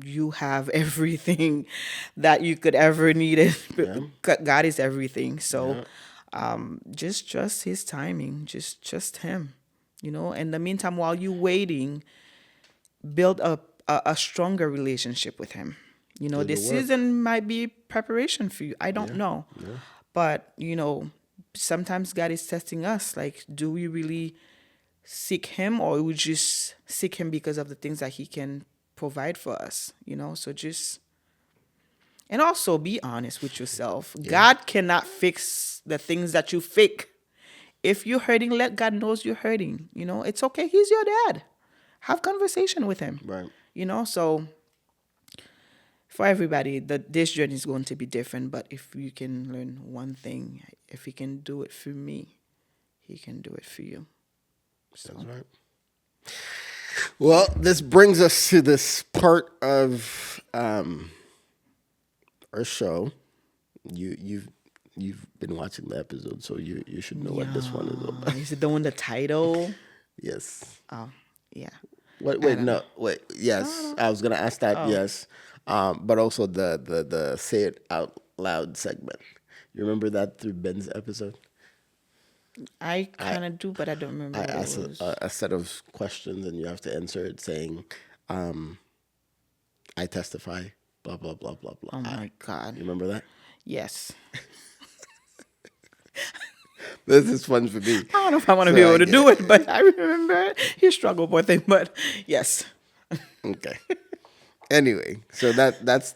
you have everything that you could ever need. God is everything. So just trust his timing. Just trust him. In the meantime, while you're waiting, build a stronger relationship with him. Do the This work. season might be preparation for you. I don't know. Yeah. But, sometimes God is testing us. Like, do we really seek him or we just seek him because of the things that he can provide for us? So just, and also be honest with yourself. God cannot fix the things that you fake. If you're hurting, let God knows you're hurting. It's okay. He's your dad. Have conversation with him. Right. So for everybody, this journey is going to be different. But if you can learn one thing, if he can do it for me, he can do it for you. That's right. Well, this brings us to this part of our show. You've been watching the episode, so you should know what this one is about. Is it the one the title? Yes. Oh, yeah. Wait, no, wait. Yes, I was gonna ask that. Yes, but also the say it out loud segment. You remember that through Ben's episode? I kind of do, but I don't remember I what it asked was. a set of questions, and you have to answer it saying, "I testify." Blah blah blah blah blah. Oh my God. You remember that? Yes. This is fun for me. I don't know if I want to So be I able to get do it. it, but I remember his struggle with it. But yes. Okay. Anyway, so that's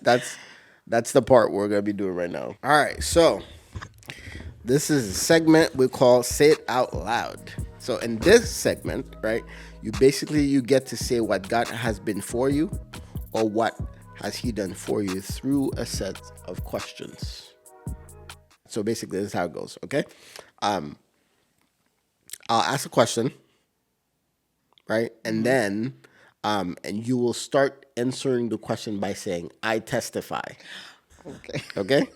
the part we're gonna be doing right now. All right, so this is a segment we call "Say It Out Loud." So in this segment, right, you get to say what God has been for you, or what has He done for you through a set of questions. So basically, this is how it goes. Okay, I'll ask a question, right, and then and you will start answering the question by saying, "I testify." Okay. Okay,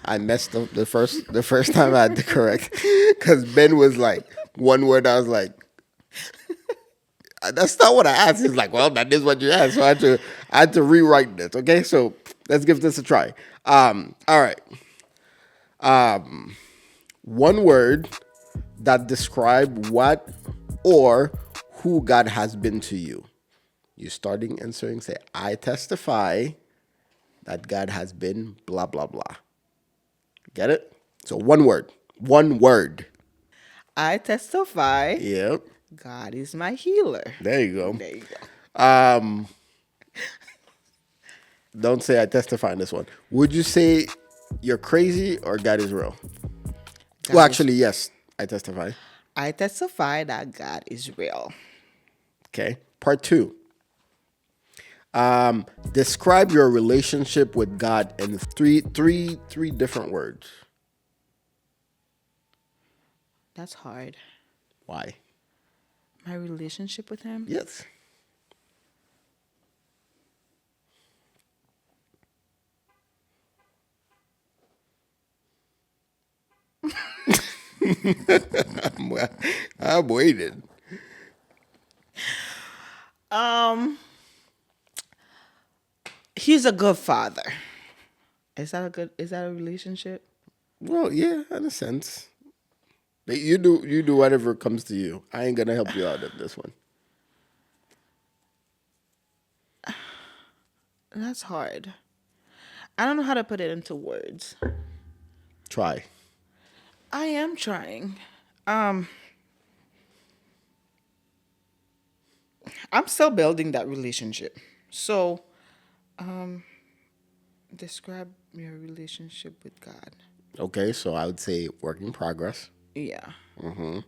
I messed up the first time I had to correct because Ben was like one word. I was like, "That's not what I asked." He's like, "Well, that is what you asked." So I had to rewrite this. Okay, so let's give this a try. All right. One word that describe what or who God has been to you. You're starting answering. Say, "I testify that God has been blah, blah, blah." Get it? So one word. One word. I testify Yep. God is my healer. There you go. There you go. Don't say I testify in this one. Would you say you're crazy or God is real? God Well, is- actually, yes, I testify. I testify that God is real. Okay. Part 2. Describe your relationship with God in three different words. That's hard. Why? My relationship with him? Yes. I'm waiting. He's a good father. Is that a relationship? Well, yeah, in a sense. But you do whatever comes to you. I ain't gonna help you out at this one. That's hard. I don't know how to put it into words. Try. I am trying. I'm still building that relationship. So, describe your relationship with God. Okay, so I would say work in progress. Yeah.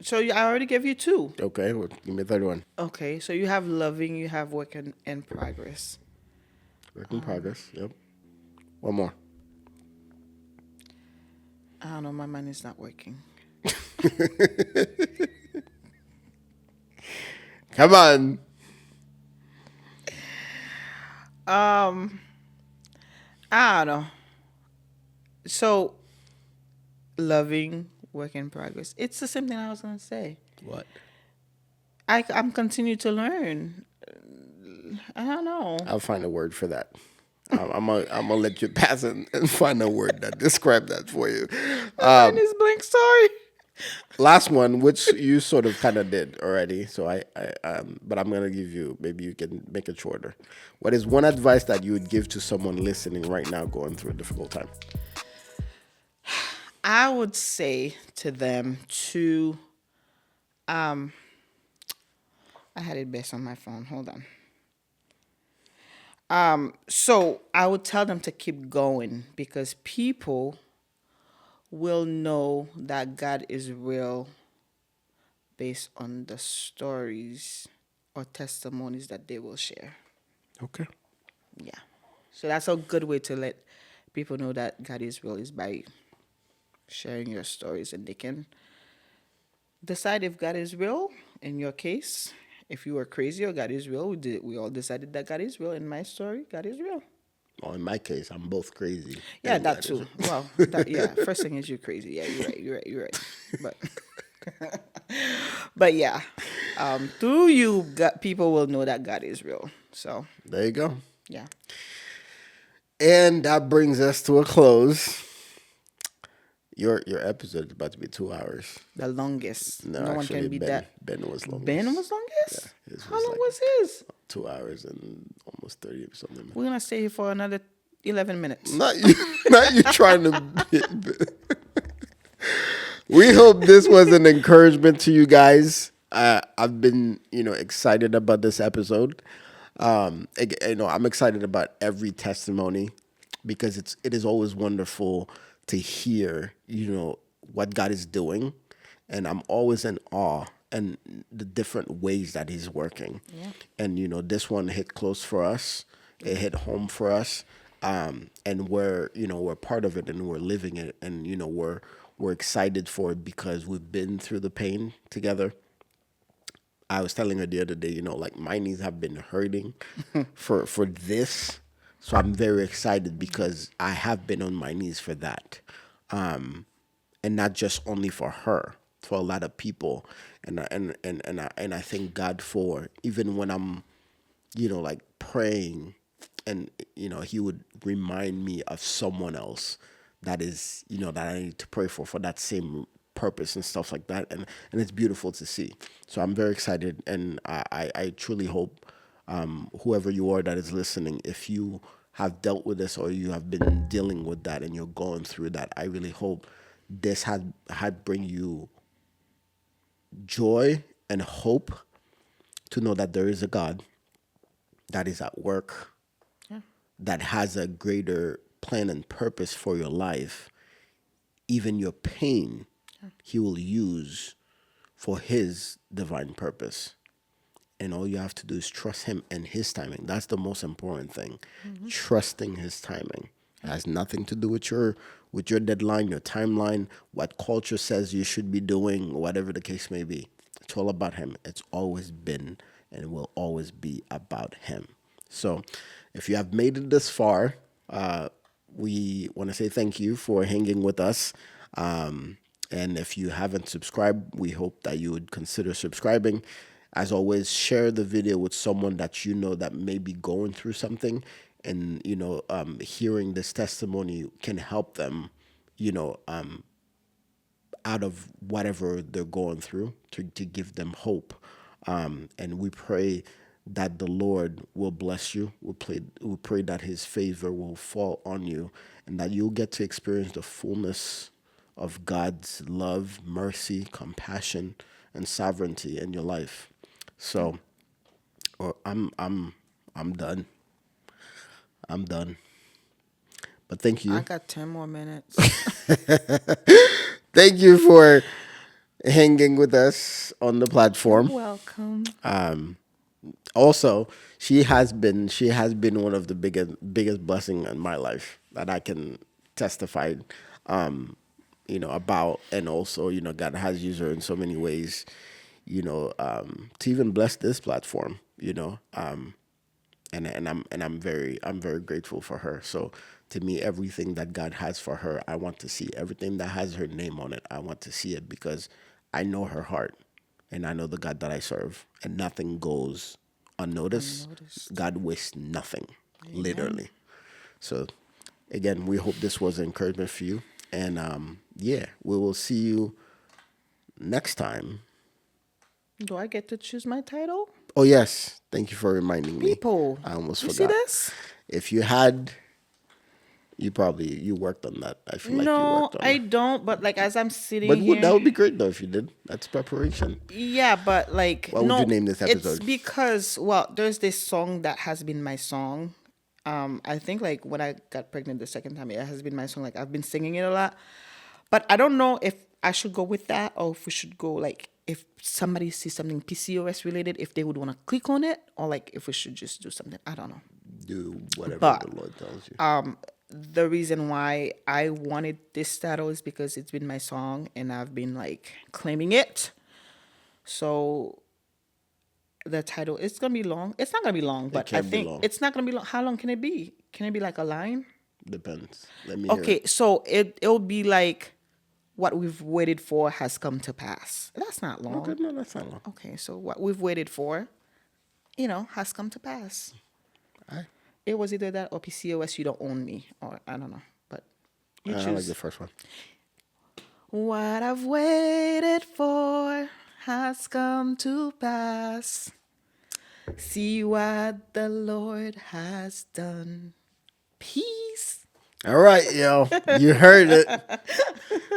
So I already gave you 2. Okay, well, give me a third one. Okay, so you have loving, you have work in progress. Work in progress. Yep. One more. don't know. My mind is not working. Come on. I don't know. So, loving, work in progress. It's the same thing I was gonna say. What? I'm continuing to learn. I don't know. I'll find a word for that. I'm gonna let you pass and find a word that describe that for you. My mind is blank. Sorry. Last one, which you sort of kind of did already. So but I'm gonna give you. Maybe you can make it shorter. What is one advice that you would give to someone listening right now, going through a difficult time? I would say to them to I had it best on my phone. Hold on. So I would tell them to keep going because people will know that God is real based on the stories or testimonies that they will share. Okay. Yeah. So that's a good way to let people know that God is real is by sharing your stories, and they can decide if God is real in your case. If you were crazy or God is real, we all decided that God is real. In my story, God is real. Well, in my case, I'm both crazy. Yeah, and that God is- too. Well, yeah. First thing is you're crazy. Yeah, you're right. But, but yeah, through you, people will know that God is real. So There you go. yeah, And that brings us to a close. Your episode is about to be 2 hours. the longest. No, No one actually, can beat Ben that. Ben was longest. Ben was longest. Yeah, his How was long like- was his? 2 hours and almost 30 or something. We're gonna stay here for another 11 minutes. Not you. Not you trying to. We hope this was an encouragement to you guys. I've been, excited about this episode. I'm excited about every testimony because it is always wonderful to hear, what God is doing, and I'm always in awe and the different ways that He's working. Yeah. And this one hit close for us. It hit home for us. And we're part of it and we're living it, and we're excited for it because we've been through the pain together. I was telling her the other day, like my knees have been hurting for this, so I'm very excited because I have been on my knees for that, and not just only for her, for a lot of people, and I thank God for even when I'm like praying, and He would remind me of someone else that is that I need to pray for that same purpose and stuff like that, and it's beautiful to see. So I'm very excited, and I truly hope whoever you are that is listening, if you have dealt with this or you have been dealing with that and you're going through that, I really hope this had bring you joy and hope to know that there is a God that is at work, that has a greater plan and purpose for your life. Even your pain, He will use for His divine purpose. And all you have to do is trust Him and His timing. That's the most important thing. Trusting His timing. It has nothing to do with your deadline, your timeline, what culture says you should be doing, whatever the case may be. It's all about Him. It's always been and will always be about Him. So if you have made it this far, we want to say thank you for hanging with us. And if you haven't subscribed, we hope that you would consider subscribing. As always, share the video with someone that you know that may be going through something, and hearing this testimony can help them, out of whatever they're going through, to give them hope. And we pray that the Lord will bless you. We pray that His favor will fall on you, and that you'll get to experience the fullness of God's love, mercy, compassion, and sovereignty in your life. So, I'm done. I'm done. But thank you. I got 10 more minutes. Thank you for hanging with us on the platform. Welcome. Also, she has been one of the biggest blessing in my life that I can testify. about, and also, God has used her in so many ways, to even bless this platform, and I'm very grateful for her. So to me, everything that God has for her, I want to see everything that has her name on it. I want to see it because I know her heart, and I know the God that I serve, and nothing goes unnoticed. God wastes nothing, literally. So again, we hope this was encouragement for you, and yeah, we will see you next time. Do I get to choose my title? Oh yes, thank you for reminding me. People, I almost you forgot. see this? If you had, you worked on that. I feel like you No, worked on I it. don't. But like as I'm But sitting that here, would be great though if you did. That's preparation. yeah, but like What would you no, name this it's episode? because there's this song that has been my song. I think like when I got pregnant the second time, it has been my song. Like I've been singing it a lot, but I don't know if I should go with that or if we should go like if somebody sees something PCOS related, if they would want to click on it, or like if we should just do something. I don't know. Do whatever But the Lord tells you. the reason why I wanted this title is because it's been my song and I've been like claiming it. So the title it's gonna be long. It's not gonna be long, but I can't be think long. it's not gonna be long. How long can it be? Can it be like a line? Depends. Let me hear Okay, it. so it'll be like what we've waited for has come to pass. That's not long. Okay, no, that's not long. Okay, so what we've waited for, has come to pass. Alright. It was either that or PCOS, you don't own me, or I don't know, but you I like choose. the first one. What I've waited for has come to pass. See what the Lord has done. Peace. All right, yo. You heard it.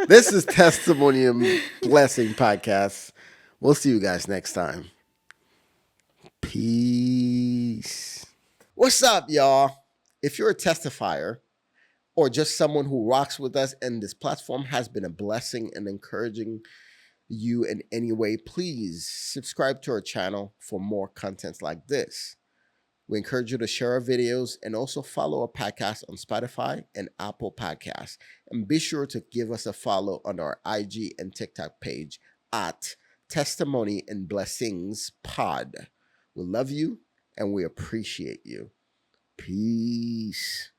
This is Testimony and Blessing Podcast. We'll see you guys next time. Peace. What's up, y'all? If you're a testifier or just someone who rocks with us and this platform has been a blessing and encouraging you in any way, please subscribe to our channel for more contents like this. We encourage you to share our videos and also follow our podcast on Spotify and Apple Podcasts. And be sure to give us a follow on our IG and TikTok page at Testimony and Blessings Pod. We love you and we appreciate you. Peace.